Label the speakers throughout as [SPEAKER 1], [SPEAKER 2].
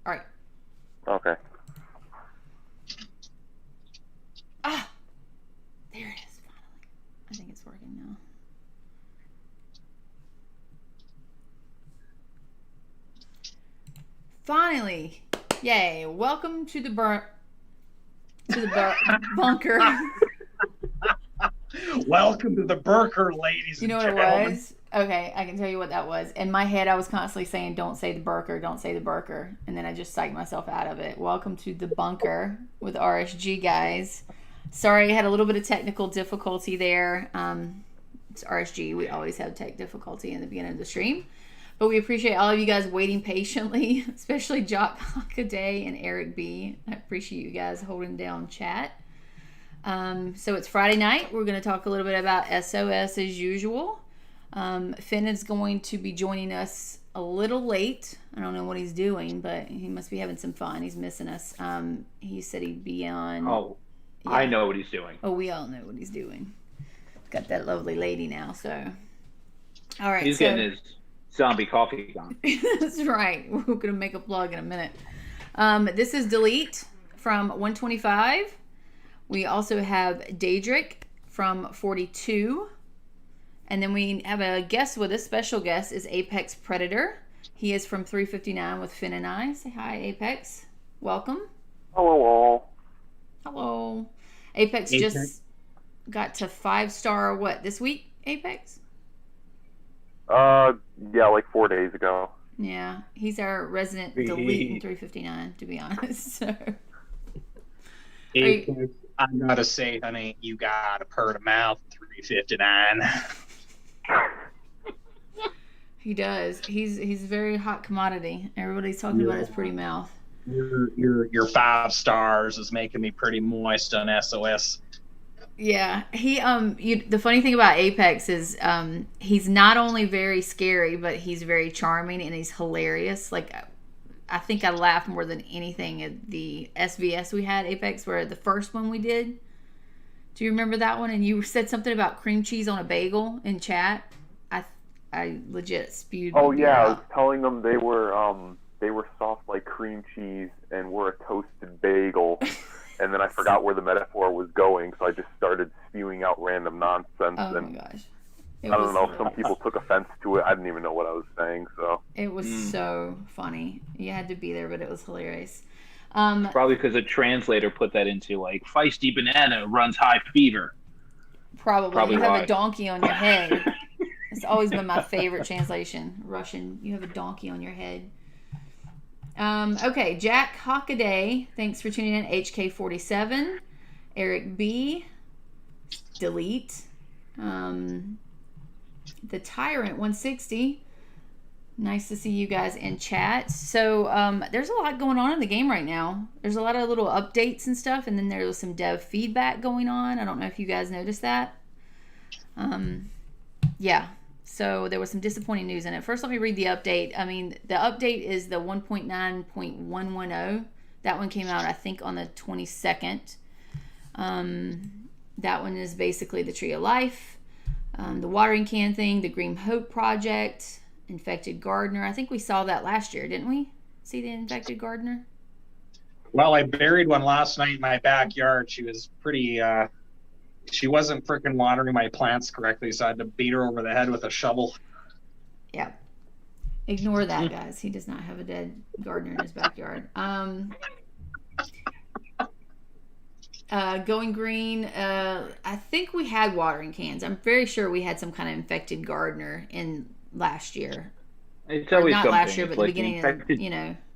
[SPEAKER 1] All right.
[SPEAKER 2] Okay.
[SPEAKER 1] Ah, there it is. Finally, I think it's working now. Finally, yay! Welcome to the bunker.
[SPEAKER 3] Welcome to the Burker, ladies
[SPEAKER 1] You know
[SPEAKER 3] and
[SPEAKER 1] what
[SPEAKER 3] gentlemen.
[SPEAKER 1] it was? Okay, I can tell you what that was. In my head, I was constantly saying, "Don't say the Burker, don't say the Burker," and then I just psyched myself out of it. Welcome to the bunker with RSG guys. Sorry, I had a little bit of technical difficulty there. It's RSG. We always have tech difficulty in the beginning of the stream. But we appreciate all of you guys waiting patiently, especially Jock Hockaday and Eric B. I appreciate you guys holding down chat. So it's Friday night. We're going to talk a little bit about SOS as usual. Finn is going to be joining us a little late. I don't know what he's doing, but he must be having some fun. He's missing us. He said he'd be on...
[SPEAKER 4] Oh, yeah. I know what he's doing.
[SPEAKER 1] Oh, we all know what he's doing. Got that lovely lady now, so... All right,
[SPEAKER 4] he's getting his zombie coffee on.
[SPEAKER 1] That's right. We're going to make a vlog in a minute. This is Delete from 125. We also have Daedric from 42. And then we have a guest with us. Special guest is Apex Predator. He is from 359 with Finn and I. Say hi, Apex. Welcome.
[SPEAKER 2] Hello, all.
[SPEAKER 1] Hello. Apex just got to 5-star, what, this week, Apex?
[SPEAKER 2] Yeah, like 4 days ago.
[SPEAKER 1] Yeah, he's our resident Delete in 359, to be honest. So.
[SPEAKER 3] Apex, I'm gonna say, honey, you got a purr to mouth 359.
[SPEAKER 1] He does. He's a very hot commodity. Everybody's talking about his pretty mouth.
[SPEAKER 3] Your 5 stars is making me pretty moist on SOS.
[SPEAKER 1] Yeah, the funny thing about Apex is he's not only very scary, but he's very charming and he's hilarious. Like, I think I laughed more than anything at the SVS we had, Apex, where the first one we did. Do you remember that one? And you said something about cream cheese on a bagel in chat. I legit spewed.
[SPEAKER 2] Oh yeah, I was telling them they were soft like cream cheese and were a toasted bagel. And then I forgot where the metaphor was going, so I just started spewing out random nonsense.
[SPEAKER 1] Oh my gosh.
[SPEAKER 2] I don't know if some people took offense to it. I didn't even know what I was saying, so.
[SPEAKER 1] It was so funny. You had to be there, but it was hilarious.
[SPEAKER 4] Probably because a translator put that into, like, feisty banana runs high fever.
[SPEAKER 1] Probably you have a donkey on your head. It's always been my favorite translation. Russian, you have a donkey on your head. Okay, Jack Hockaday, thanks for tuning in. HK47, Eric B, Delete, the Tyrant 160. Nice to see you guys in chat. So there's a lot going on in the game right now. There's a lot of little updates and stuff, and then there was some dev feedback going on. I don't know if you guys noticed that. Yeah. So there was some disappointing news in it. First, let me read the update. I mean, the update is the 1.9.110. That one came out, I think, on the 22nd. That one is basically the Tree of Life, the watering can thing, the Green Hope Project, Infected Gardener. I think we saw that last year, didn't we? See the Infected Gardener?
[SPEAKER 3] Well, I buried one last night in my backyard. She was pretty... She wasn't freaking watering my plants correctly, so I had to beat her over the head with a shovel.
[SPEAKER 1] Yeah. Ignore that, guys. He does not have a dead gardener in his backyard. Going green. I think we had watering cans. I'm very sure we had some kind of infected gardener in last year.
[SPEAKER 4] It's always
[SPEAKER 1] not
[SPEAKER 4] something.
[SPEAKER 1] Last year, but
[SPEAKER 4] like
[SPEAKER 1] the beginning of,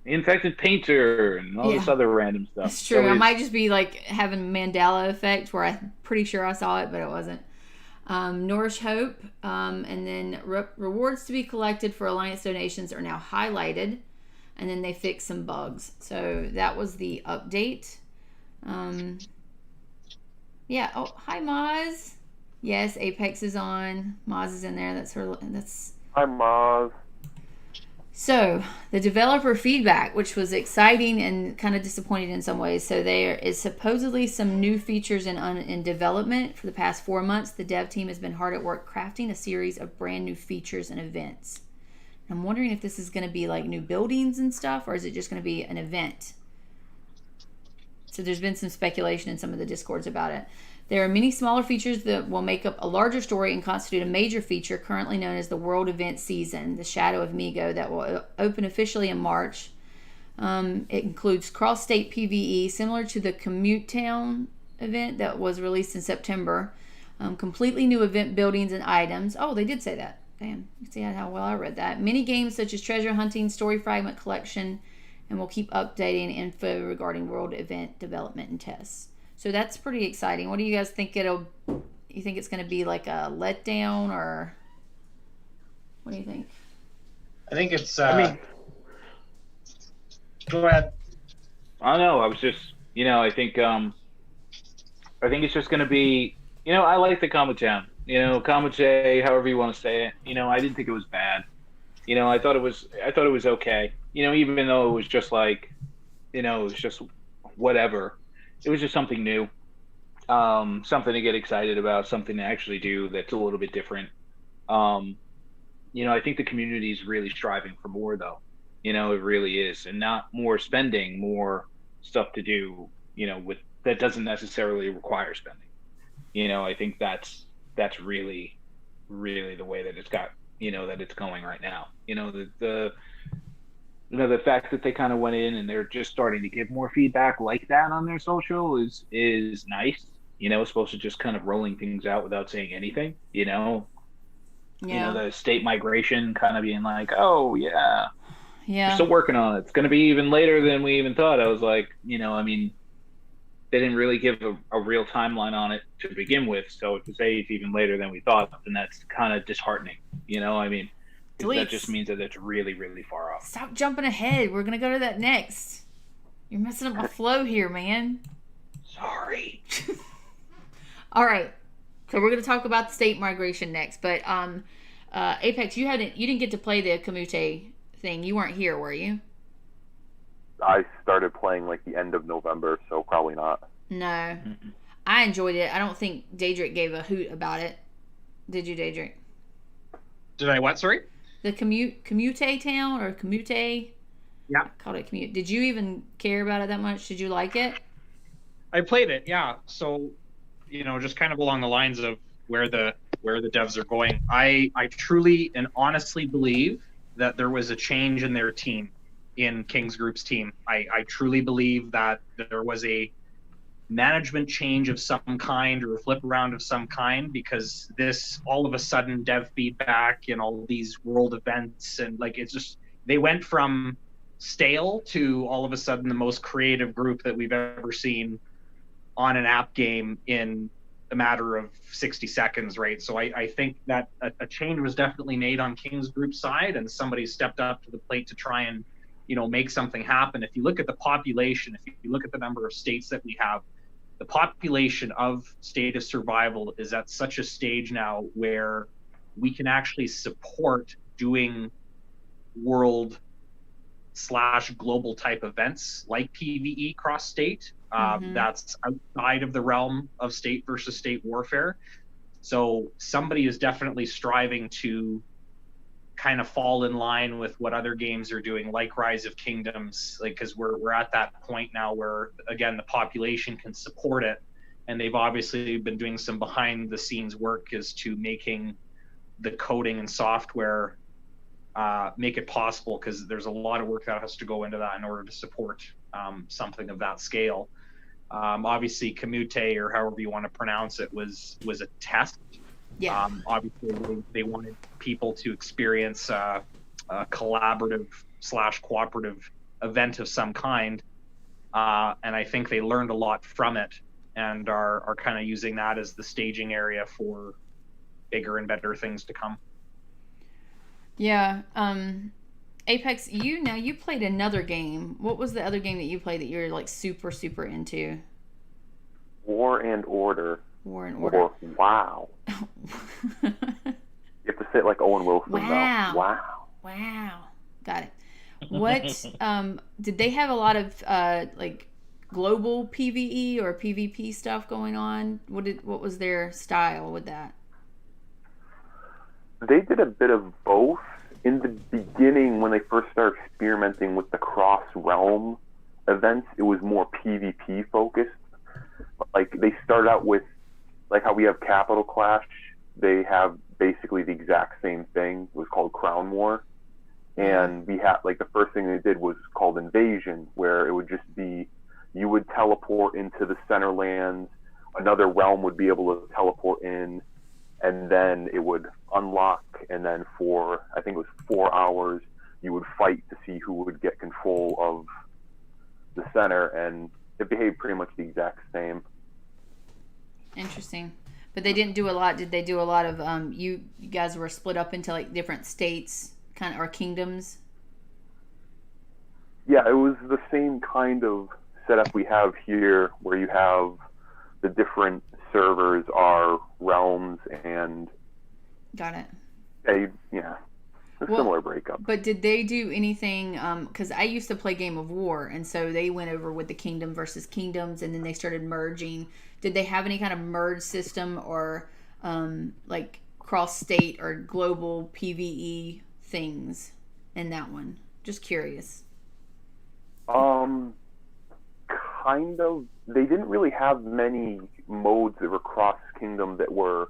[SPEAKER 4] infected painter and all this other random stuff.
[SPEAKER 1] It's true. I might just be like having Mandela effect where I'm pretty sure I saw it, but it wasn't. Nourish Hope, and then rewards to be collected for Alliance donations are now highlighted, and then they fixed some bugs. So that was the update. Yeah. Oh, hi Maz. Yes, Apex is on. Maz is in there. That's her.
[SPEAKER 2] Hi Maz.
[SPEAKER 1] So, the developer feedback, which was exciting and kind of disappointing in some ways. So, there is supposedly some new features in development. For the past 4 months, the dev team has been hard at work crafting a series of brand new features and events. I'm wondering if this is going to be like new buildings and stuff, or is it just going to be an event? So there's been some speculation in some of the discords about it. There are many smaller features that will make up a larger story and constitute a major feature currently known as the World Event Season, the Shadow of Migo, that will open officially in March. It includes cross-state PvE, similar to the Commute Town event that was released in September. Completely new event buildings and items. Oh, they did say that. Damn, you see how well I read that. Many games such as treasure hunting, story fragment collection, and we'll keep updating info regarding world event development and tests. So that's pretty exciting. What do you guys think you think it's going to be like a letdown, or what do you think?
[SPEAKER 3] I think it's. Go ahead.
[SPEAKER 4] I don't know. I was just, I think it's just going to be, I like the Comet Town. Kamite, however you want to say it. I didn't think it was bad. I thought it was okay. Even though it was just like, it was just whatever. It was just something new, something to get excited about, something to actually do that's a little bit different. I think the community is really striving for more, though. It really is, and not more spending, more stuff to do. With that doesn't necessarily require spending. I think that's really, really the way that it's got. That it's going right now. The fact that they kind of went in and they're just starting to give more feedback like that on their social is nice. It's supposed to just kind of rolling things out without saying anything.
[SPEAKER 1] Yeah.
[SPEAKER 4] The state migration kind of being like, oh yeah, we're still working on it. It's going to be even later than we even thought. I was like, they didn't really give a real timeline on it to begin with. So to say it's even later than we thought, then that's kind of disheartening. That just means that it's really, really far off.
[SPEAKER 1] Stop jumping ahead. We're going to go to that next. You're messing up my flow here, man.
[SPEAKER 4] Sorry.
[SPEAKER 1] All right. So we're going to talk about the state migration next. But Apex, you didn't get to play the Kamute thing. You weren't here, were you?
[SPEAKER 2] I started playing like the end of November, so probably not.
[SPEAKER 1] No. Mm-mm. I enjoyed it. I don't think Daedric gave a hoot about it. Did you, Daedric?
[SPEAKER 3] Did I what, sorry?
[SPEAKER 1] The Commute Town or Commute?
[SPEAKER 3] Yeah.
[SPEAKER 1] I called it Commute. Did you even care about it that much? Did you like it?
[SPEAKER 3] I played it, yeah. So, just kind of along the lines of where the devs are going. I truly and honestly believe that there was a change in their team, in King's Group's team. I truly believe that there was a management change of some kind or a flip around of some kind, because this all of a sudden dev feedback and all these world events and it's just, they went from stale to all of a sudden the most creative group that we've ever seen on an app game in a matter of 60 seconds, right? So I think that a change was definitely made on King's Group's side, and somebody stepped up to the plate to try and make something happen. If you look at the population, if you look at the number of states that we have, the population of State of Survival is at such a stage now where we can actually support doing world/global type events like PvE cross state. That's outside of the realm of state versus state warfare. So somebody is definitely striving to kind of fall in line with what other games are doing, like Rise of Kingdoms, because we're at that point now where, again, the population can support it, and they've obviously been doing some behind the scenes work as to making the coding and software make it possible, because there's a lot of work that has to go into that in order to support something of that scale. Obviously Kamute, or however you want to pronounce it, was a test.
[SPEAKER 1] Yeah.
[SPEAKER 3] Obviously, they wanted people to experience a collaborative/cooperative event of some kind, and I think they learned a lot from it, and are kind of using that as the staging area for bigger and better things to come.
[SPEAKER 1] Yeah. Apex, you played another game. What was the other game that you played that you're like super, super into?
[SPEAKER 2] War and Order.
[SPEAKER 1] War and Order.
[SPEAKER 2] Or WoW. You have to say it like Owen Wilson,
[SPEAKER 1] wow.
[SPEAKER 2] though. Wow.
[SPEAKER 1] Wow. Got it. What did they have a lot of like global PvE or PvP stuff going on? What was their style with that?
[SPEAKER 2] They did a bit of both. in the beginning, when they first started experimenting with the cross realm events, it was more PvP focused. Like they start out with like how we have Capital Clash. They have basically the exact same thing. It was called Crown War, and we had like the first thing they did was called Invasion, where it would just be you would teleport into the center lands, another realm would be able to teleport in, and then it would unlock, and then for I think it was 4 hours you would fight to see who would get control of the center, and it behaved pretty much the exact same.
[SPEAKER 1] Interesting. But they didn't do a lot. Did they do a lot of you guys were split up into like different states kind of or kingdoms?
[SPEAKER 2] Yeah, it was the same kind of setup we have here, where you have the different servers are realms, and
[SPEAKER 1] Got it.
[SPEAKER 2] a similar breakup.
[SPEAKER 1] But did they do anything? Because I used to play Game of War, and so they went over with the kingdom versus kingdoms, and then they started merging. Did they have any kind of merge system or like cross state or global PVE things in that one? Just curious.
[SPEAKER 2] Kind of. They didn't really have many modes that were cross kingdom that were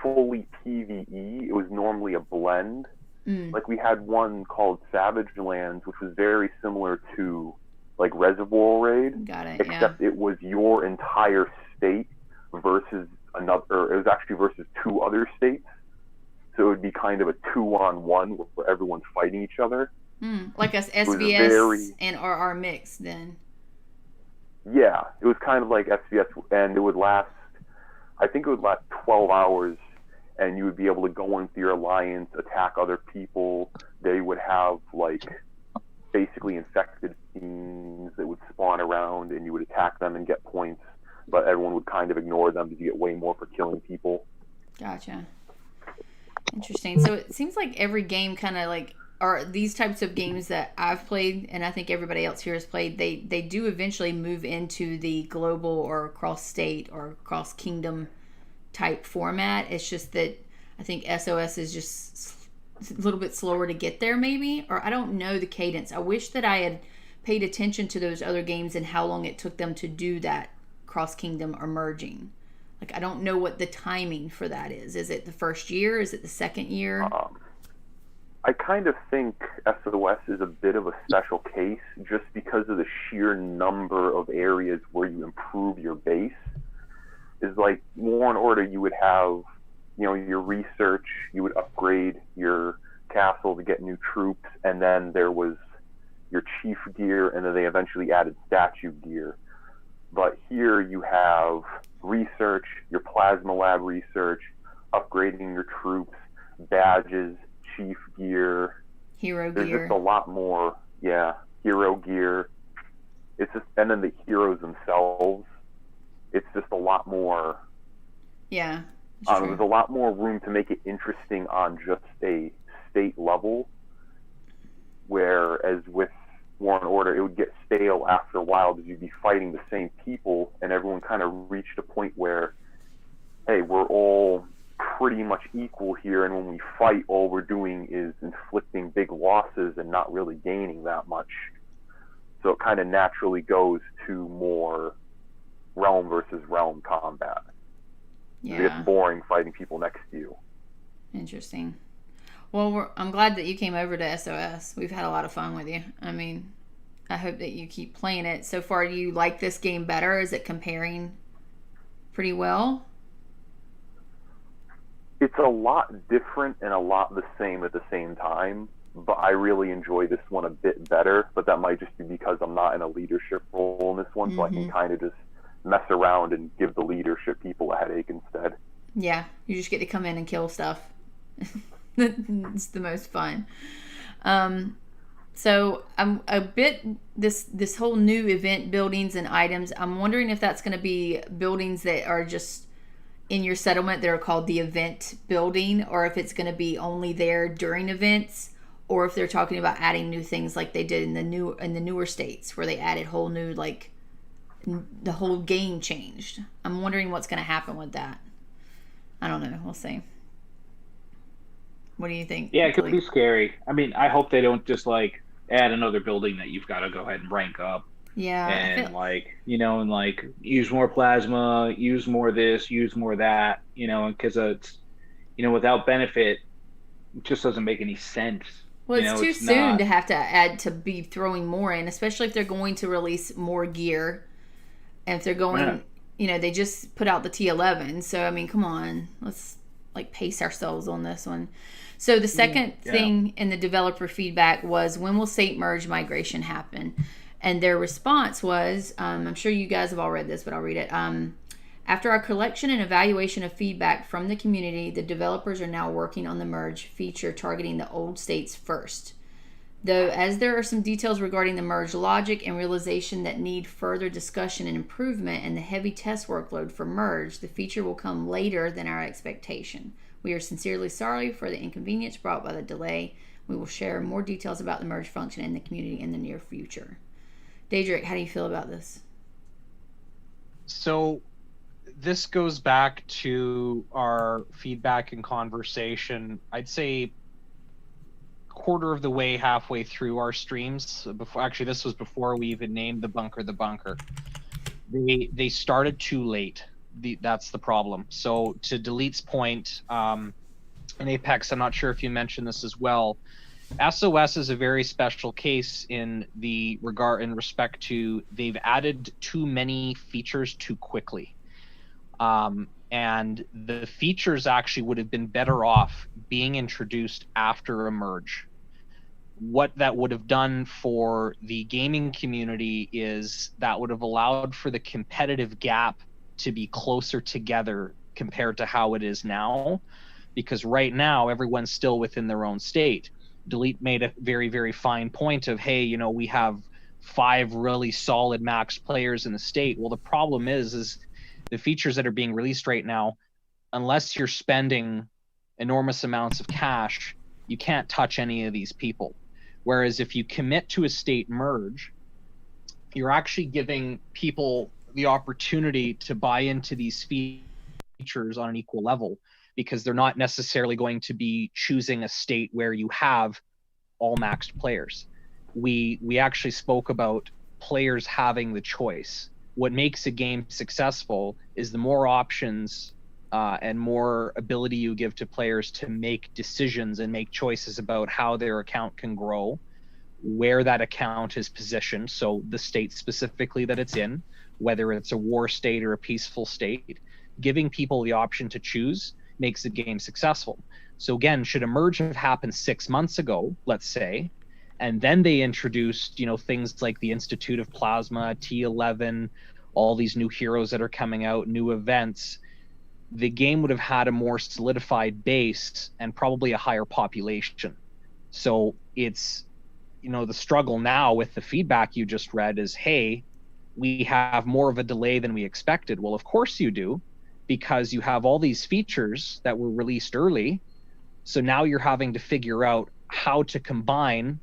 [SPEAKER 2] fully PVE. It was normally a blend. Like we had one called Savage Lands, which was very similar to like Reservoir Raid.
[SPEAKER 1] Got it.
[SPEAKER 2] Except it was your entire state versus another. Or it was actually versus 2 other states. So it would be kind of a 2-on-1 where everyone's fighting each other.
[SPEAKER 1] Like a SVS and RR mix then.
[SPEAKER 2] Yeah, it was kind of like SVS, and it would last, I think it would last 12 hours, and you would be able to go into your alliance, attack other people. They would have, like, basically infected fiends that would spawn around, and you would attack them and get points, but everyone would kind of ignore them because you get way more for killing people.
[SPEAKER 1] Gotcha. Interesting. So it seems like every game kind of like, or these types of games that I've played, and I think everybody else here has played, they do eventually move into the global or cross-state or cross-kingdom type format. It's just that I think SOS is just a little bit slower to get there maybe, or I don't know the cadence. I wish that I had paid attention to those other games and how long it took them to do that cross-kingdom or merging. Like, I don't know what the timing for that is. Is it the first year? Is it the second year?
[SPEAKER 2] I kind of think SOS is a bit of a special case just because of the sheer number of areas where you improve your base. Is like War and Order, you would have, your research, you would upgrade your castle to get new troops, and then there was your chief gear, and then they eventually added statue gear. But here you have research, your plasma lab research, upgrading your troops, badges, chief gear,
[SPEAKER 1] hero
[SPEAKER 2] There's
[SPEAKER 1] gear.
[SPEAKER 2] just a lot more, hero gear. It's just, and then the heroes themselves. It's just a lot more.
[SPEAKER 1] Yeah.
[SPEAKER 2] There's a lot more room to make it interesting on just a state level. Whereas with War and Order, it would get stale after a while because you'd be fighting the same people, and everyone kind of reached a point where, hey, we're all pretty much equal here, and when we fight, all we're doing is inflicting big losses and not really gaining that much. So it kind of naturally goes to more realm versus realm combat.
[SPEAKER 1] Yeah.
[SPEAKER 2] It gets boring fighting people next to you.
[SPEAKER 1] Interesting. Well, I'm glad that you came over to SOS. We've had a lot of fun with you. I mean, I hope that you keep playing it. So far, do you like this game better? Is it comparing pretty well?
[SPEAKER 2] It's a lot different and a lot the same at the same time, but I really enjoy this one a bit better, but that might just be because I'm not in a leadership role in this one, so I can kind of just mess around and give the leadership people a headache instead.
[SPEAKER 1] Yeah, you just get to come in and kill stuff. It's the most fun. So I'm a bit, this whole new event buildings and items, I'm wondering if that's going to be buildings that are just in your settlement that are called the event building, or if it's going to be only there during events, or if they're talking about adding new things like they did in the newer states where they added whole new, like the whole game changed. I'm wondering what's going to happen with that. I don't know. We'll see. What do you think?
[SPEAKER 4] Yeah, it could
[SPEAKER 1] Tilly?
[SPEAKER 4] be scary. I mean, I hope they don't just like add another building that you've got to go ahead and rank up
[SPEAKER 1] Yeah, I feel
[SPEAKER 4] and like, and like use more plasma, use more this, use more that, because it's, without benefit, it just doesn't make any sense.
[SPEAKER 1] well, it's too
[SPEAKER 4] It's
[SPEAKER 1] soon to
[SPEAKER 4] not.
[SPEAKER 1] have to add to be throwing more in, especially if they're going to release more gear and if they're
[SPEAKER 4] Yeah.
[SPEAKER 1] going, they just put out the T11. So I mean, come on, let's like pace ourselves on this one. So the second
[SPEAKER 4] Yeah.
[SPEAKER 1] thing in the developer feedback was, when will state merge migration happen? And their response was, I'm sure you guys have all read this, but I'll read it. After our collection and evaluation of feedback from the community, the developers are now working on the merge feature targeting the old states first. Though, as there are some details regarding the merge logic and realization that need further discussion and improvement, and the heavy test workload for merge, the feature will come later than our expectation. We are sincerely sorry for the inconvenience brought by the delay. We will share more details about the merge function in the community in the near future. Daedric, how do you feel about this?
[SPEAKER 3] So this goes back to our feedback and conversation. I'd say quarter of the way, halfway through our streams. Actually, this was before we even named the bunker the bunker. They started too late. That's the problem. So to Delete's point, in Apex, I'm not sure if you mentioned this as well. SOS is a very special case in respect to they've added too many features too quickly. And the features actually would have been better off being introduced after a merge. What that would have done for the gaming community is that would have allowed for the competitive gap to be closer together compared to how it is now, because right now everyone's still within their own state. Delete made a very, very fine point of, hey, we have 5 really solid max players in the state. Well, the problem is the features that are being released right now, unless you're spending enormous amounts of cash, you can't touch any of these people. Whereas if you commit to a state merge, you're actually giving people the opportunity to buy into these features on an equal level, because they're not necessarily going to be choosing a state where you have all maxed players. We actually spoke about players having the choice. What makes a game successful is the more options and more ability you give to players to make decisions and make choices about how their account can grow, where that account is positioned, so the state specifically that it's in, whether it's a war state or a peaceful state. Giving people the option to choose makes the game successful. So again, should a merge have happened 6 months ago, let's say, and then they introduced, things like the Institute of Plasma, T11, all these new heroes that are coming out, new events, the game would have had a more solidified base and probably a higher population. So it's, the struggle now with the feedback you just read is, hey, we have more of a delay than we expected. Well, of course you do, because you have all these features that were released early. So now you're having to figure out how to combine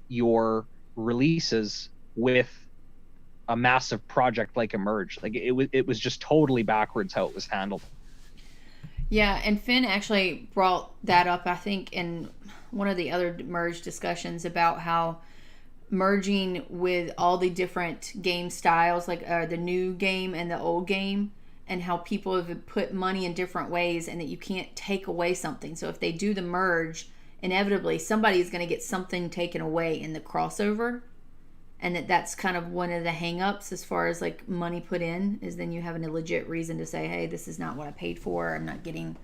[SPEAKER 3] your releases with a massive project like a merge. Like it was just totally backwards how it was handled.
[SPEAKER 1] Yeah, and Finn actually brought that up, I think, in one of the other merge discussions about how merging with all the different game styles, like the new game and the old game, and how people have put money in different ways, and that you can't take away something. So if they do the merge, inevitably somebody is going to get something taken away in the crossover, and that's kind of one of the hang-ups as far as like money put in, is then you have a legit reason to say, hey, this is not what I paid for. I'm not getting,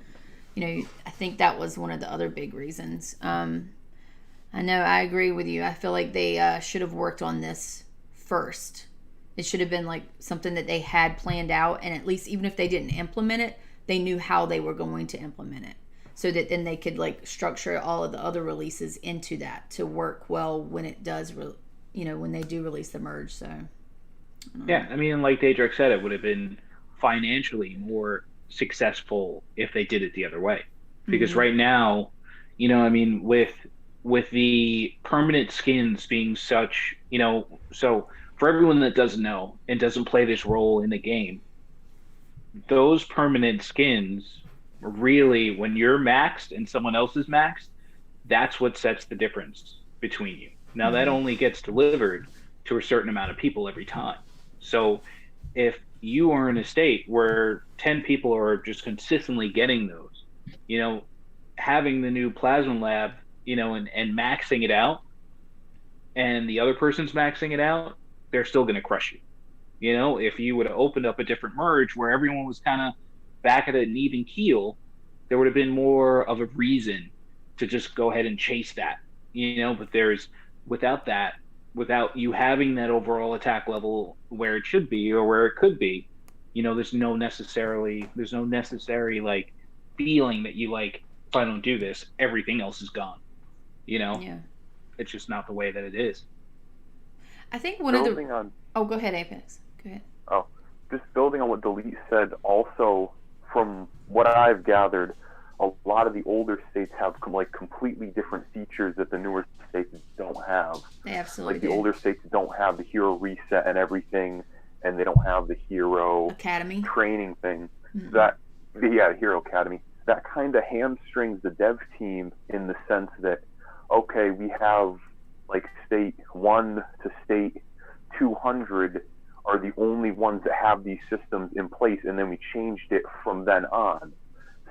[SPEAKER 1] I think that was one of the other big reasons. I know, I agree with you. I feel like they should have worked on this first. It should have been like something that they had planned out, and at least even if they didn't implement it, they knew how they were going to implement it, so that then they could like structure all of the other releases into that to work well when it does, when they do release the merge. So
[SPEAKER 4] Yeah, I mean, like Daedric said, it would have been financially more successful if they did it the other way. Because right now, I mean, with the permanent skins being such, so for everyone that doesn't know and doesn't play this role in the game, those permanent skins really, when you're maxed and someone else is maxed, that's what sets the difference between you. Now that only gets delivered to a certain amount of people every time. So if you are in a state where 10 people are just consistently getting those, having the new plasma lab, and maxing it out, and the other person's maxing it out, they're still going to crush you. If you would have opened up a different merge where everyone was kind of back at an even keel, there would have been more of a reason to just go ahead and chase that, but without you having that overall attack level where it should be or where it could be, there's no necessary like feeling that you like, if I don't do this, everything else is gone.
[SPEAKER 1] Yeah.
[SPEAKER 4] It's just not the way that it is.
[SPEAKER 1] I think go ahead, Apex. Go ahead.
[SPEAKER 2] Oh, just building on what Delete said, also from what I've gathered, a lot of the older states have completely different features that the newer states don't have.
[SPEAKER 1] They absolutely
[SPEAKER 2] the older states don't have the hero reset and everything, and they don't have the hero
[SPEAKER 1] academy
[SPEAKER 2] training thing.
[SPEAKER 1] Mm-hmm.
[SPEAKER 2] Hero academy. That kind of hamstrings the dev team in the sense that, okay, we have state 1 to state 200 are the only ones that have these systems in place, and then we changed it from then on.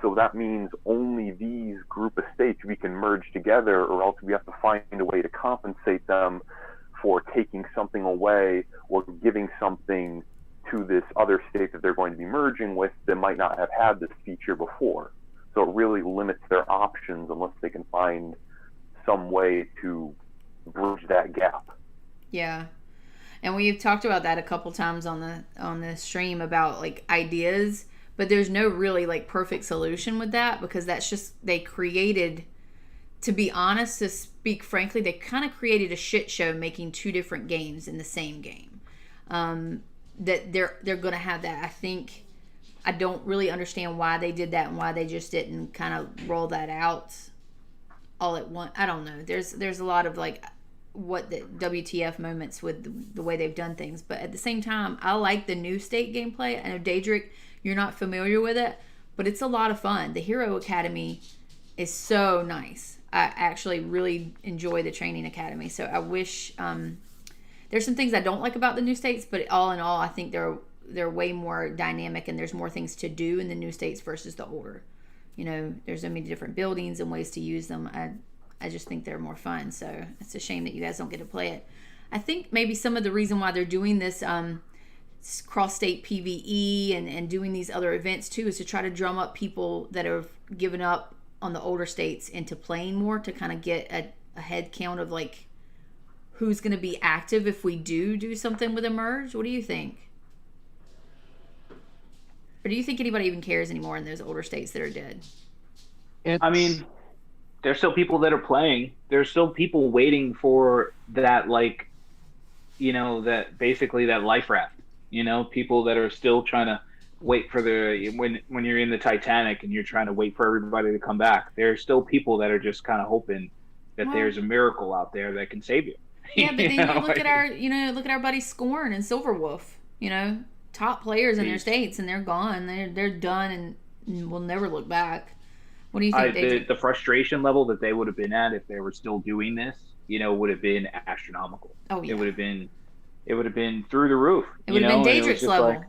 [SPEAKER 2] So that means only these group of states we can merge together, or else we have to find a way to compensate them for taking something away or giving something to this other state that they're going to be merging with that might not have had this feature before. So it really limits their options unless they can find some way to bridge that gap.
[SPEAKER 1] Yeah. And we've talked about that a couple times on the stream about ideas, but there's no really perfect solution with that, because that's just, they created, to be honest, to speak frankly, they kind of created a shit show making two different games in the same game. That they're going to have that. I think I don't really understand why they did that and why they just didn't kind of roll that out all at once. I don't know. There's a lot of what the WTF moments with the way they've done things, but at the same time, I like the new state gameplay. I know Daedric, you're not familiar with it, but it's a lot of fun. The Hero Academy is so nice. I actually really enjoy the training academy. So I wish there's some things I don't like about the new states, but all in all, I think they're way more dynamic and there's more things to do in the new states versus the older. There's so many different buildings and ways to use them. I just think they're more fun. So it's a shame that you guys don't get to play it. I think maybe some of the reason why they're doing this cross-state PvE and doing these other events too is to try to drum up people that have given up on the older states into playing more, to kind of get a head count of who's going to be active if we do something with a merge. What do you think? Or do you think anybody even cares anymore in those older states that are dead?
[SPEAKER 4] I mean, there's still people that are playing. There's still people waiting for that, that basically that life raft. People that are still trying to wait for when you're in the Titanic and you're trying to wait for everybody to come back. There's still people that are just kind of hoping that there's a miracle out there that can save you.
[SPEAKER 1] Yeah, but then you look at our buddy Scorn and Silverwolf. Top players in their states, and they're gone. They're done and will never look back. What do you think?
[SPEAKER 4] The frustration level that they would have been at if they were still doing this, would have been astronomical.
[SPEAKER 1] Oh yeah.
[SPEAKER 4] It would have been through the roof.
[SPEAKER 1] It would have been Daedric's level.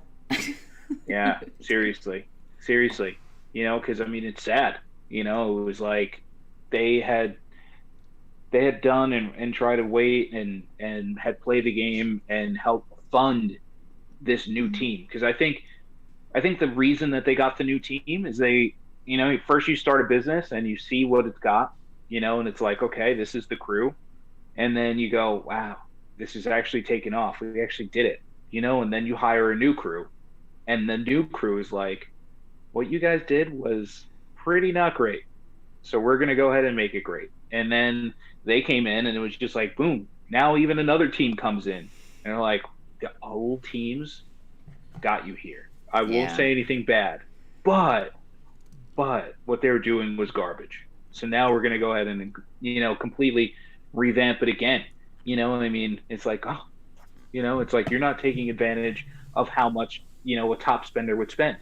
[SPEAKER 4] Yeah, seriously, because it's sad. It was they had done and tried to wait and had played the game and helped fund this new team, because I think the reason that they got the new team is they, first you start a business and you see what it's got, and it's okay, this is the crew, and then you go, wow, this is actually taking off, we actually did it, and then you hire a new crew, and the new crew is what you guys did was pretty not great, so we're going to go ahead and make it great. And then they came in and it was just boom, now even another team comes in and they're the old teams got you here. I won't say anything bad, but what they were doing was garbage. So now we're going to go ahead and, completely revamp it again. It's it's you're not taking advantage of how much, a top spender would spend.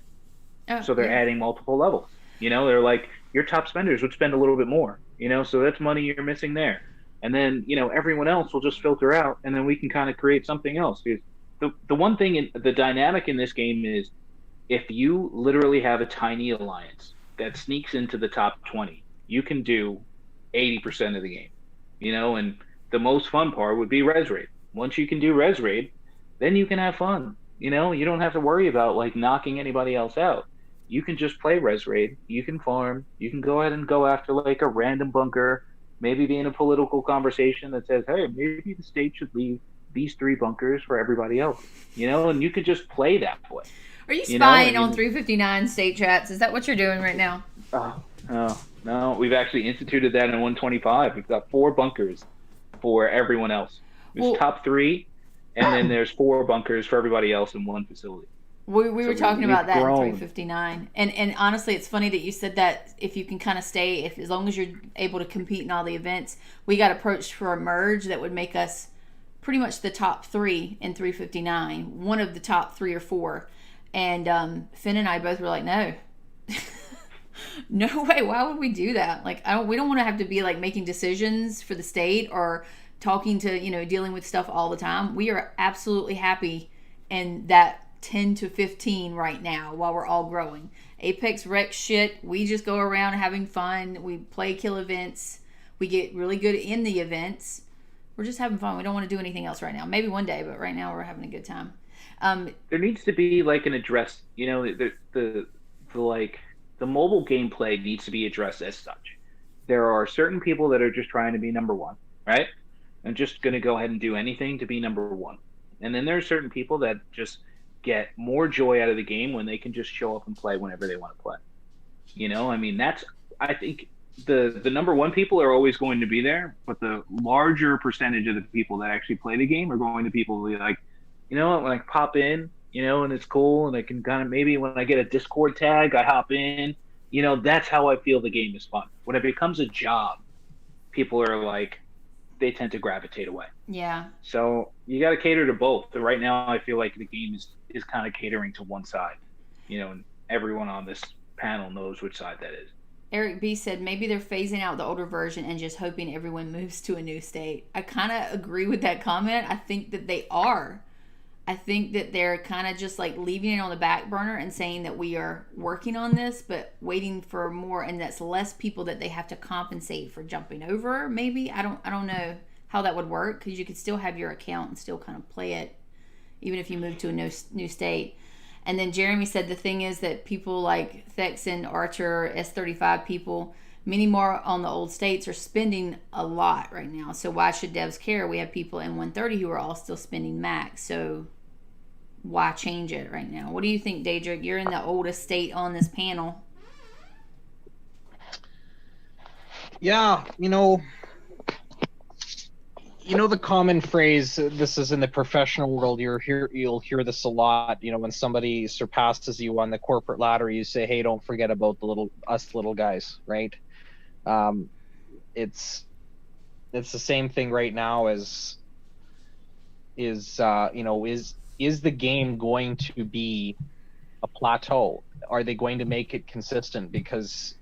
[SPEAKER 4] So they're adding multiple levels. They're your top spenders would spend a little bit more. So that's money you're missing there. And then, everyone else will just filter out, and then we can kind of create something else. Because the one thing, the dynamic in this game is, if you literally have a tiny alliance that sneaks into the top 20, you can do 80% of the game, and the most fun part would be res raid. Once you can do res raid, then you can have fun. You don't have to worry about like knocking anybody else out. You can just play res raid. You can farm. You can go ahead and go after like a random bunker, maybe be in a political conversation that says, hey, maybe the state should leave these 3 bunkers for everybody else, and you could just play that way.
[SPEAKER 1] Are you spying on 359 state chats? Is that what you're doing right now?
[SPEAKER 4] Oh, no. We've actually instituted that in 125. We've got 4 bunkers for everyone else. There's top 3, and then there's 4 bunkers for everybody else in one facility.
[SPEAKER 1] We were talking about that in 359. And honestly, it's funny that you said that if you can kind of stay, as long as you're able to compete in all the events. We got approached for a merge that would make us pretty much the top 3 in 359. One of the top 3 or 4. And Finn and I both were like, no. No way. Why would we do that? Like, we don't want to have to be like making decisions for the state or talking to, dealing with stuff all the time. We are absolutely happy in that 10 to 15 right now while we're all growing. Apex wreck shit. We just go around having fun. We play kill events. We get really good in the events. We're just having fun. We don't want to do anything else right now. Maybe one day, but right now we're having a good time.
[SPEAKER 4] There needs to be like an address, the mobile gameplay needs to be addressed as such. There are certain people that are just trying to be number 1, right? And just going to go ahead and do anything to be number 1. And then there are certain people that just get more joy out of the game when they can just show up and play whenever they want to play. I think the number 1 people are always going to be there, but the larger percentage of the people that actually play the game are going to people who like, when I pop in, and it's cool, and I can kind of, maybe when I get a Discord tag, I hop in, that's how I feel the game is fun. When it becomes a job, people are like, they tend to gravitate away.
[SPEAKER 1] Yeah.
[SPEAKER 4] So you got to cater to both. And right now, I feel like the game is kind of catering to one side, and everyone on this panel knows which side that is.
[SPEAKER 1] Eric B said maybe they're phasing out the older version and just hoping everyone moves to a new state. I kind of agree with that comment. I think that they are. I think that they're kind of just like leaving it on the back burner and saying that we are working on this, but waiting for more, and that's less people that they have to compensate for jumping over. Maybe I don't know how that would work, because you could still have your account and still kind of play it, even if you move to a new state. And then Jeremy said the thing is that people like Thexan, Archer, S35 people, many more on the old states are spending a lot right now. So why should devs care? We have people in 130 who are all still spending max. So why change it right now? What do you think, Daedric? You're in the oldest state on this panel.
[SPEAKER 5] Yeah, the common phrase, this is in the professional world, you'll hear this a lot, when somebody surpasses you on the corporate ladder, you say, hey, don't forget about us little guys, right? It's the same thing right now as is the game going to be a plateau? Are they going to make it consistent? Because,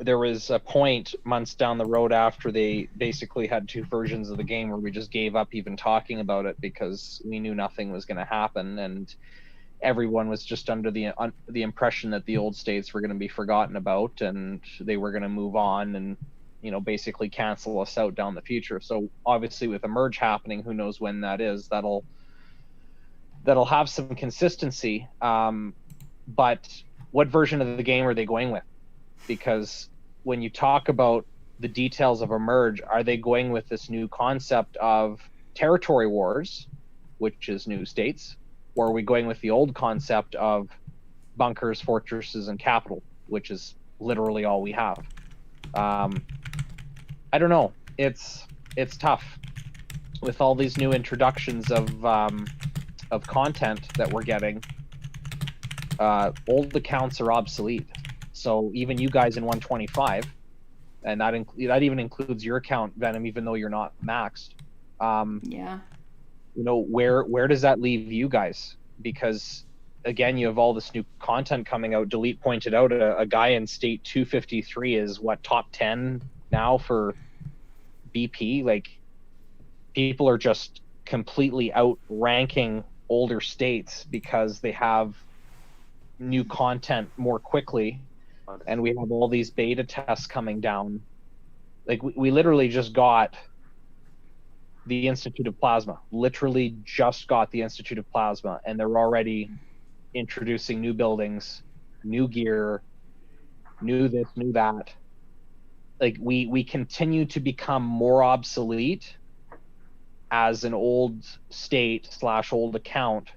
[SPEAKER 5] there was a point months down the road after they basically had 2 versions of the game where we just gave up even talking about it because we knew nothing was going to happen, and everyone was just under the impression that the old states were going to be forgotten about and they were going to move on and basically cancel us out down the future. So obviously with a merge happening, who knows when that is, that'll have some consistency, but what version of the game are they going with? Because when you talk about the details of a merge, are they going with this new concept of territory wars, which is new states, or are we going with the old concept of bunkers, fortresses, and capital, which is literally all we have? I don't know. It's tough with all these new introductions of content that we're getting. Old accounts are obsolete. So even you guys in 125, and that even includes your account, Venom, even though you're not maxed.
[SPEAKER 1] Yeah.
[SPEAKER 5] Where does that leave you guys? Because again, you have all this new content coming out. Delete pointed out a guy in state 253 is what, top 10 now for BP. Like, people are just completely outranking older states because they have new content more quickly, and we have all these beta tests coming down. Like, we literally just got the Institute of Plasma, literally just got the Institute of Plasma, and they're already introducing new buildings, new gear, new this, new that. Like, we continue to become more obsolete as an old state / old account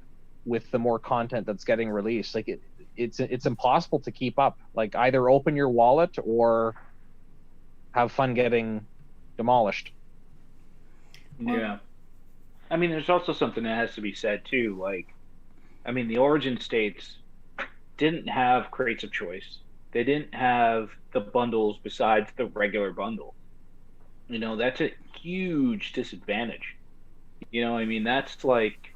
[SPEAKER 5] with the more content that's getting released. Like, it's impossible to keep up. Like, either open your wallet or have fun getting demolished.
[SPEAKER 4] Yeah. I mean, there's also something that has to be said too. Like, I mean, the origin states didn't have crates of choice. They didn't have the bundles besides the regular bundle. You know, that's a huge disadvantage. You know, I mean, that's like,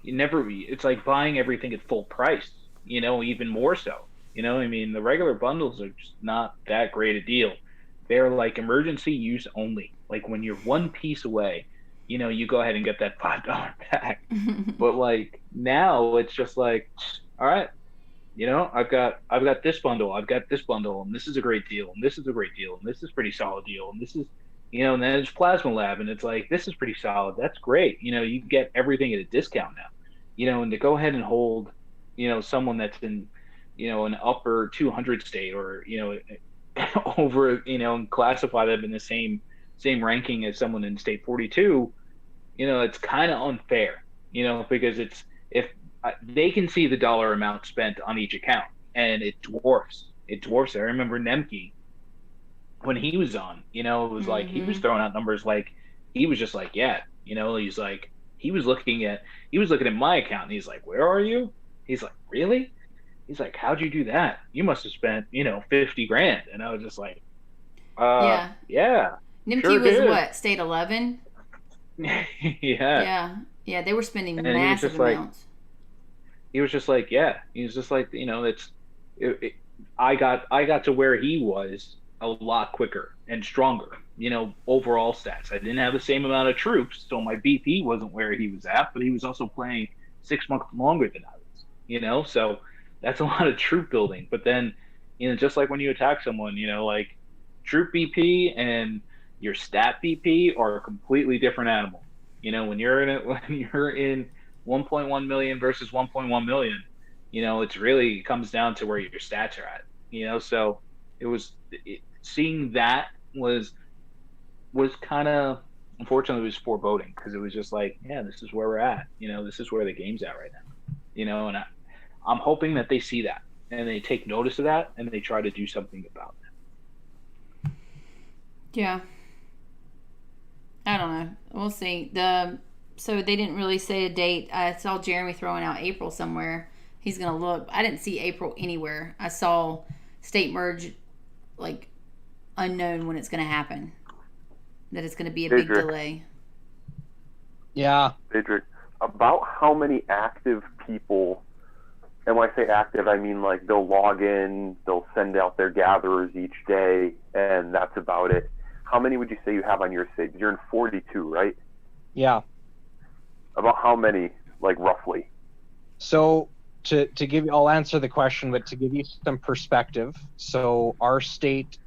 [SPEAKER 4] it's like buying everything at full price, you know, even more so. You know, I mean, the regular bundles are just not that great a deal. They're like emergency use only. Like, when you're one piece away, you know, you go ahead and get that $5 back. But like, now it's just like, all right, you know, I've got this bundle, I've got this bundle, and this is a great deal, and this is a great deal, and this is pretty solid deal, and this is, you know, and then there's Plasma Lab, and it's like, this is pretty solid, that's great. You know, you get everything at a discount now. You know, and to go ahead and hold, you know, someone that's in, you know, an upper 200 state, or, you know, over, you know, and classify them in the same ranking as someone in state 42, you know, it's kind of unfair, you know, because if they can see the dollar amount spent on each account, and it dwarfs. I remember Nemke, when he was on, you know, it was like, he was throwing out numbers, like, he was just like, yeah, you know, he's like, he was looking at my account, and he's like, where are you? He's like, really? He's like, how'd you do that? You must have spent, you know, 50 grand. And I was just like, yeah.
[SPEAKER 1] Nimke
[SPEAKER 4] sure
[SPEAKER 1] was
[SPEAKER 4] did.
[SPEAKER 1] what, state 11?
[SPEAKER 4] Yeah.
[SPEAKER 1] Yeah, they were spending
[SPEAKER 4] And
[SPEAKER 1] massive amounts.
[SPEAKER 4] He was just like, yeah. He was just like, you know, I got to where he was a lot quicker and stronger, you know, overall stats. I didn't have the same amount of troops, so my BP wasn't where he was at, but he was also playing 6 months longer than I was, you know, so that's a lot of troop building. But then, you know, just like when you attack someone, you know, like, troop BP and your stat BP are a completely different animal. You know, when you're in 1.1 million versus 1.1 million, you know, it comes down to where your stats are at, you know. So seeing that was kind of, unfortunately, it was foreboding, because it was just like, yeah, this is where we're at, you know, this is where the game's at right now, you know. And I'm hoping that they see that and they take notice of that and they try to do something about it.
[SPEAKER 1] Yeah. I don't know. We'll see. So they didn't really say a date. I saw Jeremy throwing out April somewhere. He's going to look. I didn't see April anywhere. I saw state merge, like, unknown when it's going to happen. That it's going to be a big delay.
[SPEAKER 5] Yeah.
[SPEAKER 2] Cedric, about how many active people, and when I say active, I mean, like, they'll log in, they'll send out their gatherers each day, and that's about it. How many would you say you have on your stage? You're in 42, right?
[SPEAKER 5] Yeah.
[SPEAKER 2] About how many, like, roughly?
[SPEAKER 5] So to give you, I'll answer the question, but to give you some perspective, so our state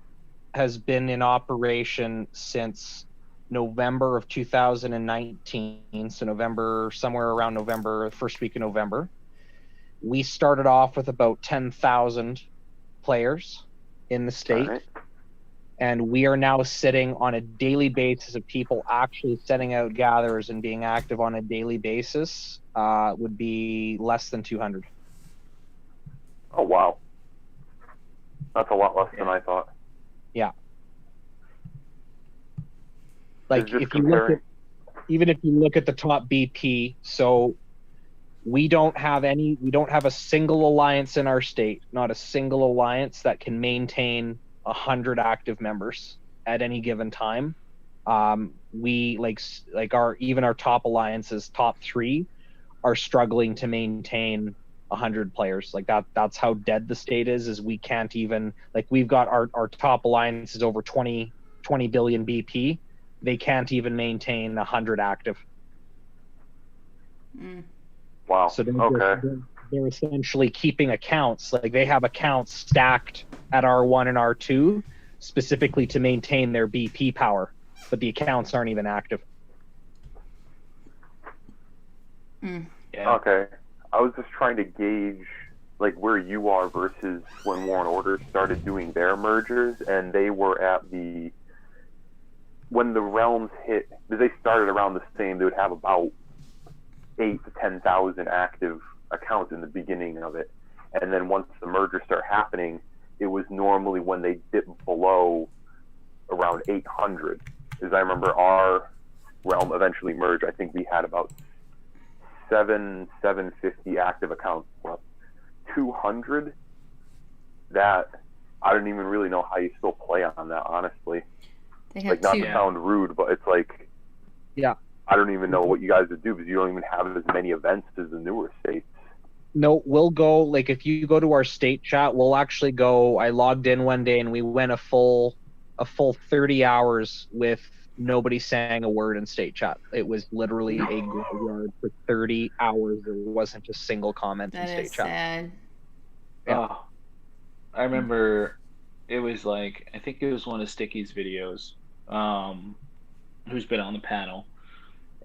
[SPEAKER 5] has been in operation since November of 2019. So November, somewhere around November, first week of November. We started off with about 10,000 players in the state.
[SPEAKER 2] Right.
[SPEAKER 5] And we are now sitting on a daily basis of people actually setting out gatherers and being active on a daily basis, would be less than 200.
[SPEAKER 2] Oh, wow. That's a lot less than I thought.
[SPEAKER 5] Yeah. Like,
[SPEAKER 2] Just
[SPEAKER 5] if you look at, even if you look at the top BP, so we don't have a single alliance in our state, not a single alliance that can maintain 100 active members at any given time. We like our top alliances, top 3, are struggling to maintain 100 players. Like, that's how dead the state is we can't even, like, we've got our top alliances over 20 20 billion BP, they can't even maintain 100 active.
[SPEAKER 2] Wow.
[SPEAKER 5] So
[SPEAKER 2] Okay.
[SPEAKER 5] they're essentially keeping accounts. Like they have accounts stacked at R1 and R2 specifically to maintain their BP power, but the accounts aren't even active.
[SPEAKER 4] Yeah.
[SPEAKER 2] Okay. I was just trying to gauge like where you are versus when War and Order started doing their mergers, and they were at when the realms hit, they started around the same. They would have about 8 to 10,000 active accounts in the beginning of it, and then once the mergers start happening, it was normally when they dip below around 800. As I remember, our realm eventually merged. I think we had about 750 active accounts, plus 200 that I don't even really know how you still play on that, honestly.
[SPEAKER 1] They have
[SPEAKER 2] Like, not
[SPEAKER 1] two.
[SPEAKER 2] to sound rude, but it's like,
[SPEAKER 5] Yeah.
[SPEAKER 2] I don't even know what you guys would do because you don't even have as many events as the newer states.
[SPEAKER 5] No, we'll go, like if you go to our state chat, we'll actually go. I logged in one day and we went a full 30 hours with nobody saying a word in state chat. It was literally a graveyard for 30 hours. There wasn't a single comment in
[SPEAKER 1] That
[SPEAKER 5] state
[SPEAKER 1] is
[SPEAKER 5] chat.
[SPEAKER 1] sad.
[SPEAKER 5] Yeah.
[SPEAKER 4] Oh, I remember it was like, I think it was one of Sticky's videos, who's been on the panel,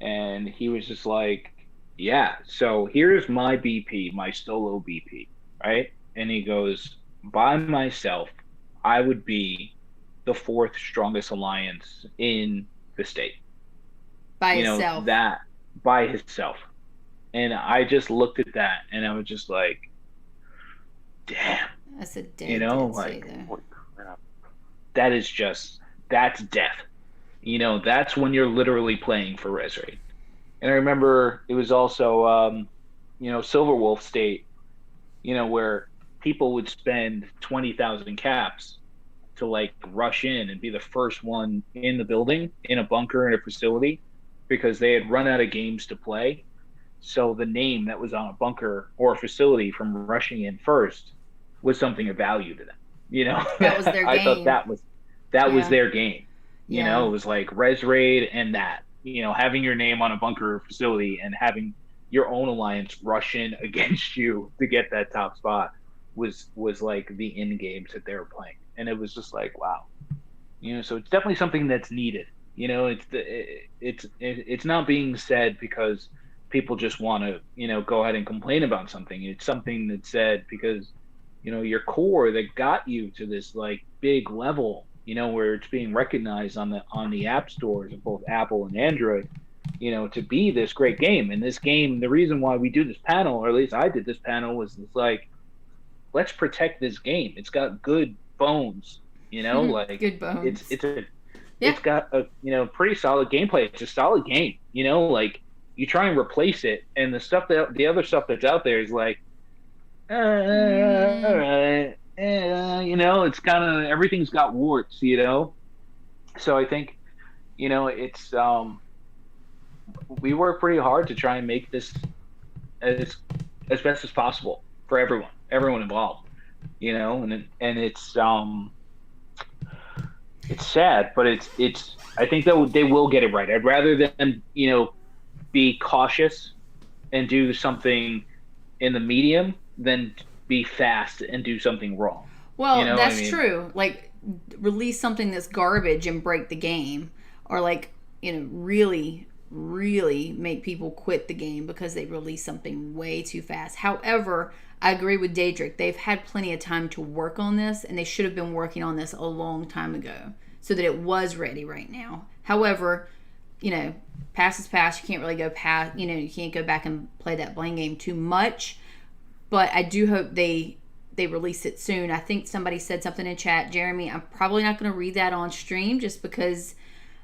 [SPEAKER 4] and he was just like, yeah, so here's my BP, my solo BP, right? And he goes, by myself, I would be the 4th strongest alliance in the state.
[SPEAKER 1] By
[SPEAKER 4] You know,
[SPEAKER 1] itself.
[SPEAKER 4] that by himself. And I just looked at that and I was just like, damn,
[SPEAKER 1] That's a dead,
[SPEAKER 4] you know,
[SPEAKER 1] dead
[SPEAKER 4] like,
[SPEAKER 1] state, though.
[SPEAKER 2] Holy crap.
[SPEAKER 4] that's death. You know, that's when you're literally playing for res rate. And I remember it was also, you know, Silverwolf State, you know, where people would spend 20,000 caps to like rush in and be the first one in the building, in a bunker, in a facility, because they had run out of games to play. So the name that was on a bunker or a facility from rushing in first was something of value to them. You know,
[SPEAKER 1] That was their
[SPEAKER 4] I
[SPEAKER 1] game.
[SPEAKER 4] thought that was
[SPEAKER 1] Yeah.
[SPEAKER 4] their game. You
[SPEAKER 1] Yeah.
[SPEAKER 4] know, it was like res raid and that. You know, having your name on a bunker or facility and having your own alliance rush in against you to get that top spot was like the end games that they were playing, and it was just like, wow. You know, so it's definitely something that's needed. You know, it's not being said because people just want to, you know, go ahead and complain about something. It's something that's said because, you know, your core that got you to this like big level, you know, where it's being recognized on the app stores of both Apple and Android, you know, to be this great game. And this game, the reason why we do this panel, or at least I did this panel, was it's like, let's protect this game. It's got good bones, you know, like
[SPEAKER 1] Good bones.
[SPEAKER 4] It's got a, you know, pretty solid gameplay. It's a solid game, you know, like you try and replace it, and the other stuff that's out there is like, all right, you know, it's kind of, everything's got warts, you know. So I think, you know, it's we work pretty hard to try and make this as best as possible for everyone involved, you know, and it's sad, but it's I think that they will get it right. I'd rather them, you know, be cautious and do something in the medium than be fast and do something wrong.
[SPEAKER 1] Well,
[SPEAKER 4] You know
[SPEAKER 1] that's
[SPEAKER 4] what I mean?
[SPEAKER 1] true. Like, release something that's garbage and break the game, or like, you know, really, really make people quit the game because they release something way too fast. However, I agree with Daedric. They've had plenty of time to work on this, and they should have been working on this a long time ago so that it was ready right now. However, you know, past is past. You can't really go past, you know, you can't go back and play that blame game too much. But I do hope they release it soon. I think somebody said something in chat, Jeremy. I'm probably not going to read that on stream just because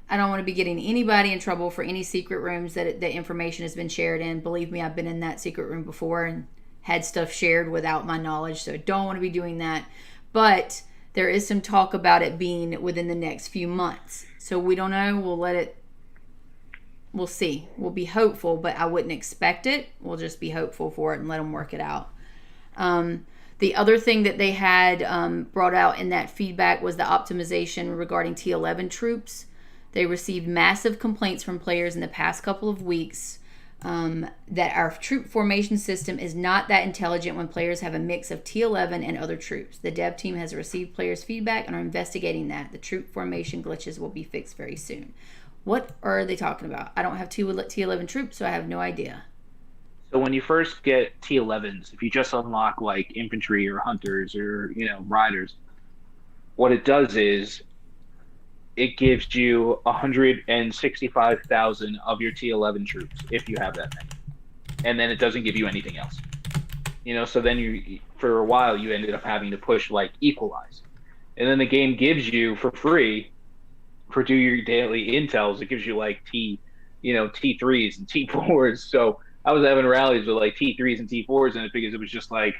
[SPEAKER 1] I don't want to be getting anybody in trouble for any secret rooms that the information has been shared in. Believe me, I've been in that secret room before and had stuff shared without my knowledge, so I don't want to be doing that. But there is some talk about it being within the next few months. So we don't know. We'll see. We'll be hopeful, but I wouldn't expect it. We'll just be hopeful for it and let them work it out. The other thing that they had brought out in that feedback was the optimization regarding T11 troops. They received massive complaints from players in the past couple of weeks that our troop formation system is not that intelligent when players have a mix of T11 and other troops. The dev team has received players' feedback and are investigating that. The troop formation glitches will be fixed very soon. What are they talking about? I don't have T11 troops, so I have no idea.
[SPEAKER 4] So when you first get T11s, if you just unlock like infantry or hunters or riders, what it does is it gives you 165,000 of your T11 troops if you have that many, and then it doesn't give you anything else. So then for a while you ended up having to push like equalize, and then the game gives you for free for do your daily intels. It gives you like T3s and T4s. So I was having rallies with like T3s and T4s in it because it was just like,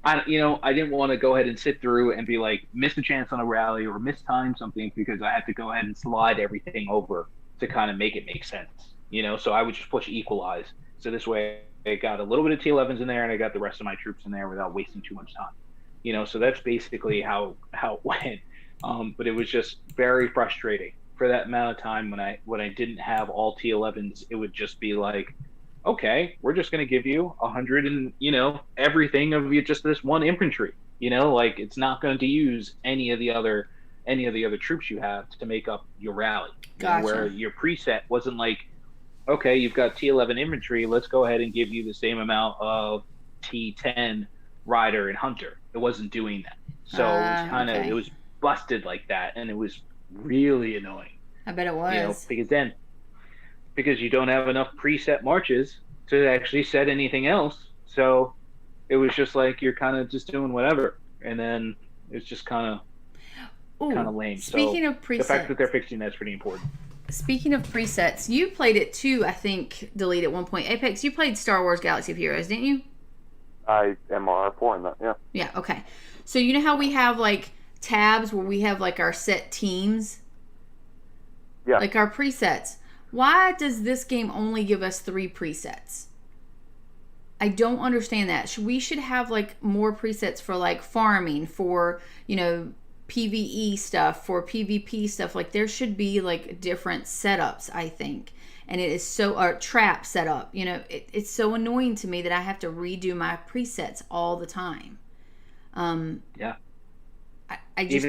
[SPEAKER 4] I didn't want to go ahead and sit through and be like, miss a chance on a rally or mistime something, because I had to go ahead and slide everything over to kind of make it make sense, So I would just push equalize. So this way I got a little bit of T11s in there and I got the rest of my troops in there without wasting too much time, So that's basically how it went. But it was just very frustrating for that amount of time when I didn't have all T11s. It would just be like, okay, we're just going to give you 100 and everything of you, just this one infantry. Like it's not going to use any of the other troops you have to make up your rally.
[SPEAKER 1] Gotcha.
[SPEAKER 4] Where your preset wasn't like, okay, you've got T11 infantry, let's go ahead and give you the same amount of T10 rider and hunter. It wasn't doing that, so it was kind of
[SPEAKER 1] okay.
[SPEAKER 4] It was busted like that, and it was really annoying.
[SPEAKER 1] I bet it was.
[SPEAKER 4] Because you don't have enough preset marches to actually set anything else. So it was just like you're kind of just doing whatever. And then it's just kind of lame.
[SPEAKER 1] Speaking of presets.
[SPEAKER 4] The fact that they're fixing that's pretty important.
[SPEAKER 1] Speaking of presets, you played it too, I think, Delete at one point. Apex, you played Star Wars Galaxy of Heroes, didn't you?
[SPEAKER 2] I am R4 in that, yeah.
[SPEAKER 1] Yeah, okay. So you know how we have like tabs where we have like our set teams?
[SPEAKER 2] Yeah.
[SPEAKER 1] Like our presets. Why does this game only give us 3 presets? I don't understand that. We should have like more presets for like farming, for, PvE stuff, for PvP stuff. Like there should be like different setups, I think. And it is so, trap setup, it's so annoying to me that I have to redo my presets all the time.
[SPEAKER 4] Yeah.
[SPEAKER 1] I just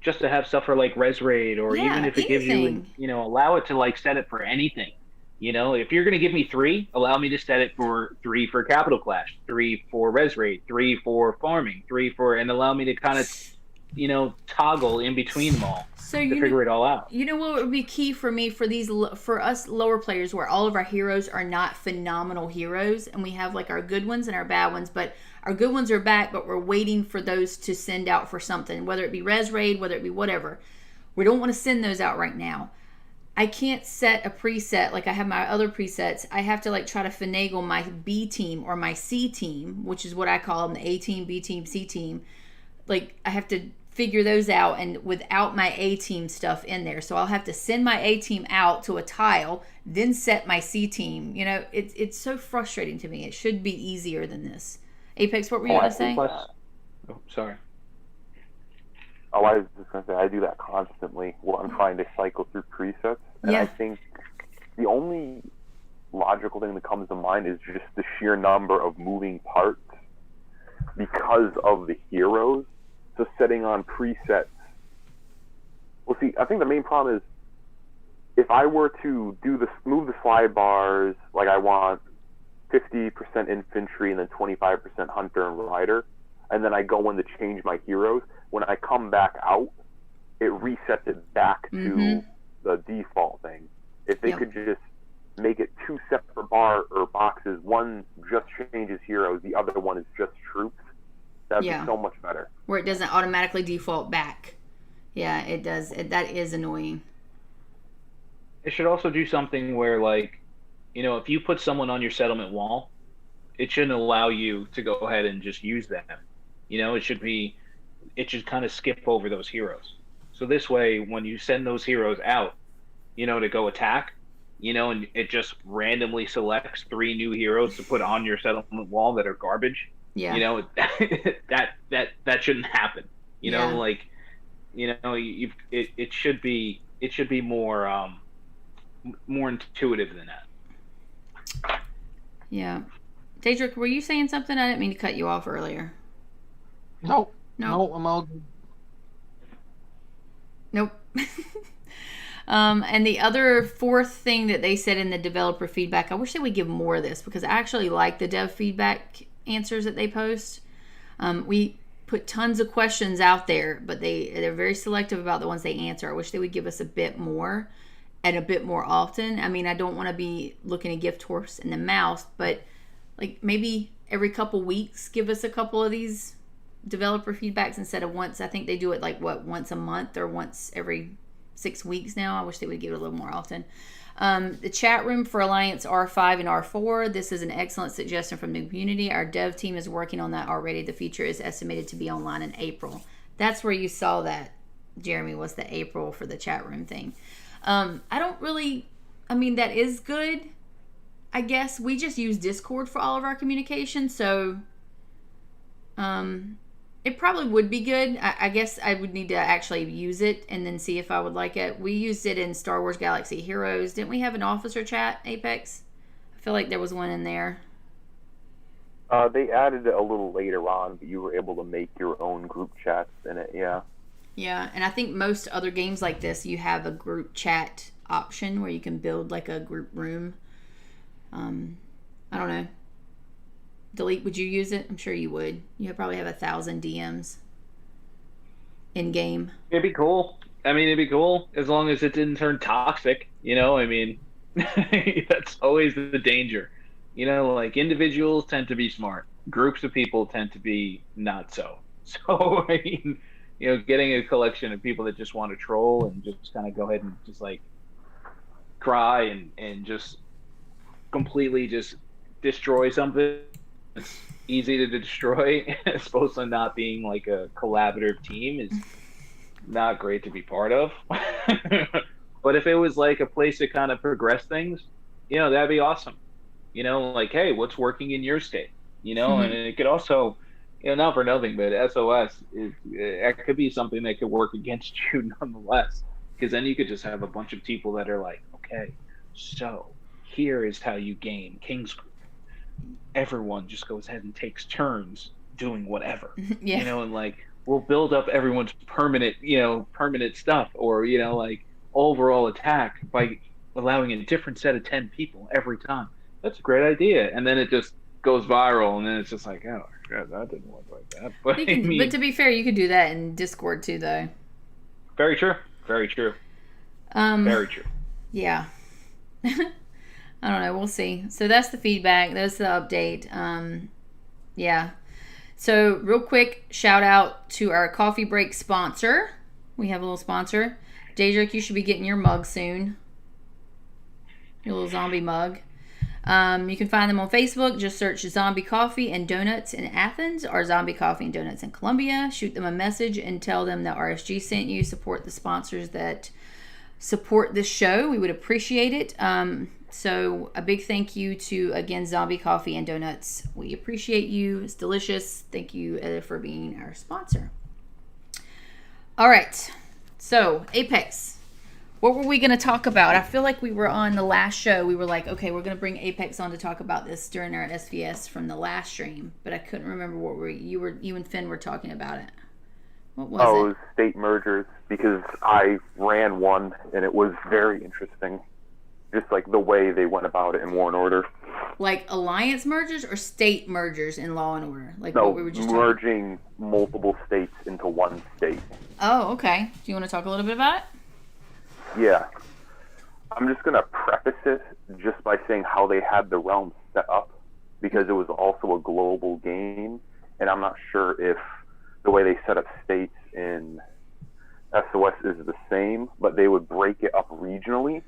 [SPEAKER 4] just to have stuff for like res raid, or even if it gives you, allow it to like set it for anything. If you're going to give me 3, allow me to set it for 3 for capital clash, 3 for res raid, 3 for farming, 3 for, and allow me to kind of, toggle in between them all to figure it all out.
[SPEAKER 1] You know what would be key for me for us lower players, where all of our heroes are not phenomenal heroes, and we have like our good ones and our bad ones, but our good ones are back, but we're waiting for those to send out for something, whether it be res raid, whether it be whatever. We don't want to send those out right now. I can't set a preset like I have my other presets. I have to like try to finagle my B team or my C team, which is what I call them, the A team, B team, C team. Like I have to figure those out, and without my A team stuff in there. So I'll have to send my A team out to a tile, then set my C team. It's so frustrating to me. It should be easier than this. Apex, what were you going to say?
[SPEAKER 4] Sorry.
[SPEAKER 2] Oh, I was just going to say, I do that constantly while I'm trying to cycle through presets. And I think the only logical thing that comes to mind is just the sheer number of moving parts because of the heroes. So setting on presets. Well, see, I think the main problem is if I were to move the slide bars, like I want 50% infantry and then 25% hunter and rider, and then I go in to change my heroes. When I come back out, it resets it back to the default thing. If they could just make it 2 separate boxes, one just changes heroes, the other one is just troops, that'd be so much better.
[SPEAKER 1] Where it doesn't automatically default back. Yeah, it does. That is annoying.
[SPEAKER 4] It should also do something where, like, if you put someone on your settlement wall, it shouldn't allow you to go ahead and just use them. It should kind of skip over those heroes. So this way, when you send those heroes out, to go attack, and it just randomly selects 3 new heroes to put on your settlement wall that are garbage,
[SPEAKER 1] Yeah.
[SPEAKER 4] You know, that shouldn't happen. You
[SPEAKER 1] Yeah.
[SPEAKER 4] know, like, it should be more more intuitive than that.
[SPEAKER 1] Yeah. Daedric, were you saying something? I didn't mean to cut you off earlier.
[SPEAKER 5] No,
[SPEAKER 1] No.
[SPEAKER 5] I'm all.
[SPEAKER 1] Nope. And the other fourth thing that they said in the developer feedback, I wish they would give more of this because I actually like the dev feedback answers that they post. We put tons of questions out there, but they're very selective about the ones they answer. I wish they would give us a bit more and a bit more often. I mean, I don't want to be looking a gift horse in the mouth, but like maybe every couple weeks give us a couple of these developer feedbacks instead of once. I think they do it like once a month or once every 6 weeks now. I wish they would give it a little more often. The chat room for Alliance R5 and R4. This is an excellent suggestion from the community. Our dev team is working on that already. The feature is estimated to be online in April. That's where you saw that, Jeremy, was the April for the chat room thing. That is good. I guess we just use Discord for all of our communication, so it probably would be good. I guess I would need to actually use it and then see if I would like it. We used it in Star Wars Galaxy Heroes. Didn't we have an officer chat, Apex? I feel like there was one in there.
[SPEAKER 2] They added it a little later on, but you were able to make your own group chats in it, yeah.
[SPEAKER 1] Yeah, and I think most other games like this, you have a group chat option where you can build like a group room. I don't know. Delete, would you use it? I'm sure you would. You probably have 1,000 DMs in game.
[SPEAKER 4] It'd be cool. I mean, it'd be cool as long as it didn't turn toxic. You know, I mean, that's always the danger. You know, like individuals tend to be smart. Groups of people tend to be not so. So, I mean, you know, getting a collection of people that just want to troll and just kind of go ahead and just like cry and just completely just destroy something. It's easy to destroy as opposed to not being like a collaborative team is not great to be part of. But if it was like a place to kind of progress things, you know, that'd be awesome. You know, like, hey, what's working in your state? You know, and it could also, you know, not for nothing, but SOS it could be something that could work against you nonetheless, because then you could just have a bunch of people that are like, okay, so here is how you game King's Group. Everyone just goes ahead and takes turns doing whatever.
[SPEAKER 1] Yeah.
[SPEAKER 4] You know, and like we'll build up everyone's permanent stuff, or you know, like overall attack by allowing a different set of 10 people every time. That's a great idea. And then it just goes viral, and then it's just like, oh God, that didn't work like that. But
[SPEAKER 1] But to be fair, you could do that in Discord too, though.
[SPEAKER 4] Very true. Very true. Very true.
[SPEAKER 1] Yeah. I don't know. We'll see. So that's the feedback. That's the update. Yeah. So real quick, shout out to our coffee break sponsor. We have a little sponsor. Daedric, you should be getting your mug soon. Your little zombie mug. You can find them on Facebook. Just search Zombie Coffee and Donuts in Athens or Zombie Coffee and Donuts in Columbia. Shoot them a message and tell them that RSG sent you. Support the sponsors that support this show. We would appreciate it. So a big thank you to, again, Zombie Coffee and Donuts. We appreciate you. It's delicious. Thank you for being our sponsor. All right. So, Apex. What were we going to talk about? I feel like we were on the last show. We were like, okay, we're going to bring Apex on to talk about this during our SVS from the last stream. But I couldn't remember what you and Finn were talking about it. What was it?
[SPEAKER 2] It was state mergers, because I ran one and it was very interesting. Just like the way they went about it in Law and Order.
[SPEAKER 1] Like alliance mergers or state mergers in Law and Order? Like
[SPEAKER 2] no,
[SPEAKER 1] what we were just
[SPEAKER 2] merging multiple states into one state.
[SPEAKER 1] Oh, okay. Do you want to talk a little bit about it?
[SPEAKER 2] Yeah. I'm just going to preface it just by saying how they had the realm set up, because it was also a global game, and I'm not sure if the way they set up states in SOS is the same, but they would break it up regionally.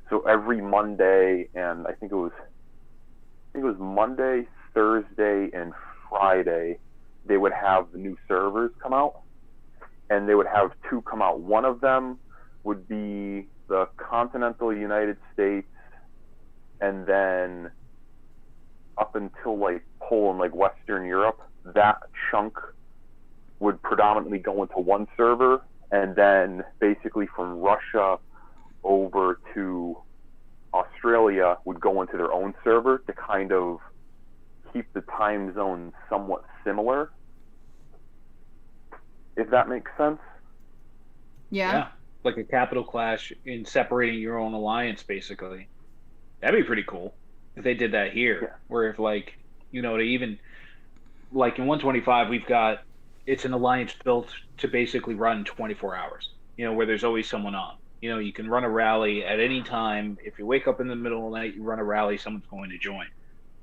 [SPEAKER 2] So every Monday, and I think it was Monday, Thursday, and Friday, they would have the new servers come out, and they would have two come out. One of them would be the continental United States, and then up until like Poland, like Western Europe, that chunk would predominantly go into one server, and then basically from Russia over to Australia would go into their own server to kind of keep the time zones somewhat similar, if that makes sense.
[SPEAKER 1] Yeah.
[SPEAKER 4] Like a capital clash in separating your own alliance, basically. That'd be pretty cool if they did that here.
[SPEAKER 2] Yeah.
[SPEAKER 4] Where if, like, you know, to even, like in 125, we've got, it's an alliance built to basically run 24 hours, you know, where there's always someone on. You know, you can run a rally at any time. If you wake up in the middle of the night, you run a rally, someone's going to join.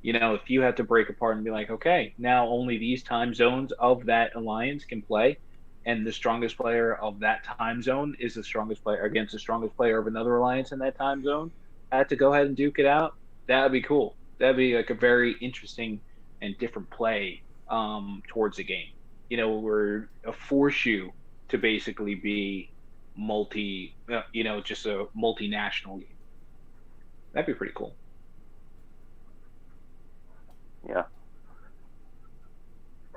[SPEAKER 4] You know, if you had to break apart and be like, okay, now only these time zones of that alliance can play, and the strongest player of that time zone is the strongest player against the strongest player of another alliance in that time zone, had to go ahead and duke it out, that would be cool. That'd be like a very interesting and different play towards the game. You know, we're a force you to basically be just a multinational game. That'd be pretty cool.
[SPEAKER 2] Yeah.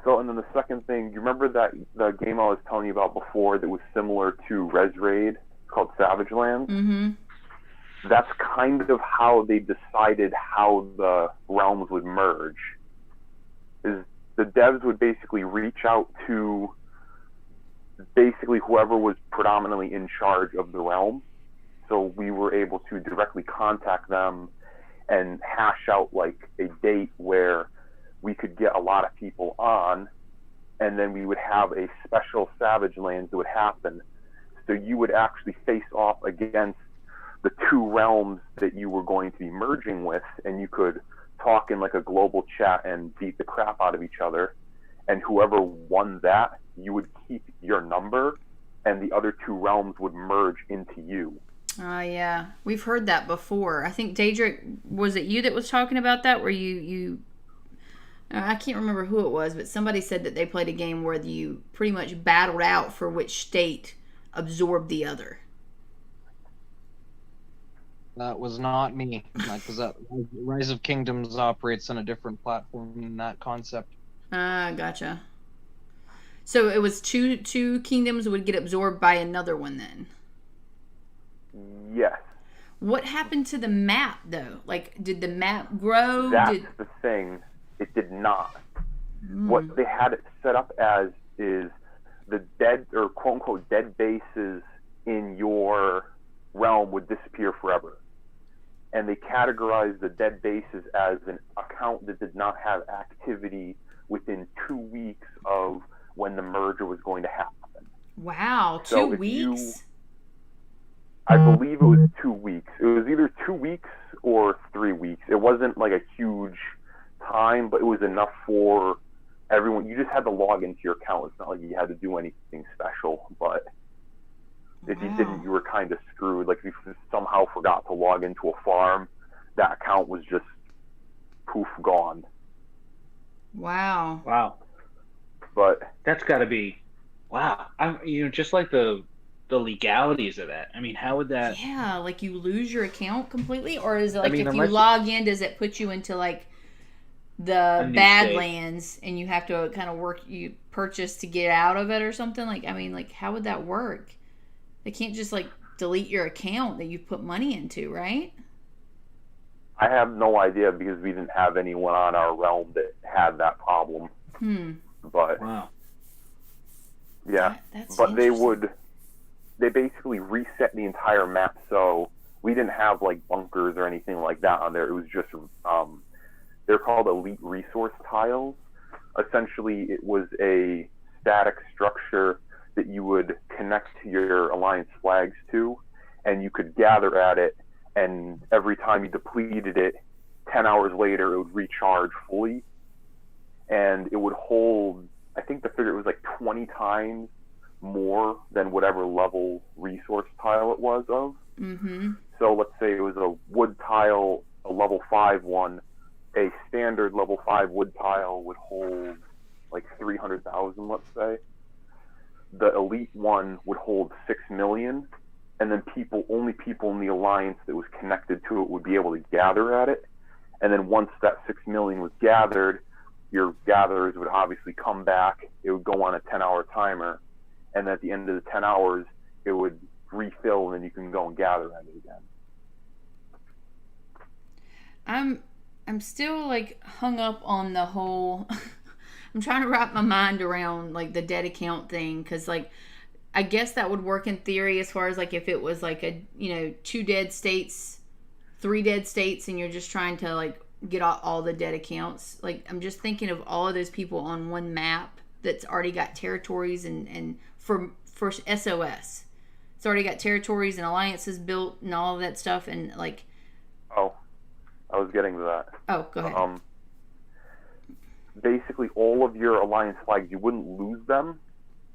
[SPEAKER 2] So, and then the second thing, you remember that the game I was telling you about before that was similar to Res Raid, called Savage Lands?
[SPEAKER 1] Mm-hmm.
[SPEAKER 2] That's kind of how they decided how the realms would merge. Is the devs would basically reach out to basically whoever was predominantly in charge of the realm. So we were able to directly contact them and hash out like a date where we could get a lot of people on, and then we would have a special Savage Lands that would happen. So you would actually face off against the two realms that you were going to be merging with, and you could talk in like a global chat and beat the crap out of each other. And whoever won that, you would keep your number, and the other two realms would merge into you.
[SPEAKER 1] Yeah, we've heard that before. I think Daedric, was it you that was talking about that? Where you I can't remember who it was, but somebody said that they played a game where you pretty much battled out for which state absorbed the other.
[SPEAKER 5] That was not me, because that Rise of Kingdoms operates on a different platform than that concept.
[SPEAKER 1] Gotcha. So it was two kingdoms would get absorbed by another one then.
[SPEAKER 2] Yes.
[SPEAKER 1] What happened to the map though? Like, did the map grow?
[SPEAKER 2] That's the thing. It did not. What they had it set up as is the dead, or quote unquote dead bases in your realm would disappear forever. And they categorized the dead bases as an account that did not have activity within 2 weeks of when the merger was going to happen.
[SPEAKER 1] Wow,
[SPEAKER 2] So
[SPEAKER 1] 2 weeks?
[SPEAKER 2] I believe it was 2 weeks. It was either 2 weeks or 3 weeks. It wasn't like a huge time, but it was enough for everyone. You just had to log into your account. It's not like you had to do anything special, but if you didn't, you were kind of screwed. Like if you somehow forgot to log into a farm, that account was just poof, gone.
[SPEAKER 1] Wow.
[SPEAKER 2] But
[SPEAKER 4] That's got to be, wow. Just like the legalities of that. I mean, how would that?
[SPEAKER 1] Yeah, like you lose your account completely, or is it like if you
[SPEAKER 4] unless
[SPEAKER 1] log in, does it put you into like the
[SPEAKER 4] new
[SPEAKER 1] Badlands and you have to kind of you purchase to get out of it or something? Like, I mean, like how would that work? They can't just like delete your account that you've put money into, right?
[SPEAKER 2] I have no idea because we didn't have anyone on our realm that had that problem. But
[SPEAKER 4] wow.
[SPEAKER 2] Yeah,
[SPEAKER 1] That's
[SPEAKER 2] but they basically reset the entire map, so we didn't have like bunkers or anything like that on there. It was just they're called elite resource tiles. Essentially, it was a static structure that you would connect your alliance flags to, and you could gather at it, and every time you depleted it, 10 hours later it would recharge fully, and it would hold, I think the figure, it was like 20 times more than whatever level resource tile it was of.
[SPEAKER 1] Mm-hmm.
[SPEAKER 2] So let's say it was a wood tile, a level 5 one, a standard level 5 wood tile would hold like 300,000, let's say. The elite one would hold 6 million, and then only people in the alliance that was connected to it would be able to gather at it. And then once that 6 million was gathered, your gatherers would obviously come back. It would go on a 10-hour timer, and at the end of the 10 hours, it would refill, and then you can go and gather at it again.
[SPEAKER 1] I'm still like hung up on the whole. I'm trying to wrap my mind around like the dead account thing, because like I guess that would work in theory as far as like if it was like a 2 dead states, 3 dead states, and you're just trying to like get all the dead accounts. Like I'm just thinking of all of those people on one map that's already got territories and for SOS, it's already got territories and alliances built and all of that stuff, and like.
[SPEAKER 2] Oh, I was getting to that.
[SPEAKER 1] Oh, go ahead.
[SPEAKER 2] Basically, all of your alliance flags, you wouldn't lose them,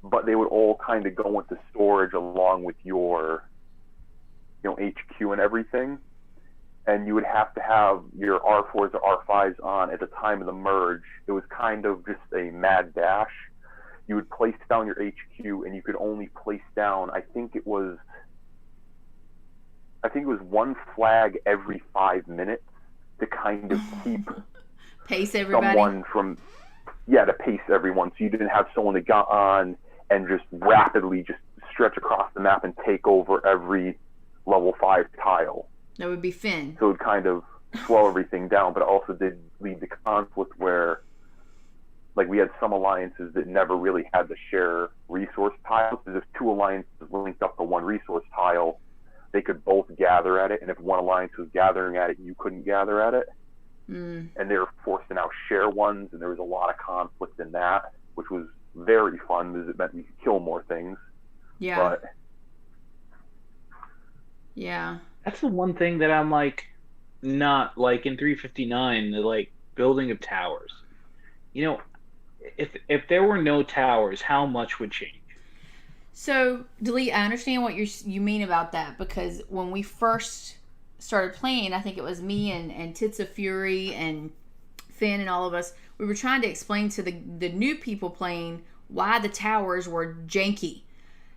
[SPEAKER 2] but they would all kind of go into storage along with your, HQ and everything. And you would have to have your R4s or R5s on at the time of the merge. It was kind of just a mad dash. You would place down your HQ, and you could only place down, I think it was 1 flag every 5 minutes to kind of keep
[SPEAKER 1] pace everybody.
[SPEAKER 2] Someone from, to pace everyone, so you didn't have someone that got on and just rapidly just stretch across the map and take over every level 5 tile.
[SPEAKER 1] That would be Finn.
[SPEAKER 2] So it would kind of slow everything down, but it also did lead to conflict where, like, we had some alliances that never really had to share resource tiles, because if 2 alliances linked up to 1 resource tile, they could both gather at it, and if 1 alliance was gathering at it, you couldn't gather at it. And they were forced to now share ones, and there was a lot of conflict in that, which was very fun because it meant we could kill more things.
[SPEAKER 1] Yeah.
[SPEAKER 2] But
[SPEAKER 1] yeah.
[SPEAKER 4] That's the one thing that I'm like, not like in 359, the like building of towers. If there were no towers, how much would change?
[SPEAKER 1] So, Delete, I understand what you mean about that, because when we first started playing, I think it was me and Tits of Fury and Finn and all of us, we were trying to explain to the new people playing why the towers were janky.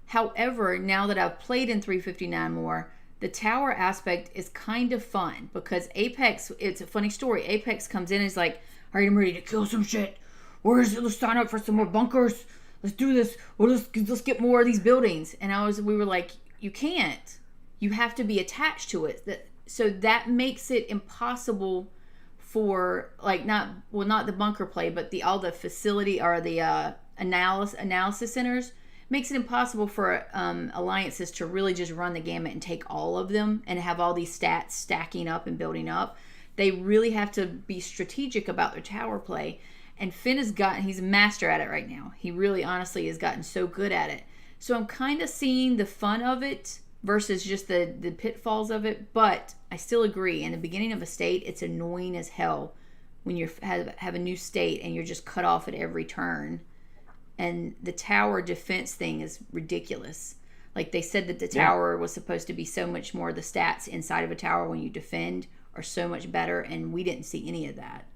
[SPEAKER 1] However, now that I've played in 359 more, the tower aspect is kind of fun, because Apex, it's a funny story. Apex comes in and is like, all right, I'm ready to kill some shit. Let's sign up for some more bunkers. Let's do this. Let's get more of these buildings. And we were like, you can't. You have to be attached to it. So that makes it impossible for like not the bunker play, but all the facility or the analysis centers. Makes it impossible for alliances to really just run the gamut and take all of them and have all these stats stacking up and building up. They really have to be strategic about their tower play. And Finn he's a master at it right now. He really honestly has gotten so good at it. So I'm kind of seeing the fun of it versus just the pitfalls of it. But I still agree. In the beginning of a state, it's annoying as hell when you have a new state and you're just cut off at every turn. And the tower defense thing is ridiculous. Like they said that the tower was supposed to be so much more, the stats inside of a tower when you defend are so much better, and we didn't see any of that.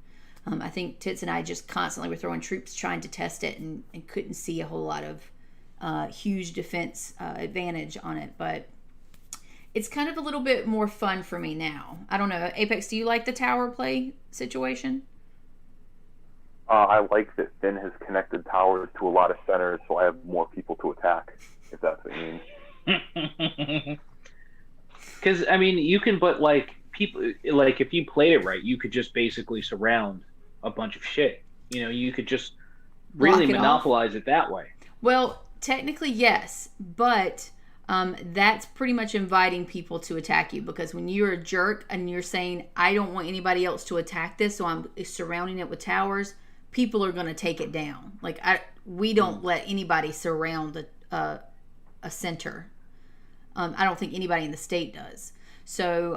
[SPEAKER 1] I think Tits and I just constantly were throwing troops trying to test it and couldn't see a whole lot of huge defense advantage on it. But it's kind of a little bit more fun for me now. I don't know. Apex, do you like the tower play situation?
[SPEAKER 2] I like that Finn has connected towers to a lot of centers, so I have more people to attack, if that's what you mean.
[SPEAKER 4] Because, I mean, you can, but like, people, like, if you played it right, you could just basically surround a bunch of shit. You could just really monopolize it that way.
[SPEAKER 1] Well, technically, yes, but that's pretty much inviting people to attack you, because when you're a jerk and you're saying, I don't want anybody else to attack this, so I'm surrounding it with towers, people are going to take it down. Like, we don't let anybody surround a center. I don't think anybody in the state does. So,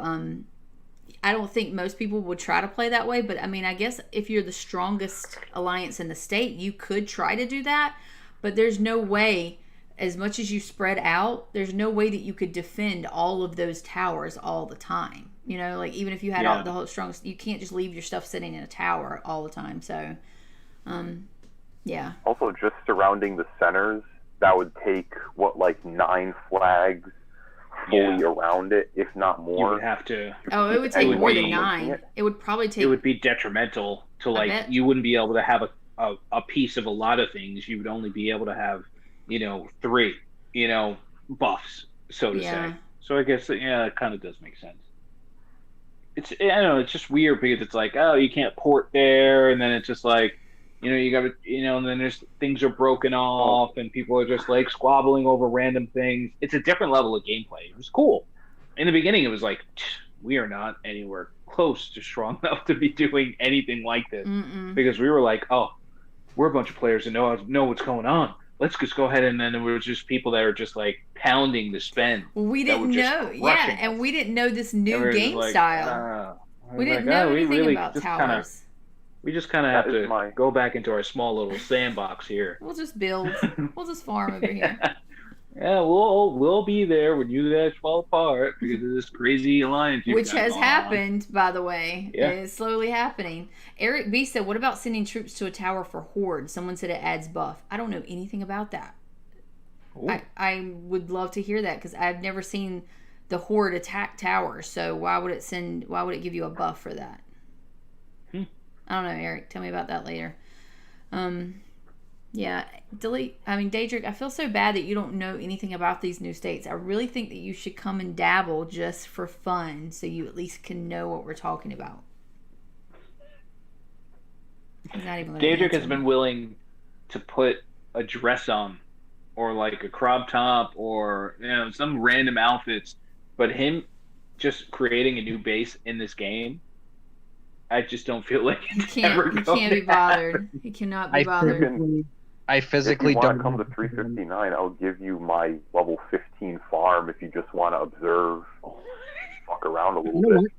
[SPEAKER 1] I don't think most people would try to play that way, but I mean, I guess if you're the strongest alliance in the state, you could try to do that, but there's no way, as much as you spread out, there's no way that you could defend all of those towers all the time. Like even if you had all the whole strongest, you can't just leave your stuff sitting in a tower all the time. So, yeah.
[SPEAKER 2] Also, just surrounding the centers, that would take, 9 flags fully around it, if not
[SPEAKER 4] You
[SPEAKER 2] more.
[SPEAKER 4] would have to.
[SPEAKER 1] Oh, it would take
[SPEAKER 2] Anyone
[SPEAKER 1] more than
[SPEAKER 2] linking
[SPEAKER 1] 9.
[SPEAKER 2] it.
[SPEAKER 1] It would probably take.
[SPEAKER 4] It would be detrimental to like.
[SPEAKER 1] bet.
[SPEAKER 4] You wouldn't be able to have a piece of a lot of things. You would only be able to have 3 buffs, so to
[SPEAKER 1] Yeah.
[SPEAKER 4] say. So I guess it kind of does make sense. I don't know, it's just weird because it's like, oh, you can't port there, and then it's just like, you got to, and then there's things are broken off, and people are just like squabbling over random things. It's a different level of gameplay. It was cool. In the beginning, it was like, we are not anywhere close to strong enough to be doing anything like this, because we were like, oh, we're a bunch of players that know what's going on. Let's just go ahead, and then there were just people that were just like pounding the spend.
[SPEAKER 1] Well, we
[SPEAKER 4] that were
[SPEAKER 1] didn't
[SPEAKER 4] just
[SPEAKER 1] know.
[SPEAKER 4] crushing
[SPEAKER 1] Yeah, and
[SPEAKER 4] us.
[SPEAKER 1] we didn't know this new
[SPEAKER 4] And we were just
[SPEAKER 1] game
[SPEAKER 4] like,
[SPEAKER 1] style.
[SPEAKER 4] I
[SPEAKER 1] We
[SPEAKER 4] was
[SPEAKER 1] didn't
[SPEAKER 4] like,
[SPEAKER 1] know
[SPEAKER 4] oh, we
[SPEAKER 1] anything
[SPEAKER 4] really
[SPEAKER 1] about
[SPEAKER 4] just
[SPEAKER 1] towers.
[SPEAKER 4] We just kind of
[SPEAKER 2] That
[SPEAKER 4] have
[SPEAKER 2] is
[SPEAKER 4] to
[SPEAKER 2] my-
[SPEAKER 4] go back into our small little sandbox here.
[SPEAKER 1] We'll just build. We'll just farm over here.
[SPEAKER 4] Yeah, we'll be there when you guys fall apart because of this crazy alliance. you've
[SPEAKER 1] Which
[SPEAKER 4] got
[SPEAKER 1] has
[SPEAKER 4] going on.
[SPEAKER 1] happened, by the way.
[SPEAKER 4] Yeah.
[SPEAKER 1] It's slowly happening. Eric B said, what about sending troops to a tower for horde? Someone said it adds buff. I don't know anything about that.
[SPEAKER 4] Ooh.
[SPEAKER 1] I would love to hear that because I've never seen the horde attack towers. So why would it give you a buff for that? I don't know, Eric. Tell me about that later. Yeah, Daedric, I feel so bad that you don't know anything about these new states. I really think that you should come and dabble just for fun so you at least can know what we're talking about. He's not even gonna
[SPEAKER 4] Daedric
[SPEAKER 1] answer
[SPEAKER 4] has
[SPEAKER 1] me.
[SPEAKER 4] been willing to put a dress on or like a crop top or some random outfits, but him just creating a new base in this game, I just don't feel like it's
[SPEAKER 1] He
[SPEAKER 4] ever
[SPEAKER 1] can't
[SPEAKER 4] going
[SPEAKER 1] be
[SPEAKER 4] to
[SPEAKER 1] bothered.
[SPEAKER 4] happen.
[SPEAKER 1] He cannot be
[SPEAKER 5] I
[SPEAKER 1] bothered.
[SPEAKER 5] physically
[SPEAKER 2] If you want
[SPEAKER 5] don't
[SPEAKER 2] to come to 359, I'll give you my level 15 farm if you just want to observe, fuck around a little
[SPEAKER 5] You know
[SPEAKER 2] bit.
[SPEAKER 5] what?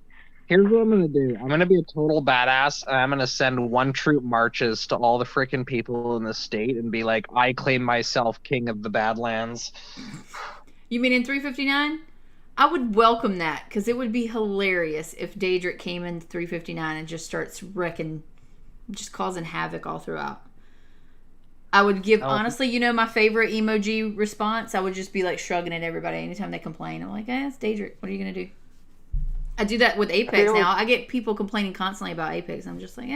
[SPEAKER 5] Here's what I'm gonna do. I'm gonna be a total badass, and I'm gonna send one troop marches to all the freaking people in the state and be like, I claim myself king of the Badlands.
[SPEAKER 1] You mean in 359? I would welcome that because it would be hilarious if Daedric came in 359 and just starts wrecking, just causing havoc all throughout. I would give, honestly, my favorite emoji response, I would just be like shrugging at everybody anytime they complain. I'm like, it's Daedric. What are you going to do? I do that with Apex now. I get people complaining constantly about Apex. I'm just like,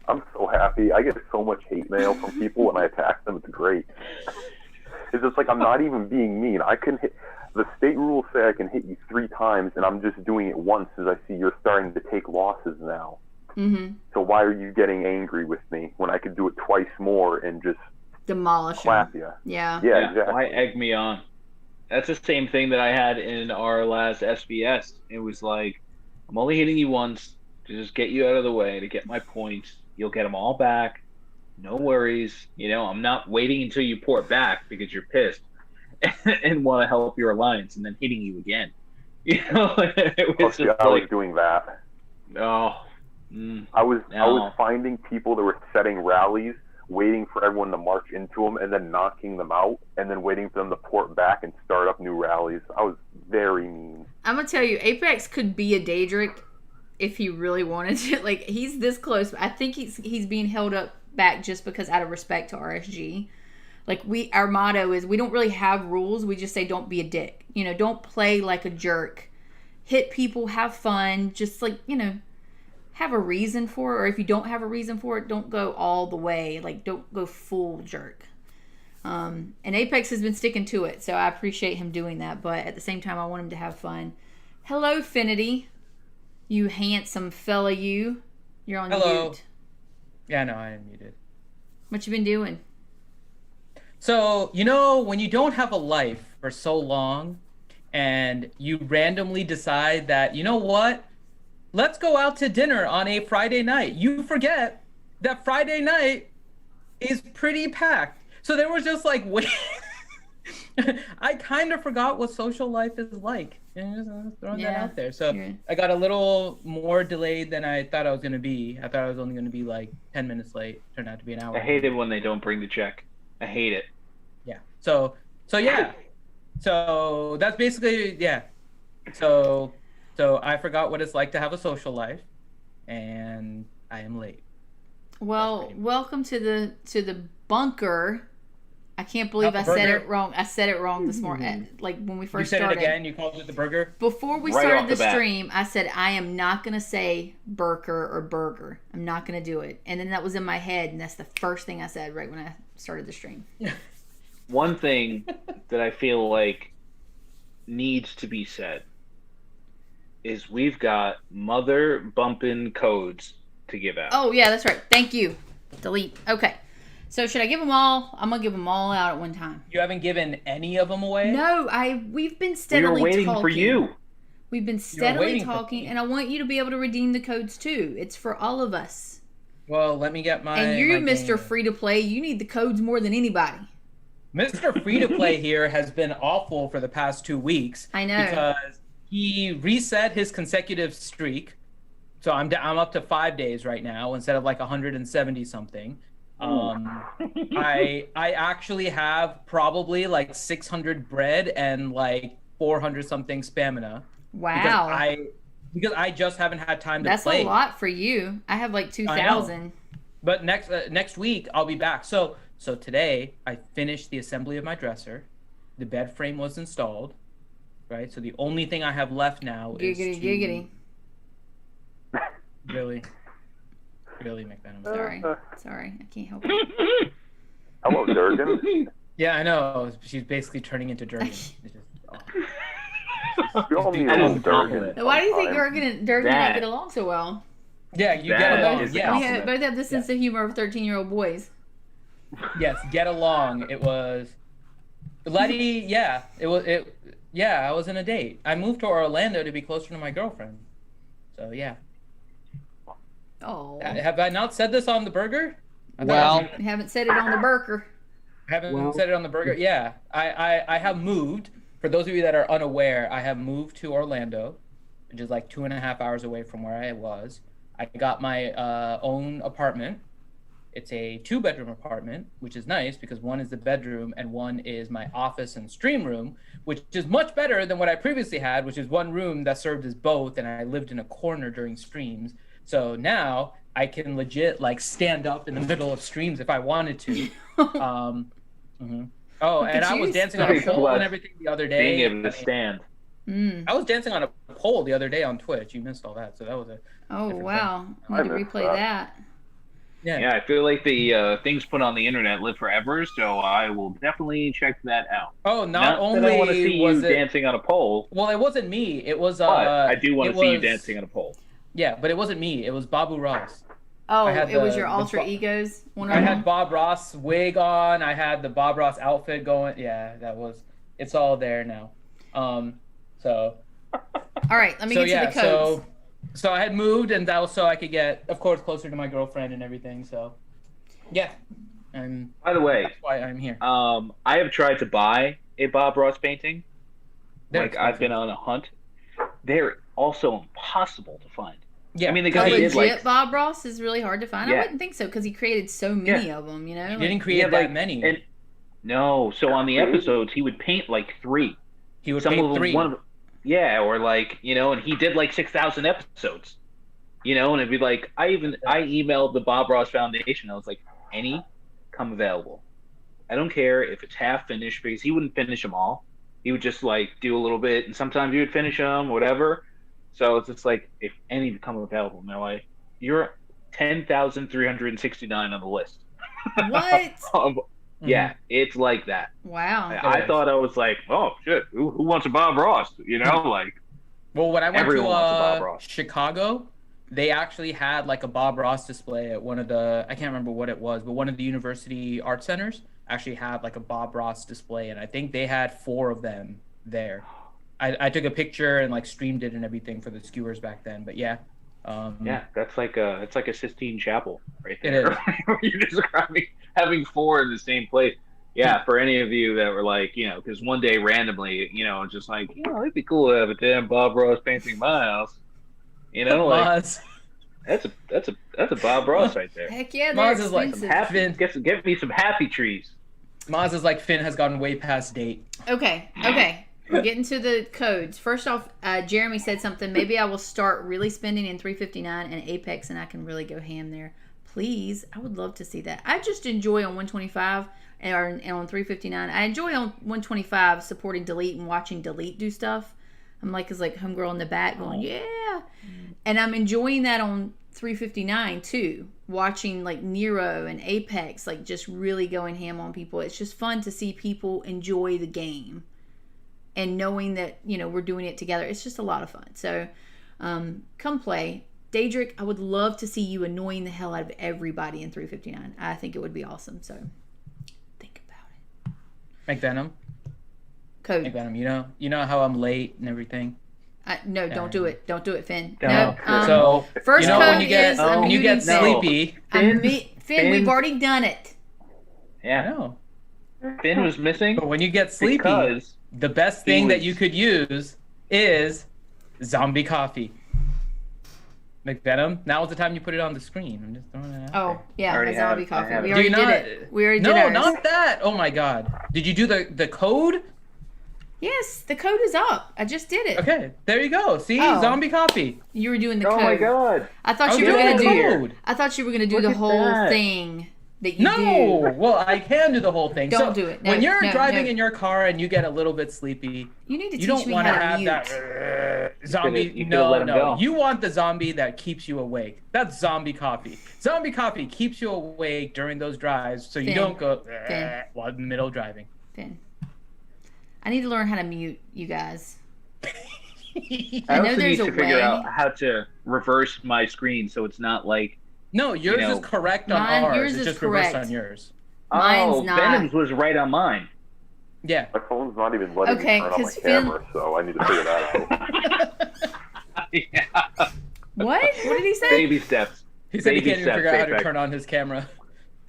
[SPEAKER 2] I'm so happy. I get so much hate mail from people when I attack them. It's great. It's just like I'm not even being mean. I can hit. The state rules say I can hit you 3 times, and I'm just doing it once as I see you're starting to take losses now.
[SPEAKER 1] Mm-hmm.
[SPEAKER 2] So why are you getting angry with me when I could do it twice more and just
[SPEAKER 1] Demolish
[SPEAKER 2] clap
[SPEAKER 1] them.
[SPEAKER 2] you?
[SPEAKER 1] Yeah.
[SPEAKER 2] Yeah, exactly.
[SPEAKER 4] Why egg me on? That's the same thing that I had in our last SBS. It was like, I'm only hitting you once to just get you out of the way, to get my points. You'll get them all back. No worries. I'm not waiting until you port back because you're pissed and want to help your alliance and then hitting you again. It was just
[SPEAKER 2] I was doing that.
[SPEAKER 4] oh.
[SPEAKER 2] I was finding people that were setting rallies, waiting for everyone to march into them, and then knocking them out, and then waiting for them to port back and start up new rallies. I was very mean.
[SPEAKER 1] I'm going to tell you, Apex could be a Daedric if he really wanted to. Like, he's this close. I think he's being held up back just because out of respect to RSG. Like, our motto is we don't really have rules. We just say don't be a dick. Don't play like a jerk. Hit people, have fun. Just like, have a reason for it. Or if you don't have a reason for it, don't go all the way. Like, don't go full jerk. And Apex has been sticking to it. So I appreciate him doing that. But at the same time, I want him to have fun. Hello, Finity. You handsome fella, you. You're on mute.
[SPEAKER 6] Yeah, no, I am muted.
[SPEAKER 1] What you been doing?
[SPEAKER 6] So, when you don't have a life for so long and you randomly decide that, you know what? Let's go out to dinner on a Friday night. You forget that Friday night is pretty packed. So there was just like, wait. I kind of forgot what social life is like. Just throwing that out there. So I got a little more delayed than I thought I was going to be. I thought I was only going to be like 10 minutes late. Turned out to be an hour.
[SPEAKER 4] I hate it when they don't bring the check. I hate it.
[SPEAKER 6] Yeah. So yeah. So that's basically, yeah. So I forgot what it's like to have a social life, and I am late.
[SPEAKER 1] Well, welcome to the bunker I can't believe
[SPEAKER 6] Not
[SPEAKER 1] I
[SPEAKER 6] the
[SPEAKER 1] said
[SPEAKER 6] burger?
[SPEAKER 1] it wrong. I said it wrong this morning. Like when we
[SPEAKER 6] You
[SPEAKER 1] first
[SPEAKER 6] said
[SPEAKER 1] started.
[SPEAKER 6] it again. You called it the burger.
[SPEAKER 1] Before we
[SPEAKER 4] Right
[SPEAKER 1] started
[SPEAKER 4] off
[SPEAKER 1] the
[SPEAKER 4] the bat.
[SPEAKER 1] stream, I said I am not gonna say burger or burger. I'm not gonna do it. And then that was in my head, and that's the first thing I said right when I started the stream.
[SPEAKER 4] One thing that I feel like needs to be said is we've got mother bumping codes to give out.
[SPEAKER 1] Oh yeah, that's right. Thank you. Delete. Okay. So should I give them all? I'm gonna give them all out at one time.
[SPEAKER 6] You haven't given any of them away.
[SPEAKER 1] No, we've been
[SPEAKER 4] we
[SPEAKER 1] steadily
[SPEAKER 4] were waiting
[SPEAKER 1] talking.
[SPEAKER 4] for you.
[SPEAKER 1] We've been steadily
[SPEAKER 6] waiting for
[SPEAKER 1] talking,
[SPEAKER 6] me.
[SPEAKER 1] and I want you to be able to redeem the codes too. It's for all of us.
[SPEAKER 6] Well, let me get my.
[SPEAKER 1] And you,
[SPEAKER 6] my
[SPEAKER 1] Mr.
[SPEAKER 6] game.
[SPEAKER 1] Free to Play, you need the codes more than anybody.
[SPEAKER 6] Mr. Free to Play here has been awful for the past 2 weeks.
[SPEAKER 1] I know.
[SPEAKER 6] Because he reset his consecutive streak. So I'm up to 5 days right now instead of like 170 something. I actually have probably like 600 bread and like 400 something stamina.
[SPEAKER 1] Wow.
[SPEAKER 6] Because I just haven't had time to
[SPEAKER 1] That's
[SPEAKER 6] play.
[SPEAKER 1] a lot for you. I have like
[SPEAKER 6] I
[SPEAKER 1] 2,000.
[SPEAKER 6] But next week I'll be back. So today I finished the assembly of my dresser. The bed frame was installed, right? So the only thing I have left now is
[SPEAKER 1] Giggity,
[SPEAKER 6] to
[SPEAKER 1] giggity.
[SPEAKER 6] really make that a mistake.
[SPEAKER 1] Sorry. I can't help it.
[SPEAKER 2] Hello, Durgan.
[SPEAKER 6] Yeah, I know. She's basically turning into Durgan. It's just,
[SPEAKER 2] We all need a
[SPEAKER 6] I
[SPEAKER 2] little
[SPEAKER 6] don't
[SPEAKER 2] Durgan.
[SPEAKER 1] Now, why do you think
[SPEAKER 2] sometime.
[SPEAKER 1] Durgan and Durgan
[SPEAKER 4] That-
[SPEAKER 1] get along so well?
[SPEAKER 6] Yeah, you
[SPEAKER 4] That
[SPEAKER 6] get along.
[SPEAKER 4] is
[SPEAKER 6] Yes,
[SPEAKER 4] compliment.
[SPEAKER 1] Both have the sense of humor of 13-year-old boys.
[SPEAKER 6] yes, get along. It was Letty. Yeah, I was in a date. I moved to Orlando to be closer to my girlfriend. So yeah.
[SPEAKER 1] Oh.
[SPEAKER 6] Have I not said this on the burger? I thought
[SPEAKER 5] Well,
[SPEAKER 1] I haven't said it on the burger.
[SPEAKER 6] I haven't said it on the burger. Yeah, I have moved. For those of you that are unaware, I have moved to Orlando, which is like 2.5 hours away from where I was. I got my own apartment. It's a 2-bedroom apartment, which is nice because one is the bedroom and one is my office and stream room, which is much better than what I previously had, which is one room that served as both, and I lived in a corner during streams. So now I can legit like stand up in the middle of streams if I wanted to. Oh,
[SPEAKER 1] Look
[SPEAKER 6] and
[SPEAKER 1] at
[SPEAKER 6] I was
[SPEAKER 1] you.
[SPEAKER 6] dancing on a
[SPEAKER 4] Nice.
[SPEAKER 6] pole and everything the other day.
[SPEAKER 4] Being able to
[SPEAKER 6] I mean,
[SPEAKER 4] stand.
[SPEAKER 1] Mm.
[SPEAKER 6] I was dancing on a pole the other day on Twitch. You missed all that, so that was a
[SPEAKER 1] Oh,
[SPEAKER 6] different
[SPEAKER 1] wow.
[SPEAKER 2] I
[SPEAKER 1] Need to
[SPEAKER 2] missed
[SPEAKER 1] replay
[SPEAKER 2] that.
[SPEAKER 1] that.
[SPEAKER 4] Yeah, I feel like the things put on the internet live forever, so I will definitely check that out.
[SPEAKER 6] Oh, not
[SPEAKER 4] that I want to
[SPEAKER 6] only
[SPEAKER 4] see
[SPEAKER 6] was
[SPEAKER 4] you
[SPEAKER 6] it
[SPEAKER 4] dancing on a pole,
[SPEAKER 6] well, it wasn't me. It was
[SPEAKER 4] but I do want
[SPEAKER 6] it
[SPEAKER 4] to see you
[SPEAKER 6] was-
[SPEAKER 4] dancing on a pole.
[SPEAKER 6] Yeah, but it wasn't me. It was Babu Ross.
[SPEAKER 1] Oh,
[SPEAKER 6] I had
[SPEAKER 1] it was
[SPEAKER 6] the-
[SPEAKER 1] your
[SPEAKER 6] the
[SPEAKER 1] alter
[SPEAKER 6] bo-
[SPEAKER 1] egos? One
[SPEAKER 6] I
[SPEAKER 1] of
[SPEAKER 6] had
[SPEAKER 1] them?
[SPEAKER 6] Bob Ross wig on. I had the Bob Ross outfit going. Yeah, it's all there now. So
[SPEAKER 1] All right, let me
[SPEAKER 6] so
[SPEAKER 1] get
[SPEAKER 6] yeah,
[SPEAKER 1] to the codes.
[SPEAKER 6] so I had moved, and that was so I could get, of course, closer to my girlfriend and everything. So yeah, and
[SPEAKER 4] By the way,
[SPEAKER 6] that's why I'm here.
[SPEAKER 4] I have tried to buy a Bob Ross painting.
[SPEAKER 6] They're
[SPEAKER 4] Like I've been
[SPEAKER 6] expensive.
[SPEAKER 4] on a hunt. They're also impossible to find.
[SPEAKER 6] Yeah,
[SPEAKER 4] I mean, the
[SPEAKER 1] A
[SPEAKER 4] guy did
[SPEAKER 1] legit
[SPEAKER 4] like
[SPEAKER 1] Bob Ross is really hard to find. I
[SPEAKER 4] Yeah.
[SPEAKER 1] wouldn't think so because he created so many of them. You know,
[SPEAKER 6] he
[SPEAKER 1] Like,
[SPEAKER 6] didn't create
[SPEAKER 4] Yeah,
[SPEAKER 6] that
[SPEAKER 4] like,
[SPEAKER 6] many.
[SPEAKER 4] and no. So on the episodes, he would paint like 3.
[SPEAKER 6] He would
[SPEAKER 4] Some
[SPEAKER 6] paint
[SPEAKER 4] of them,
[SPEAKER 6] 3.
[SPEAKER 4] one of them, yeah, or like and he did like 6,000 episodes. And it'd be like I emailed the Bob Ross Foundation. I was like, any come available. I don't care if it's half finished because he wouldn't finish them all. He would just like do a little bit, and sometimes he would finish them, whatever. So it's just like if any become available, and they're like, you're 10,369 on the list.
[SPEAKER 1] what?
[SPEAKER 4] Yeah, it's like that.
[SPEAKER 1] Wow.
[SPEAKER 4] I thought I was like, oh shit, who wants a Bob Ross? Like.
[SPEAKER 6] Well, when I went
[SPEAKER 4] Everyone
[SPEAKER 6] to
[SPEAKER 4] wants a Bob Ross.
[SPEAKER 6] Chicago, they actually had like a Bob Ross display at one of the, I can't remember what it was, but one of the university art centers actually had like a Bob Ross display, and I think they had 4 of them there. I took a picture and like streamed it and everything for the skewers back then, but yeah.
[SPEAKER 4] Yeah, it's like a Sistine Chapel right
[SPEAKER 6] It
[SPEAKER 4] there.
[SPEAKER 6] is.
[SPEAKER 4] You're describing having 4 in the same place. Yeah, for any of you that were like, because one day randomly, just like, it'd be cool to have a damn Bob Ross painting in my house. Like
[SPEAKER 6] Maz.
[SPEAKER 4] that's a Bob Ross right there.
[SPEAKER 1] Heck yeah, they're
[SPEAKER 6] Maz is like
[SPEAKER 1] expensive.
[SPEAKER 6] Finn.
[SPEAKER 4] Get me some happy trees.
[SPEAKER 6] Maz is like Finn has gone way past date.
[SPEAKER 1] Okay. We're getting to the codes. First off, Jeremy said something. Maybe I will start really spending in 359 and Apex, and I can really go ham there. Please, I would love to see that. I just enjoy on 125 and on 359. I enjoy on 125 supporting Delete and watching Delete do stuff. I'm like his homegirl in the back going, yeah. And I'm enjoying that on 359 too, watching Nero and Apex just really going ham on people. It's just fun to see people enjoy the game and knowing that we're doing it together. It's just a lot of fun. So come play. Daedric, I would love to see you annoying the hell out of everybody in 359. I think it would be awesome. So think about it.
[SPEAKER 6] McVenom.
[SPEAKER 1] Code.
[SPEAKER 6] McVenom, you know how I'm late and everything.
[SPEAKER 1] No, don't do it. Don't do it, Finn.
[SPEAKER 4] No.
[SPEAKER 1] No.
[SPEAKER 6] So
[SPEAKER 1] First code
[SPEAKER 6] when you get
[SPEAKER 1] is
[SPEAKER 6] when you get
[SPEAKER 1] muting
[SPEAKER 6] sleepy.
[SPEAKER 1] Finn, we've already done it.
[SPEAKER 4] Yeah.
[SPEAKER 6] No.
[SPEAKER 4] Finn was missing.
[SPEAKER 6] But when you get sleepy,
[SPEAKER 4] because
[SPEAKER 6] the best thing that you could use is zombie coffee. McVenom, now is the time you put it on the screen. I'm just throwing it out
[SPEAKER 1] Oh, yeah,
[SPEAKER 4] already
[SPEAKER 1] the zombie
[SPEAKER 4] have it. I
[SPEAKER 1] coffee.
[SPEAKER 4] have
[SPEAKER 1] We
[SPEAKER 4] it.
[SPEAKER 1] already
[SPEAKER 6] Do
[SPEAKER 1] did
[SPEAKER 6] you
[SPEAKER 1] it. We already
[SPEAKER 6] No,
[SPEAKER 1] did ours.
[SPEAKER 6] not that. Oh my god. Did you do the code?
[SPEAKER 1] Yes, the code is up. I just did it.
[SPEAKER 6] Okay, there you go. See,
[SPEAKER 1] Oh.
[SPEAKER 6] zombie coffee.
[SPEAKER 1] You were doing the code.
[SPEAKER 4] Oh my god.
[SPEAKER 1] I thought
[SPEAKER 6] I'll
[SPEAKER 1] you were
[SPEAKER 6] get
[SPEAKER 1] gonna
[SPEAKER 6] the
[SPEAKER 1] do.
[SPEAKER 6] code.
[SPEAKER 1] I thought you were gonna do
[SPEAKER 4] Look
[SPEAKER 1] the
[SPEAKER 4] at
[SPEAKER 1] whole
[SPEAKER 4] that.
[SPEAKER 1] thing that you
[SPEAKER 6] No,
[SPEAKER 1] do.
[SPEAKER 6] well, I can do the whole thing.
[SPEAKER 1] Don't
[SPEAKER 6] So,
[SPEAKER 1] do it. No,
[SPEAKER 6] when you're
[SPEAKER 1] no,
[SPEAKER 6] driving
[SPEAKER 1] no.
[SPEAKER 6] in your car and you get a little bit sleepy,
[SPEAKER 1] You need to
[SPEAKER 6] you
[SPEAKER 1] teach
[SPEAKER 6] don't
[SPEAKER 1] me
[SPEAKER 6] want
[SPEAKER 1] how
[SPEAKER 6] to
[SPEAKER 1] to
[SPEAKER 6] have
[SPEAKER 1] mute.
[SPEAKER 6] that zombie.
[SPEAKER 4] You could've let him go.
[SPEAKER 6] You want the zombie that keeps you awake. That's zombie coffee. Zombie coffee keeps you awake during those drives, so you
[SPEAKER 1] Finn.
[SPEAKER 6] don't go
[SPEAKER 1] Finn.
[SPEAKER 6] while in the middle of driving.
[SPEAKER 1] Finn. I need to learn how to mute you guys.
[SPEAKER 4] I
[SPEAKER 1] I know
[SPEAKER 4] also
[SPEAKER 1] there's
[SPEAKER 4] need
[SPEAKER 1] a
[SPEAKER 4] to figure
[SPEAKER 1] way.
[SPEAKER 4] out how to reverse my screen so it's not like.
[SPEAKER 6] No, yours
[SPEAKER 4] know,
[SPEAKER 6] is correct on
[SPEAKER 1] Mine-
[SPEAKER 6] ours.
[SPEAKER 1] yours
[SPEAKER 6] It's
[SPEAKER 1] is
[SPEAKER 6] just reversed
[SPEAKER 1] correct.
[SPEAKER 6] on yours.
[SPEAKER 1] Mine's
[SPEAKER 4] Oh,
[SPEAKER 1] not.
[SPEAKER 4] Venom's was right on mine.
[SPEAKER 6] Yeah.
[SPEAKER 2] My phone's not even letting
[SPEAKER 1] Okay,
[SPEAKER 2] me turn on my
[SPEAKER 1] 'cause Finn-
[SPEAKER 2] camera, so I need to figure that out.
[SPEAKER 4] Yeah.
[SPEAKER 1] What? What did he say?
[SPEAKER 4] Baby steps.
[SPEAKER 6] He said he
[SPEAKER 4] Baby
[SPEAKER 6] can't even
[SPEAKER 4] steps,
[SPEAKER 6] figure out how to
[SPEAKER 4] Apex.
[SPEAKER 6] turn on his camera.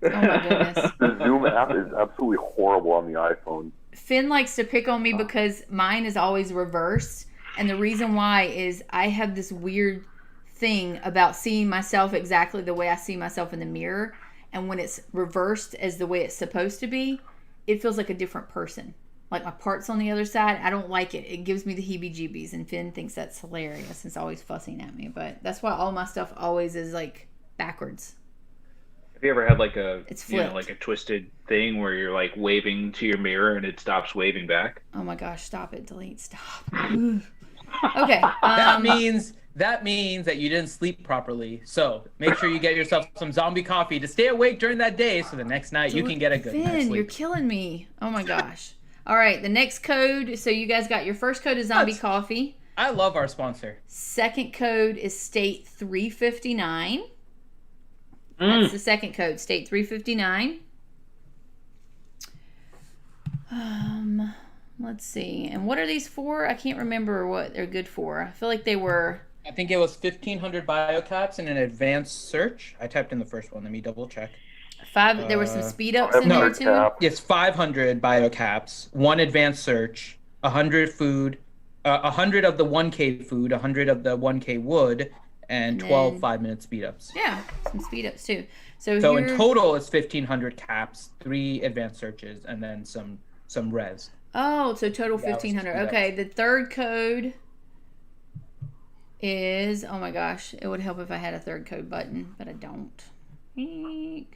[SPEAKER 1] Oh my goodness.
[SPEAKER 2] The Zoom app is absolutely horrible on the iPhone.
[SPEAKER 1] Finn likes to pick on me because mine is always reversed. And the reason why is I have this weird thing about seeing myself exactly the way I see myself in the mirror. And when it's reversed as the way it's supposed to be, it feels like a different person. Like my parts on the other side, I don't like it. It gives me the heebie-jeebies. And Finn thinks that's hilarious. It's always fussing at me. But that's why all my stuff always is backwards.
[SPEAKER 4] Have you ever had a
[SPEAKER 1] It's
[SPEAKER 4] like
[SPEAKER 1] flipped.
[SPEAKER 4] a twisted thing where you're waving to your mirror and it stops waving back?
[SPEAKER 1] Oh my gosh, stop it. Delete, stop. Okay.
[SPEAKER 6] That means that you didn't sleep properly. So make sure you get yourself some zombie coffee to stay awake during that day, so the next night you can get a good night's
[SPEAKER 1] Finn, you're
[SPEAKER 6] sleep.
[SPEAKER 1] killing me. Oh my gosh. All right, the next code. So you guys got your first code is zombie
[SPEAKER 6] That's-
[SPEAKER 1] coffee.
[SPEAKER 6] I love our sponsor.
[SPEAKER 1] Second code is state 359. That's the second code, state 359. Let's see. And what are these for? I can't remember what they're good for. I feel like they were.
[SPEAKER 6] I think it was 1,500 biocaps and an advanced search. I typed in the first one. Let me double check.
[SPEAKER 1] There were some speed ups in
[SPEAKER 6] no.
[SPEAKER 1] there too.
[SPEAKER 2] Cap.
[SPEAKER 6] It's 500 biocaps, one advanced search, 100 food, 100 of the 1K food, 100 of the 1K wood, and 12
[SPEAKER 1] then-
[SPEAKER 6] 5-minute speed ups.
[SPEAKER 1] Yeah, some speed ups too. So
[SPEAKER 6] So
[SPEAKER 1] here,
[SPEAKER 6] in total, it's 1,500 caps, 3 advanced searches, and then some res.
[SPEAKER 1] Oh, so total
[SPEAKER 6] Yeah, it was
[SPEAKER 1] 1,500.
[SPEAKER 6] speed ups.
[SPEAKER 1] Okay, the third code is, oh my gosh, it would help if I had a third code button, but I don't. Eek.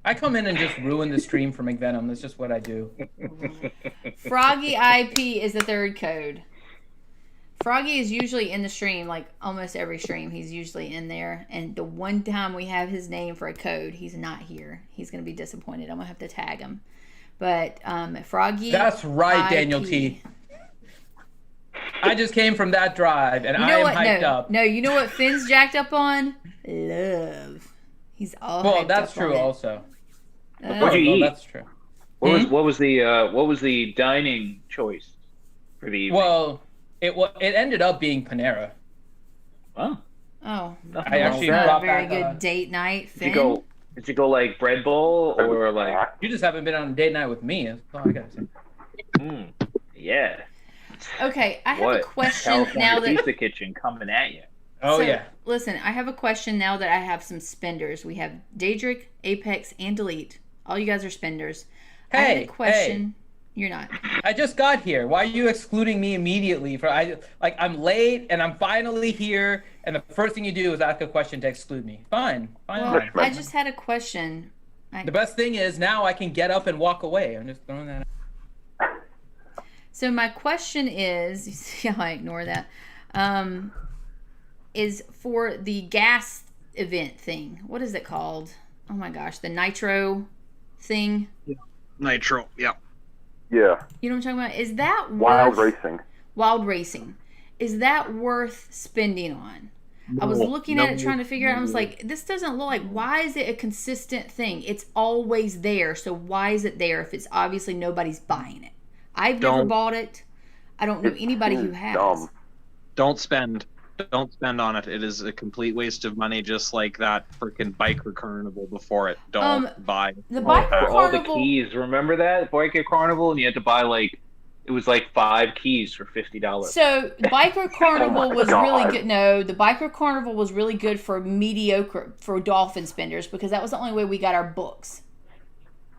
[SPEAKER 6] I come in and just ruin the stream for McVenom. That's just what I do.
[SPEAKER 1] Froggy IP is the third code. Froggy is usually in the stream, like almost every stream. He's usually in there. And the one time we have his name for a code, he's not here. He's going to be disappointed. I'm going to have to tag him. But Froggy.
[SPEAKER 6] That's right,
[SPEAKER 1] IP.
[SPEAKER 6] Daniel T. I just came from that drive, and
[SPEAKER 1] You
[SPEAKER 6] I
[SPEAKER 1] know
[SPEAKER 6] am
[SPEAKER 1] what?
[SPEAKER 6] hyped
[SPEAKER 1] No,
[SPEAKER 6] up.
[SPEAKER 1] no. You know what Finn's jacked up on? Love. He's all.
[SPEAKER 6] Well,
[SPEAKER 1] hyped
[SPEAKER 6] that's
[SPEAKER 1] up on
[SPEAKER 6] true
[SPEAKER 1] it.
[SPEAKER 6] also.
[SPEAKER 4] What'd you
[SPEAKER 6] Well,
[SPEAKER 4] eat?
[SPEAKER 6] that's true.
[SPEAKER 4] What was the dining choice for the evening?
[SPEAKER 6] Well, it ended up being Panera.
[SPEAKER 4] Oh,
[SPEAKER 1] Oh,
[SPEAKER 4] nothing
[SPEAKER 6] I
[SPEAKER 4] wrong
[SPEAKER 6] actually
[SPEAKER 4] with that.
[SPEAKER 1] a
[SPEAKER 6] brought
[SPEAKER 1] very
[SPEAKER 6] back,
[SPEAKER 1] good date night,
[SPEAKER 4] Did
[SPEAKER 1] Finn.
[SPEAKER 4] you go like bread bowl or like?
[SPEAKER 6] You just haven't been on a date night with me. That's all I gotta say.
[SPEAKER 4] Yeah.
[SPEAKER 1] Okay, I have a
[SPEAKER 4] What?
[SPEAKER 1] question
[SPEAKER 4] California
[SPEAKER 1] now that.
[SPEAKER 4] Pizza Kitchen coming at you.
[SPEAKER 6] Oh
[SPEAKER 1] So,
[SPEAKER 6] yeah.
[SPEAKER 1] Listen, I have a question now that I have some spenders. We have Daedric, Apex, and Delete. All you guys are spenders. I had a question. You're not.
[SPEAKER 6] I just got here. Why are you excluding me immediately? I'm late and I'm finally here, and the first thing you do is ask a question to exclude me. Fine.
[SPEAKER 1] Well, I just had a question.
[SPEAKER 6] The best thing is now I can get up and walk away. I'm just throwing that out.
[SPEAKER 1] So my question is, you see how I ignore that, is for the gas event thing. What is it called? Oh my gosh, the nitro thing.
[SPEAKER 3] Yeah. Nitro, yeah.
[SPEAKER 2] Yeah.
[SPEAKER 1] You know what I'm talking about? Is that
[SPEAKER 2] Wild
[SPEAKER 1] worth
[SPEAKER 2] racing?
[SPEAKER 1] Wild racing. Is that worth spending on? I was looking at it trying to figure out. I was like, this doesn't look like. Why is it a consistent thing? It's always there. So why is it there if it's obviously nobody's buying it? I've never bought it. I don't know anybody who has.
[SPEAKER 2] Dumb.
[SPEAKER 3] Don't spend on it. It is a complete waste of money, just like that freaking biker carnival before it. Don't buy
[SPEAKER 1] the biker carnival.
[SPEAKER 4] All the keys. Remember that biker carnival, and you had to buy it was 5 keys for $50.
[SPEAKER 1] So biker carnival was
[SPEAKER 2] God.
[SPEAKER 1] really good. No, the biker carnival was really good for dolphin spenders because that was the only way we got our books.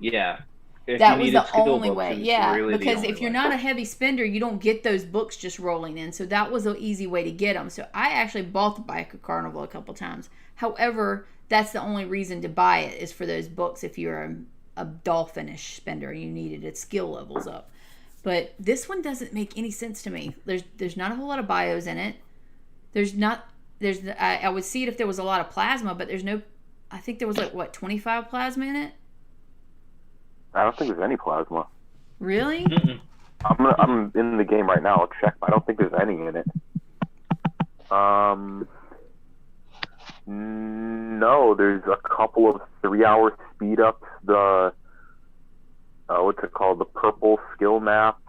[SPEAKER 4] Yeah.
[SPEAKER 1] That was the only way. Yeah,
[SPEAKER 4] really
[SPEAKER 1] because if you're not a heavy spender, you don't get those books just rolling in. So that was an easy way to get them. So I actually bought the biker carnival a couple times. However, that's the only reason to buy it is for those books if you're a dolphinish spender and you needed its skill levels up. But this one doesn't make any sense to me. There's not a whole lot of bios in it. I would see it if there was a lot of plasma, but there's no. I think there was 25 plasma in it.
[SPEAKER 2] I don't think there's any plasma.
[SPEAKER 1] Really?
[SPEAKER 4] Mm-mm.
[SPEAKER 2] I'm in the game right now. I'll check. I don't think there's any in it. No, there's a couple of 3-hour speed ups. The what's it called? The purple skill maps,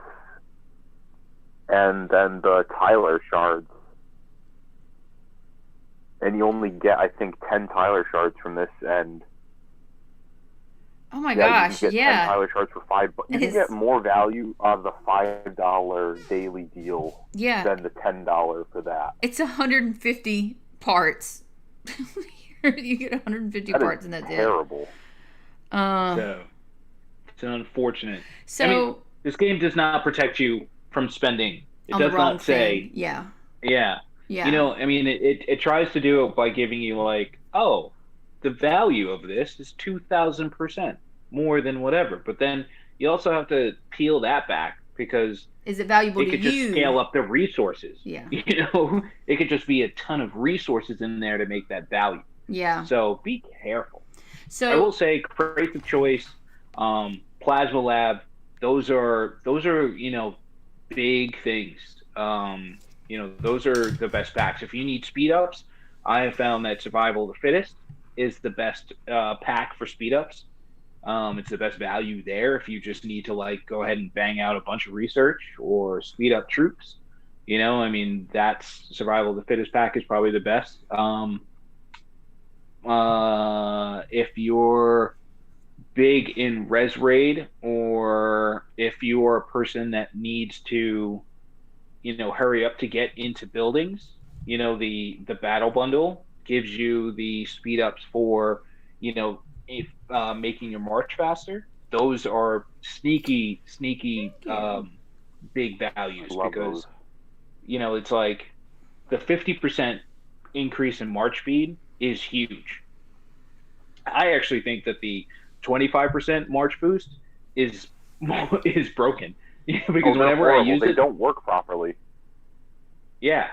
[SPEAKER 2] and then the Tyler shards. And you only get, I think, 10 Tyler shards from this, and
[SPEAKER 1] Oh my
[SPEAKER 2] you
[SPEAKER 1] gosh,
[SPEAKER 2] can get 10
[SPEAKER 1] yeah.
[SPEAKER 2] Tyler shards for $5. You can get more value on the $5 daily deal
[SPEAKER 1] Yeah.
[SPEAKER 2] than the $10 for that.
[SPEAKER 1] It's 150 parts. You get 150
[SPEAKER 2] That
[SPEAKER 1] parts
[SPEAKER 2] is
[SPEAKER 1] and that's
[SPEAKER 2] terrible.
[SPEAKER 1] it.
[SPEAKER 4] So it's unfortunate.
[SPEAKER 1] So
[SPEAKER 4] I mean, this game does not protect you from spending. It
[SPEAKER 1] on the
[SPEAKER 4] does
[SPEAKER 1] wrong
[SPEAKER 4] not say,
[SPEAKER 1] thing. Yeah.
[SPEAKER 4] yeah.
[SPEAKER 1] Yeah.
[SPEAKER 4] You know, I mean, it tries to do it by giving you the value of this is 2,000% more than whatever. But then you also have to peel that back because
[SPEAKER 1] is it valuable
[SPEAKER 4] it
[SPEAKER 1] to
[SPEAKER 4] could
[SPEAKER 1] you?
[SPEAKER 4] just scale up the resources.
[SPEAKER 1] Yeah.
[SPEAKER 4] You know, it could just be a ton of resources in there to make that value.
[SPEAKER 1] Yeah.
[SPEAKER 4] So be careful.
[SPEAKER 1] So
[SPEAKER 4] I will say Creative Choice, Plasma Lab, those are big things. Those are the best packs. If you need speed ups, I have found that Survival of the Fittest is the best pack for speed ups. It's the best value there if you just need to go ahead and bang out a bunch of research or speed up troops. That's Survival of the Fittest pack is probably the best. If you're big in Res Raid, or if you're a person that needs to, hurry up to get into buildings, the battle bundle gives you the speed ups for, making your march faster. Those are sneaky, big values because,
[SPEAKER 2] those.
[SPEAKER 4] It's like the 50% increase in march speed is huge. I actually think that the 25% march boost is broken because whenever I use
[SPEAKER 2] they
[SPEAKER 4] it,
[SPEAKER 2] don't work properly.
[SPEAKER 4] Yeah,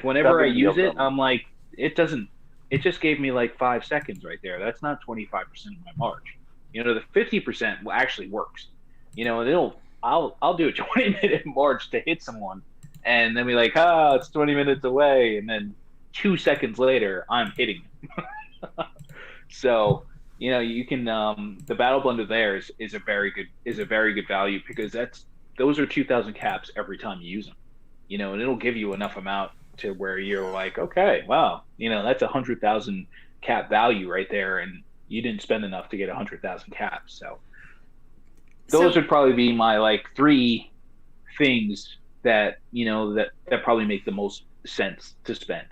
[SPEAKER 4] whenever I use it, I'm like, it doesn't. It just gave me 5 seconds right there. That's not 25% of my march. The 50% actually works. I'll do a 20-minute march to hit someone, and then be like, it's 20 minutes away, and then 2 seconds later, I'm hitting them. So, you can the battle bundle there is a very good value because those are 2,000 caps every time you use them. And it'll give you enough amount to where you're like, okay, wow, that's 100,000 cap value right there, and you didn't spend enough to get 100,000 caps. So those would probably be my 3 things that that probably make the most sense to spend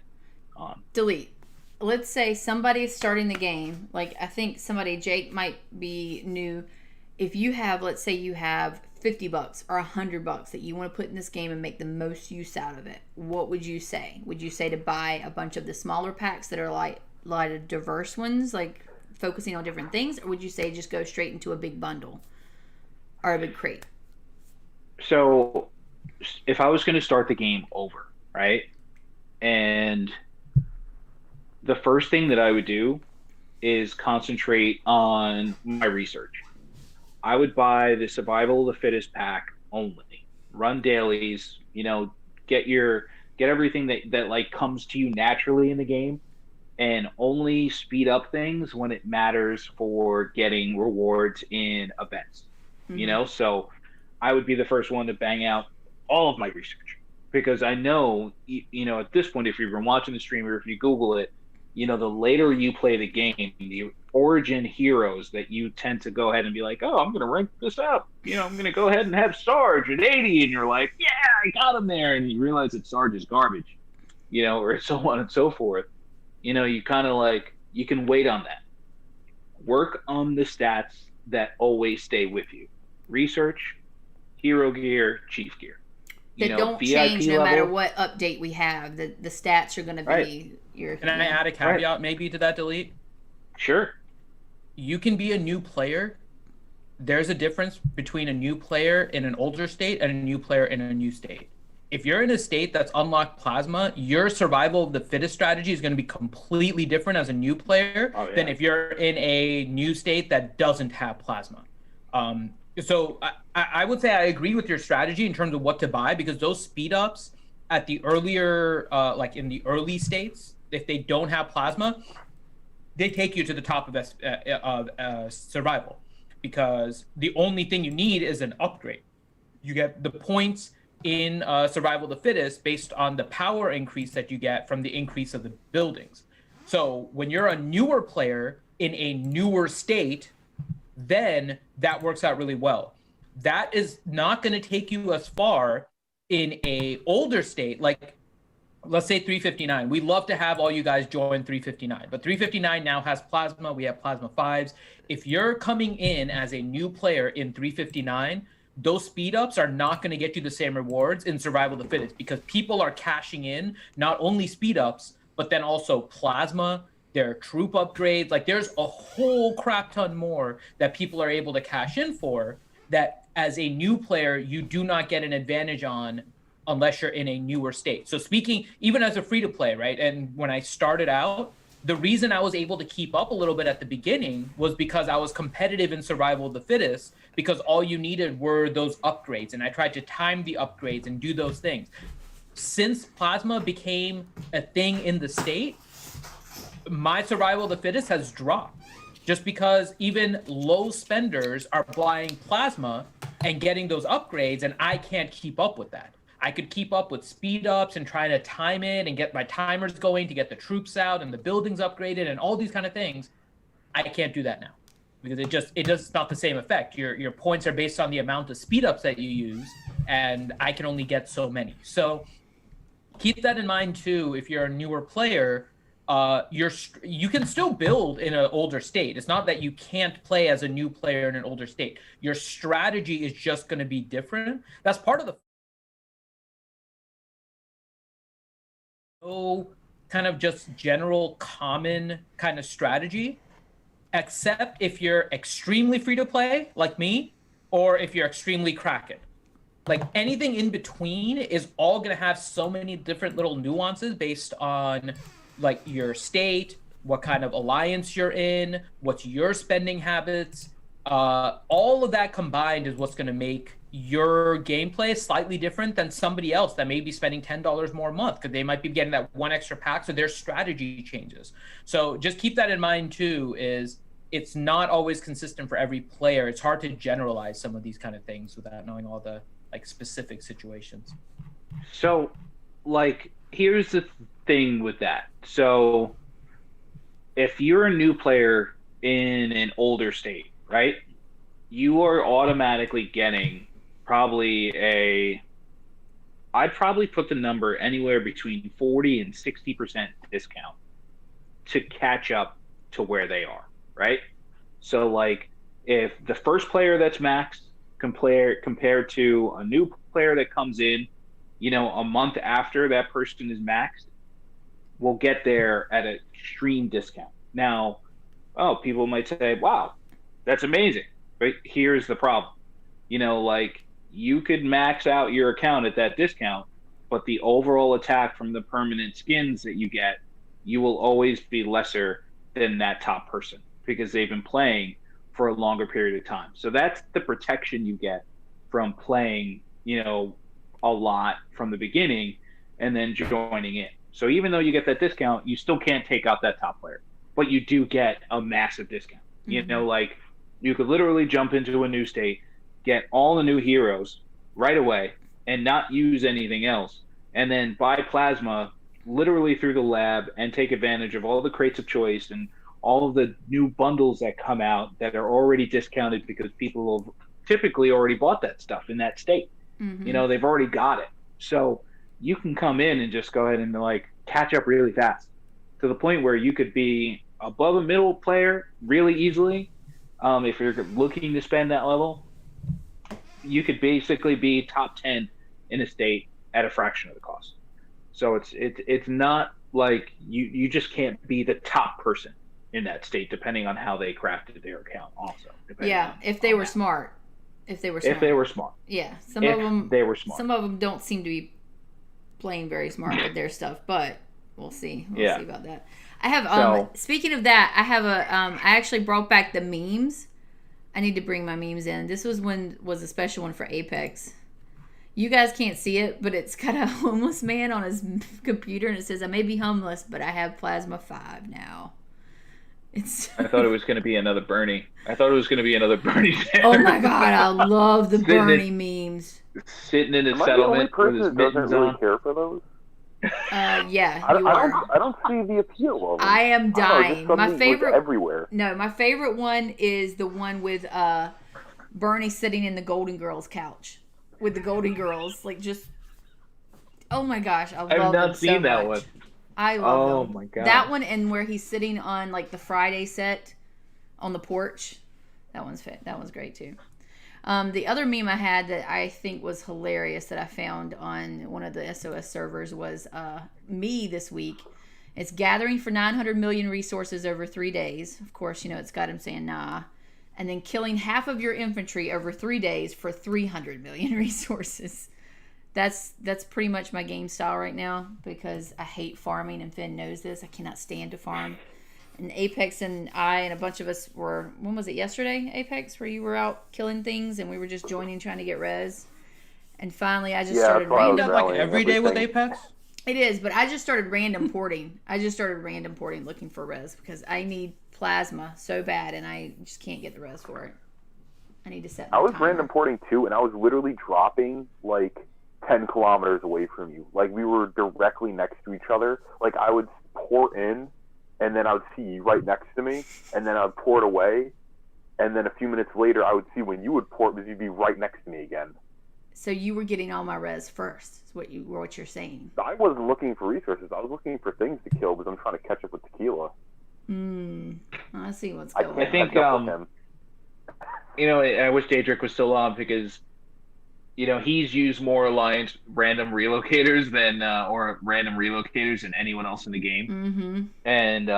[SPEAKER 4] on.
[SPEAKER 1] Delete. Let's say somebody's starting the game. I think Jake might be new. If you have, let's say you have $50 or $100 that you want to put in this game and make the most use out of it, what would you say? Would you say to buy a bunch of the smaller packs that are like a lot of diverse ones, like focusing on different things, or would you say just go straight into a big bundle or a big crate?
[SPEAKER 4] So if I was going to start the game over, right? And the first thing that I would do is concentrate on my research. I would buy the survival of the fittest pack only. Run dailies, get everything that like comes to you naturally in the game, and only speed up things when it matters for getting rewards in events. So I would be the first one to bang out all of my research, because I know, at this point, if you've been watching the stream or if you Google it, the later you play the game, the origin heroes that you tend to go ahead and be like, oh, I'm going to rank this up. I'm going to go ahead and have Sarge at 80. And you're like, yeah, I got him there. And you realize that Sarge is garbage, or so on and so forth. You kind of like, you can wait on that. Work on the stats that always stay with you. Research, hero gear, chief gear.
[SPEAKER 1] That don't
[SPEAKER 4] VIP
[SPEAKER 1] change no
[SPEAKER 4] level,
[SPEAKER 1] matter what update we have. The stats are going to be
[SPEAKER 4] right.
[SPEAKER 1] your.
[SPEAKER 6] Can I add a caveat maybe to that, Delete?
[SPEAKER 4] Sure.
[SPEAKER 6] You can be a new player. There's a difference between a new player in an older state and a new player in a new state. If you're in a state that's unlocked plasma, your survival of the fittest strategy is going to be completely different as a new player than if you're in a new state that doesn't have plasma. So I would say I agree with your strategy in terms of what to buy, because those speed ups at the earlier, like in the early states, if they don't have plasma, they take you to the top of survival, because the only thing you need is an upgrade. You get the points in survival of the fittest based on the power increase that you get from the increase of the buildings. So when you're a newer player in a newer state, then that works out really well. That is not going to take you as far in a older state, like let's say 359. We love to have all you guys join 359, but 359 now has plasma. We have plasma 5s. If you're coming in as a new player in 359, those speed ups are not going to get you the same rewards in survival of the fittest, because people are cashing in not only speed ups, but then also plasma, their troop upgrades. Like there's a whole crap ton more that people are able to cash in for, that as a new player, you do not get an advantage on unless you're in a newer state. So speaking, even as a free to play, right? And when I started out, the reason I was able to keep up a little bit at the beginning was because I was competitive in survival of the fittest, because all you needed were those upgrades. And I tried to time the upgrades and do those things. Since plasma became a thing in the state, my survival of the fittest has dropped, just because even low spenders are buying plasma and getting those upgrades, and I can't keep up with that. I could keep up with speed ups and trying to time it and get my timers going to get the troops out and the buildings upgraded and all these kind of things. I can't do that now, because it just not the same effect. Your points are based on the amount of speed ups that you use, and I can only get so many. So keep that in mind too. If you're a newer player, you can still build in an older state. It's not that you can't play as a new player in an older state. Your strategy is just going to be different. That's part of the kind of just general common kind of strategy, except if you're extremely free to play like me, or if you're extremely Kraken. Like anything in between is all going to have so many different little nuances based on like your state, what kind of alliance you're in, what's your spending habits. All of that combined is what's going to make your gameplay slightly different than somebody else that may be spending $10 more a month, because they might be getting that one extra pack, so their strategy changes. So just keep that in mind too, is it's not always consistent for every player. It's hard to generalize some of these kind of things without knowing all the like specific situations.
[SPEAKER 4] So like here's the thing with that. So if you're a new player in an older state, right, you are automatically getting I'd probably put the number anywhere between 40 and 60% discount to catch up to where they are, right? So like if the first player that's maxed compared to a new player that comes in, a month after that person is maxed, will get there at an extreme discount. Now, people might say, wow, that's amazing. But here's the problem. Like, you could max out your account at that discount, but the overall attack from the permanent skins that you get, you will always be lesser than that top person because they've been playing for a longer period of time. So that's the protection you get from playing, a lot from the beginning and then joining in. So even though you get that discount, you still can't take out that top player, but you do get a massive discount. Like, you could literally jump into a new state, get all the new heroes right away and not use anything else, and then buy plasma literally through the lab and take advantage of all the crates of choice and all of the new bundles that come out that are already discounted because people have typically already bought that stuff in that state. They've already got it. So you can come in and just go ahead and like catch up really fast to the point where you could be above a middle player really easily. If you're looking to spend that level, you could basically be top 10 in a state at a fraction of the cost. So it's not like you just can't be the top person in that state, depending on how they crafted their account. Also,
[SPEAKER 1] if they were smart. If they were smart. Yeah, some of them don't seem to be playing very smart with their stuff, but we'll see. We'll see about that. I have speaking of that, I have I actually brought back the memes. I need to bring my memes in. This was a special one for Apex. You guys can't see it, but it's got a homeless man on his computer, and it says, "I may be homeless, but I have plasma 5 now."
[SPEAKER 4] I thought it was going to be another Bernie.
[SPEAKER 1] Oh my god, I love the Bernie memes.
[SPEAKER 4] Sitting in his
[SPEAKER 2] Am I
[SPEAKER 4] settlement
[SPEAKER 2] the only
[SPEAKER 4] with his
[SPEAKER 2] person that doesn't
[SPEAKER 4] mittens
[SPEAKER 2] really
[SPEAKER 4] on.
[SPEAKER 2] care for those?
[SPEAKER 1] Yeah, you are.
[SPEAKER 2] I don't see the appeal of them.
[SPEAKER 1] I am dying. My favorite
[SPEAKER 2] everywhere.
[SPEAKER 1] No, my favorite one is the one with Bernie sitting in the Golden Girls couch with the Golden Girls, like just. Oh my gosh, I love them so much.
[SPEAKER 4] I've not seen that one.
[SPEAKER 1] I love them.
[SPEAKER 4] Oh my god.
[SPEAKER 1] That one, and where he's sitting on like the Friday set on the porch. That one's great too. The other meme I had that I think was hilarious that I found on one of the SOS servers was me this week. It's gathering for 900 million resources over 3 days. Of course, it's got him saying nah. And then killing half of your infantry over 3 days for 300 million resources. That's pretty much my game style right now because I hate farming, and Finn knows this. I cannot stand to farm. And Apex and I and a bunch of us were, when was it, yesterday, Apex, where you were out killing things and we were just joining trying to get res. And finally I just started
[SPEAKER 6] random, like every day with Apex?
[SPEAKER 1] It is, but I just started random porting. Looking for res because I need plasma so bad and I just can't get the res for it. I need to set my
[SPEAKER 2] I was
[SPEAKER 1] timer.
[SPEAKER 2] random porting too, and I was literally dropping like 10 kilometers away from you. Like, we were directly next to each other. Like, I would port in, and then I would see you right next to me, and then I would port away, and then a few minutes later I would see when you would port because you'd be right next to me again.
[SPEAKER 1] So you were getting all my res first, is what you're saying.
[SPEAKER 2] I wasn't looking for resources. I was looking for things to kill because I'm trying to catch up with Tequila.
[SPEAKER 1] I see what's going on.
[SPEAKER 4] I think, I wish Daedric was still on because he's used more Alliance random relocators than anyone else in the game. And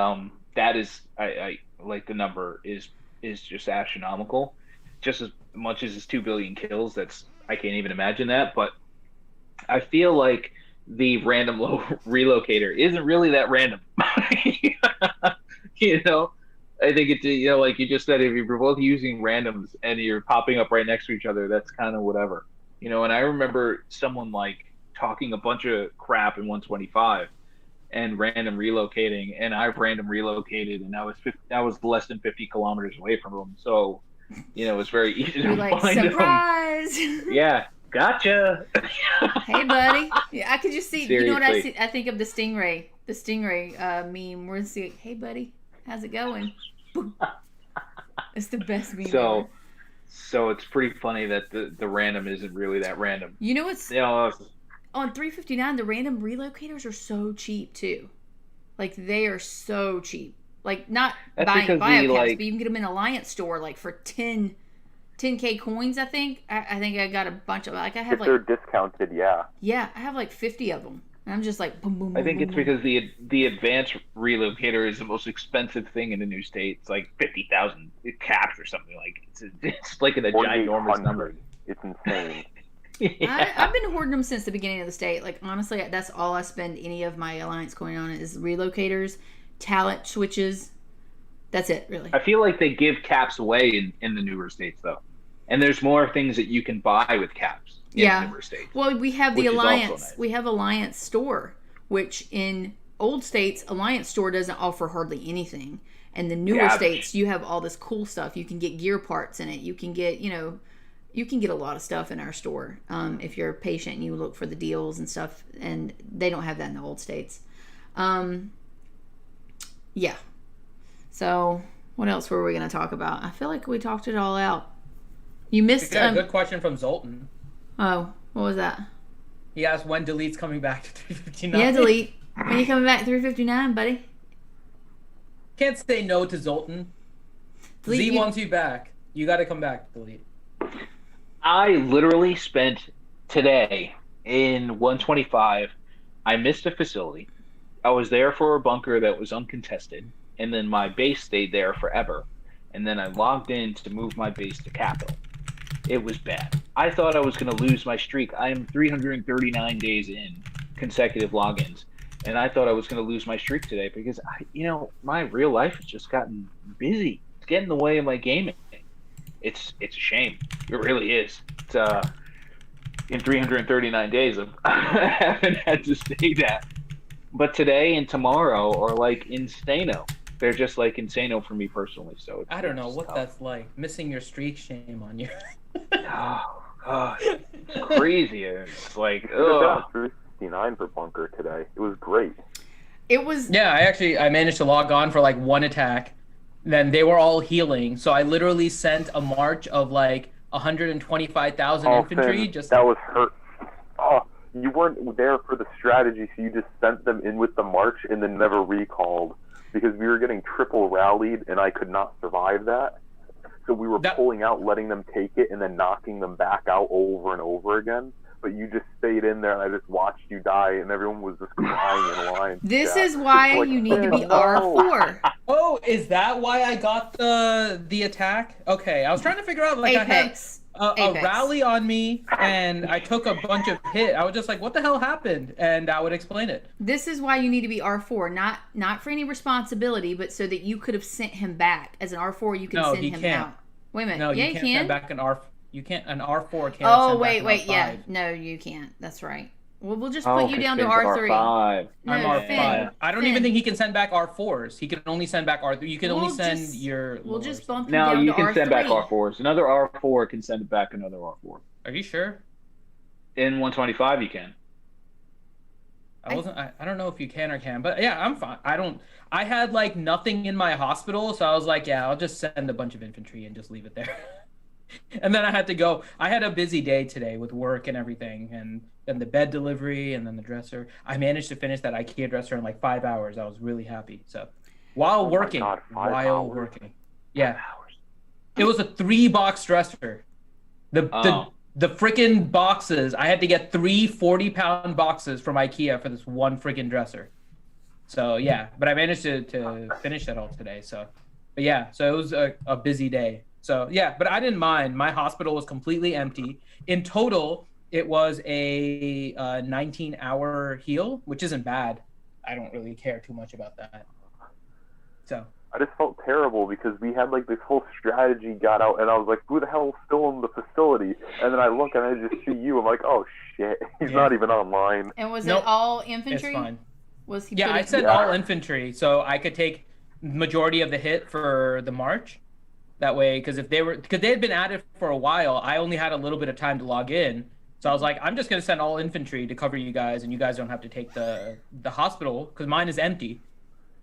[SPEAKER 4] that is, I like, the number is just astronomical. Just as much as his 2 billion kills, I can't even imagine that. But I feel like the random relocator isn't really that random. I think it's, like you just said, if you're both using randoms and you're popping up right next to each other, that's kind of whatever. And I remember someone like talking a bunch of crap in 125 and random relocating, and I've random relocated, and I was less than 50 kilometers away from them. So, it's very easy to find
[SPEAKER 1] surprise!
[SPEAKER 4] them. Yeah, gotcha.
[SPEAKER 1] Hey, buddy. Yeah, I could just see.
[SPEAKER 4] Seriously.
[SPEAKER 1] You know what I see? I think of the Stingray meme. We're seeing, hey, buddy, how's it going? It's the best meme ever.
[SPEAKER 4] So it's pretty funny that the random isn't really that random.
[SPEAKER 1] You know what's on 359? The random relocators are so cheap too. Like, they are so cheap. Like, not buying biocaps, but you can get them in Alliance store like for 10 10K coins, I think. I think I got a bunch of, like, I have
[SPEAKER 2] If they're
[SPEAKER 1] like,
[SPEAKER 2] discounted, yeah.
[SPEAKER 1] yeah, I have like 50 of them. And I'm just like, boom, boom, boom.
[SPEAKER 4] I think
[SPEAKER 1] boom,
[SPEAKER 4] it's
[SPEAKER 1] boom.
[SPEAKER 4] because the advanced relocator is the most expensive thing in a new state. It's like 50,000 caps or something. Like it's like a ginormous number.
[SPEAKER 2] 4,800. It's insane.
[SPEAKER 1] I've been hoarding them since the beginning of the state. Like, honestly, that's all I spend any of my alliance coin on is relocators, talent switches. That's it, really.
[SPEAKER 4] I feel like they give caps away in the newer states though, and there's more things that you can buy with caps in the newer states.
[SPEAKER 1] Well, we have the
[SPEAKER 4] which is also
[SPEAKER 1] alliance.
[SPEAKER 4] nice.
[SPEAKER 1] We have alliance store, which in old states, alliance store doesn't offer hardly anything. And the newer states, you have all this cool stuff. You can get gear parts in it. You can get, you can get a lot of stuff in our store if you're patient and you look for the deals and stuff. And they don't have that in the old states. Yeah. So what else were we going to talk about? I feel like we talked it all out. You missed
[SPEAKER 6] a good question from Zoltan.
[SPEAKER 1] Oh, what was that?
[SPEAKER 6] He asked when Delete's coming back to 359.
[SPEAKER 1] Yeah, Delete. When you coming back to 359, buddy?
[SPEAKER 6] Can't say no to Zoltan.
[SPEAKER 1] Delete,
[SPEAKER 6] Z wants you back. You got to come back, Delete.
[SPEAKER 4] I literally spent today in 125. I missed a facility. I was there for a bunker that was uncontested, and then my base stayed there forever. And then I logged in to move my base to capital. It was bad. I thought I was going to lose my streak. I am 339 days in consecutive logins, and I thought I was going to lose my streak today because my real life has just gotten busy. It's getting in the way of my gaming. It's a shame. It really is. It's in 339 days, I haven't had to say that. But today and tomorrow are like insano. They're just like insano for me personally. So
[SPEAKER 6] I don't know what that's like. Missing your streak, shame on you.
[SPEAKER 4] Oh God, it's crazy. It's like,
[SPEAKER 2] It was 359 for bunker today. It was great.
[SPEAKER 1] It was.
[SPEAKER 6] Yeah, I managed to log on for like one attack. Then they were all healing, so I literally sent a march of like 125,000 infantry.
[SPEAKER 2] Finn, that was hurt. Oh, you weren't there for the strategy, so you just sent them in with the march and then never recalled because we were getting triple rallied and I could not survive that. So we were pulling out, letting them take it, and then knocking them back out over and over again. But you just stayed in there, and I just watched you die, and everyone was just crying in line.
[SPEAKER 1] This is why you need to be R4.
[SPEAKER 6] Oh, is that why I got the attack? Okay, I was trying to figure out like
[SPEAKER 1] Apex.
[SPEAKER 6] I had a rally on me, and I took a bunch of hit. I was just like, what the hell happened? And that would explain it.
[SPEAKER 1] This is why you need to be R4, not for any responsibility, but so that you could have sent him back. As an R4, you can send him out. Wait a minute.
[SPEAKER 6] No,
[SPEAKER 1] yeah,
[SPEAKER 6] you can't send back an R. You can't. An R4 can't.
[SPEAKER 1] Oh, wait, yeah. No, you can't. That's right. Well, we'll just put you down to R3.
[SPEAKER 4] R5.
[SPEAKER 1] No,
[SPEAKER 6] I'm R5.
[SPEAKER 1] Finn,
[SPEAKER 6] I don't even think he can send back R4s. He can only send back R3. You can only send your.
[SPEAKER 1] We'll
[SPEAKER 6] lowers.
[SPEAKER 1] just bump you
[SPEAKER 4] No,
[SPEAKER 1] down
[SPEAKER 4] you
[SPEAKER 1] to
[SPEAKER 4] can
[SPEAKER 1] R3.
[SPEAKER 4] send back R4s. Another R4 can send back another R4.
[SPEAKER 6] Are you sure?
[SPEAKER 4] In 125, you can.
[SPEAKER 6] I don't know if you can or can, but yeah, I'm fine. I had like nothing in my hospital, so I was like, yeah, I'll just send a bunch of infantry and just leave it there. And then I had to go. I had a busy day today with work and everything, and then the bed delivery, and then the dresser. I managed to finish that IKEA dresser in like 5 hours. I was really happy. So while working, yeah, it was a 3-box dresser. The freaking boxes. I had to get 3 40-pound boxes from IKEA for this one freaking dresser. So yeah, but I managed to finish that all today. So, but yeah, so it was a busy day. So yeah, but I didn't mind. My hospital was completely empty. In total, it was a 19-hour heal, which isn't bad. I don't really care too much about that. So
[SPEAKER 2] I just felt terrible because we had like this whole strategy got out, and I was like, "Who the hell is still in the facility?" And then I look and I just see you. I'm like, "Oh shit, he's not even online."
[SPEAKER 1] And was it all infantry?
[SPEAKER 6] It's fine.
[SPEAKER 1] Was he?
[SPEAKER 6] Yeah, I said all infantry, so I could take majority of the hit for the march. That way, because they had been at it for a while, I only had a little bit of time to log in. So I was like, I'm just gonna send all infantry to cover you guys, and you guys don't have to take the hospital because mine is empty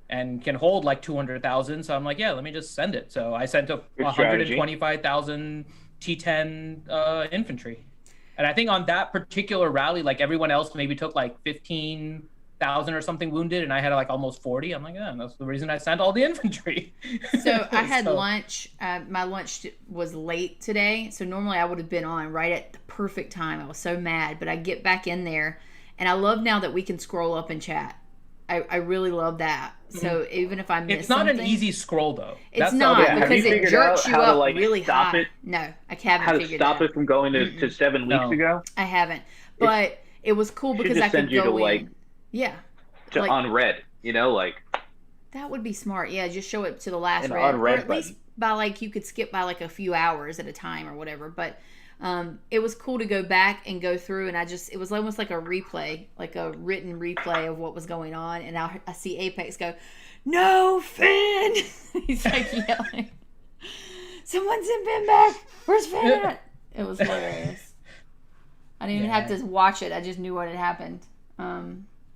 [SPEAKER 6] and can hold like 200,000. So I'm like, yeah, let me just send it. So I sent up 125,000 T10 infantry, and I think on that particular rally, like everyone else maybe took like 15 1,000 or something wounded, and I had like almost 40. I'm like, yeah, that's the reason I sent all the infantry.
[SPEAKER 1] So I had lunch. My lunch was late today, so normally I would have been on right at the perfect time. I was so mad, but I get back in there, and I love now that we can scroll up and chat. I really love that. So even if I miss
[SPEAKER 6] it's not
[SPEAKER 1] something,
[SPEAKER 6] an easy scroll though.
[SPEAKER 1] it's
[SPEAKER 6] That's
[SPEAKER 1] not
[SPEAKER 6] the other
[SPEAKER 4] Have you
[SPEAKER 1] because it
[SPEAKER 4] figured
[SPEAKER 1] jerks
[SPEAKER 4] out
[SPEAKER 1] you
[SPEAKER 4] how to,
[SPEAKER 1] up
[SPEAKER 4] like,
[SPEAKER 1] really
[SPEAKER 4] stop
[SPEAKER 1] high.
[SPEAKER 4] it?
[SPEAKER 1] No, I haven't
[SPEAKER 4] How to
[SPEAKER 1] figured
[SPEAKER 4] stop
[SPEAKER 1] that.
[SPEAKER 4] it from going to 7 weeks
[SPEAKER 6] No.
[SPEAKER 4] ago?
[SPEAKER 1] I haven't, but it was cool
[SPEAKER 4] Should
[SPEAKER 1] because
[SPEAKER 4] just
[SPEAKER 1] I could
[SPEAKER 4] send you
[SPEAKER 1] go
[SPEAKER 4] to,
[SPEAKER 1] in.
[SPEAKER 4] like,
[SPEAKER 1] Yeah,
[SPEAKER 4] To
[SPEAKER 1] like-
[SPEAKER 4] unread, you know, like
[SPEAKER 1] that would be smart. Yeah, just show it to the last
[SPEAKER 4] An
[SPEAKER 1] read, or
[SPEAKER 4] unread
[SPEAKER 1] at least by like you could skip by like a few hours at a time or whatever. But it was cool to go back and go through, and it was almost like a replay, like a written replay of what was going on. And I see Apex go, "No, Finn!" He's like yelling, "Someone send Finn back! Where's Finn at?" It was hilarious. I didn't even have to watch it. I just knew what had happened.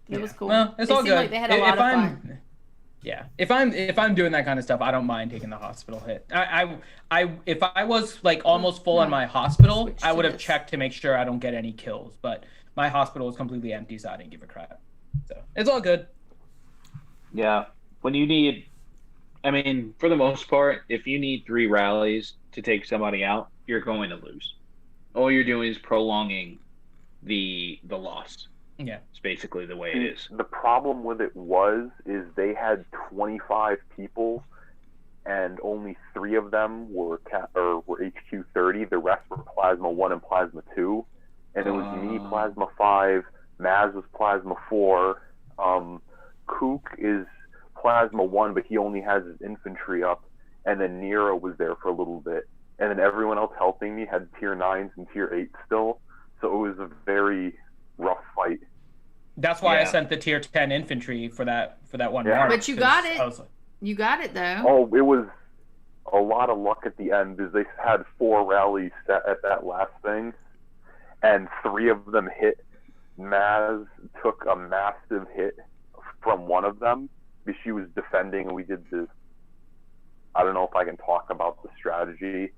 [SPEAKER 1] It was cool.
[SPEAKER 6] Well, it's
[SPEAKER 1] They
[SPEAKER 6] all
[SPEAKER 1] seemed
[SPEAKER 6] good.
[SPEAKER 1] like they had a lot of fun.
[SPEAKER 6] Yeah, if I'm doing that kind of stuff, I don't mind taking the hospital hit. If I was like almost full on my hospital,
[SPEAKER 1] Switch
[SPEAKER 6] I
[SPEAKER 1] to
[SPEAKER 6] would have
[SPEAKER 1] this.
[SPEAKER 6] checked to make sure I don't get any kills. But my hospital was completely empty, so I didn't give a crap. So it's all good.
[SPEAKER 4] yeah. When you need, I mean, for the most part, if you need 3 rallies to take somebody out, you're going to lose. All you're doing is prolonging the loss.
[SPEAKER 6] Yeah.
[SPEAKER 4] It's basically the way it is.
[SPEAKER 2] The problem with it is they had 25 people, and only 3 of them were HQ30. The rest were Plasma 1 and Plasma 2, and it was me, Plasma 5. Maz was Plasma 4. Kook is Plasma 1, but he only has his infantry up, and then Nero was there for a little bit, and then everyone else helping me had tier 9s and tier 8s still, so it was a very rough fight.
[SPEAKER 6] That's why I
[SPEAKER 4] Yeah.
[SPEAKER 6] sent the tier 10 infantry for that one.
[SPEAKER 2] Yeah.
[SPEAKER 6] mark,
[SPEAKER 1] But you
[SPEAKER 6] 'cause
[SPEAKER 1] got it.
[SPEAKER 6] I was like,
[SPEAKER 1] You got it though.
[SPEAKER 2] Oh, it was a lot of luck at the end because they had 4 rallies set at that last thing, and 3 of them hit. Maz took a massive hit from one of them because she was defending, and we did this. I don't know if I can talk about the strategy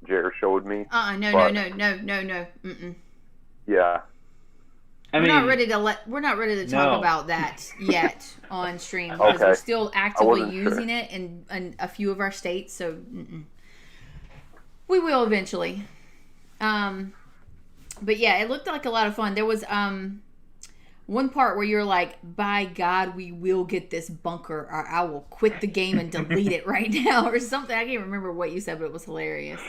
[SPEAKER 2] Jer showed me.
[SPEAKER 1] No.
[SPEAKER 2] but-
[SPEAKER 1] Mm-mm.
[SPEAKER 2] Yeah.
[SPEAKER 4] I
[SPEAKER 1] We're
[SPEAKER 4] mean,
[SPEAKER 1] not ready to talk
[SPEAKER 4] No.
[SPEAKER 1] about that yet on stream because
[SPEAKER 2] Okay.
[SPEAKER 1] we're still actively
[SPEAKER 2] wasn't
[SPEAKER 1] using
[SPEAKER 2] sure.
[SPEAKER 1] it in a few of our states. So we will eventually. But yeah, it looked like a lot of fun. There was one part where you're like, "By God, we will get this bunker, or I will quit the game and delete it right now," or something. I can't remember what you said, but it was hilarious.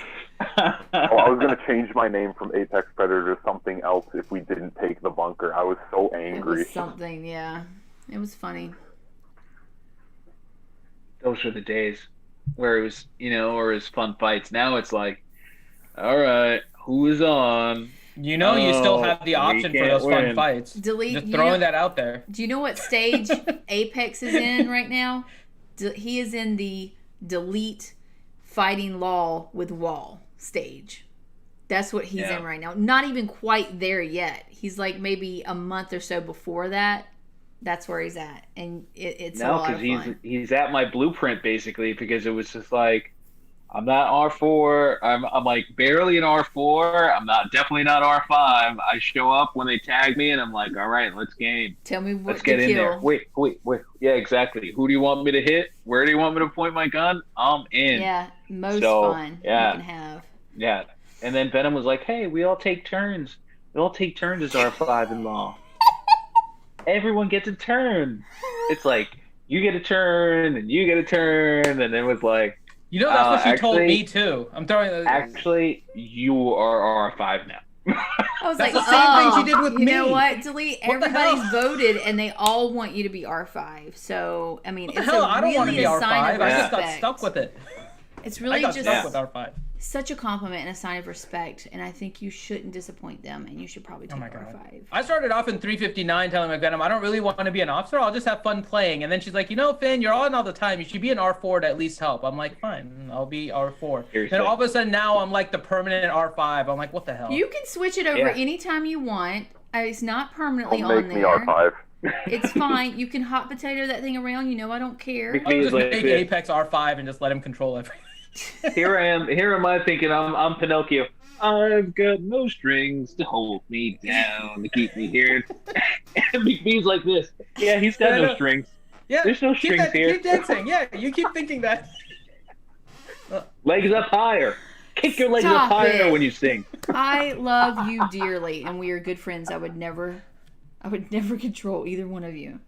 [SPEAKER 2] Oh, I was gonna change my name from Apex Predator to something else if we didn't take the bunker. I was so
[SPEAKER 1] It
[SPEAKER 2] angry.
[SPEAKER 1] was something, yeah. It was funny.
[SPEAKER 4] those were the days where it was, or it was fun fights. Now it's like, all right, who is on?
[SPEAKER 6] you still have the
[SPEAKER 4] we
[SPEAKER 6] option for
[SPEAKER 4] can't
[SPEAKER 6] those fun
[SPEAKER 4] win.
[SPEAKER 6] fights.
[SPEAKER 1] Delete.
[SPEAKER 6] Just
[SPEAKER 1] you
[SPEAKER 6] throwing
[SPEAKER 1] know-
[SPEAKER 6] that out there.
[SPEAKER 1] Do you know what stage Apex is in right now? He is in the delete fighting law with wall stage. That's what he's
[SPEAKER 4] Yeah.
[SPEAKER 1] in right now. Not even quite there yet. He's like maybe a month or so before that. That's where he's at, and it's a
[SPEAKER 4] No,
[SPEAKER 1] lot
[SPEAKER 4] because
[SPEAKER 1] of fun.
[SPEAKER 4] he's at my blueprint basically, because it was just like, I'm not R4. I'm like barely an R4. I'm definitely not R5. I show up when they tag me, and I'm like, all right, let's game.
[SPEAKER 1] Tell me what
[SPEAKER 4] Let's
[SPEAKER 1] to
[SPEAKER 4] get in
[SPEAKER 1] kill.
[SPEAKER 4] there. Wait. Yeah, exactly. Who do you want me to hit? Where do you want me to point my gun? I'm in.
[SPEAKER 1] Yeah, most
[SPEAKER 4] So,
[SPEAKER 1] fun
[SPEAKER 4] yeah.
[SPEAKER 1] you can have.
[SPEAKER 4] Yeah. And then Venom was like, hey, we all take turns. We all take turns as R5 in law. Everyone gets a turn. It's like, you get a turn, and you get a turn, and it was like,
[SPEAKER 6] That's what she told
[SPEAKER 4] actually-
[SPEAKER 6] me too. I'm throwing.
[SPEAKER 4] actually, you are R5 now.
[SPEAKER 1] I was
[SPEAKER 6] That's
[SPEAKER 1] like,
[SPEAKER 6] the same thing she did with
[SPEAKER 1] you know
[SPEAKER 6] me.
[SPEAKER 1] what? Delete.
[SPEAKER 6] What the
[SPEAKER 1] Everybody's
[SPEAKER 6] hell?
[SPEAKER 1] voted, and they all want you to be R5. So I mean,
[SPEAKER 6] What the
[SPEAKER 1] it's
[SPEAKER 6] hell?
[SPEAKER 1] a
[SPEAKER 6] I don't want to
[SPEAKER 1] really
[SPEAKER 6] be
[SPEAKER 1] a sign
[SPEAKER 6] R5.
[SPEAKER 1] of
[SPEAKER 6] I just got
[SPEAKER 1] respect.
[SPEAKER 6] stuck with it.
[SPEAKER 1] It's
[SPEAKER 6] I
[SPEAKER 1] really
[SPEAKER 6] got
[SPEAKER 1] just
[SPEAKER 6] stuck with R5.
[SPEAKER 1] such a compliment and a sign of respect, and I think you shouldn't disappoint them, and you should probably take
[SPEAKER 6] Oh my God.
[SPEAKER 1] R5.
[SPEAKER 6] I started off in 359 telling my Venom, I don't really want to be an officer. I'll just have fun playing. And then she's like, Finn, you're on all the time. You should be an R4 to at least help. I'm like, fine, I'll be R4.
[SPEAKER 4] Seriously.
[SPEAKER 6] Then all of a sudden now I'm like the permanent R5. I'm like, what the hell?
[SPEAKER 1] You can switch it over
[SPEAKER 4] Yeah.
[SPEAKER 1] anytime you want. It's not permanently
[SPEAKER 2] Don't
[SPEAKER 1] on
[SPEAKER 2] make me
[SPEAKER 1] there.
[SPEAKER 2] R5.
[SPEAKER 1] It's fine. You can hot potato that thing around. I don't care.
[SPEAKER 4] Big
[SPEAKER 6] I'll just
[SPEAKER 4] Like
[SPEAKER 6] make
[SPEAKER 4] this.
[SPEAKER 6] Apex R5 and just let him control everything.
[SPEAKER 4] Here am I thinking I'm Pinocchio. I've got no strings to hold me down to keep me here. And McBee's like this. Yeah, he's got no strings.
[SPEAKER 6] Yeah,
[SPEAKER 4] There's no
[SPEAKER 6] keep
[SPEAKER 4] strings here.
[SPEAKER 6] Keep dancing. Yeah, you keep thinking that.
[SPEAKER 4] Legs up higher. Kick your legs
[SPEAKER 1] Stop
[SPEAKER 4] up higher
[SPEAKER 1] it.
[SPEAKER 4] when you sing.
[SPEAKER 1] I love you dearly, and we are good friends. I would never control either one of you.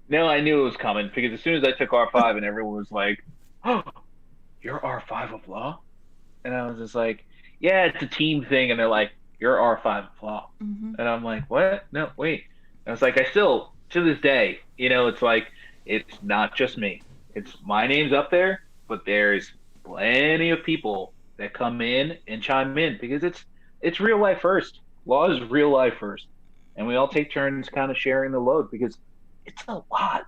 [SPEAKER 4] No, I knew it was coming because as soon as I took R5 and everyone was like, "Oh, you're R5 of law," and I was just like, "Yeah, it's a team thing," and they're like, "You're R5 of law,"
[SPEAKER 1] Mm-hmm.
[SPEAKER 4] and I'm like, "What? No, wait." And I was like, I still to this day, it's like it's not just me. It's my name's up there, but there's plenty of people that come in and chime in because it's real life first. Law is real life first, and we all take turns kind of sharing the load because it's a lot.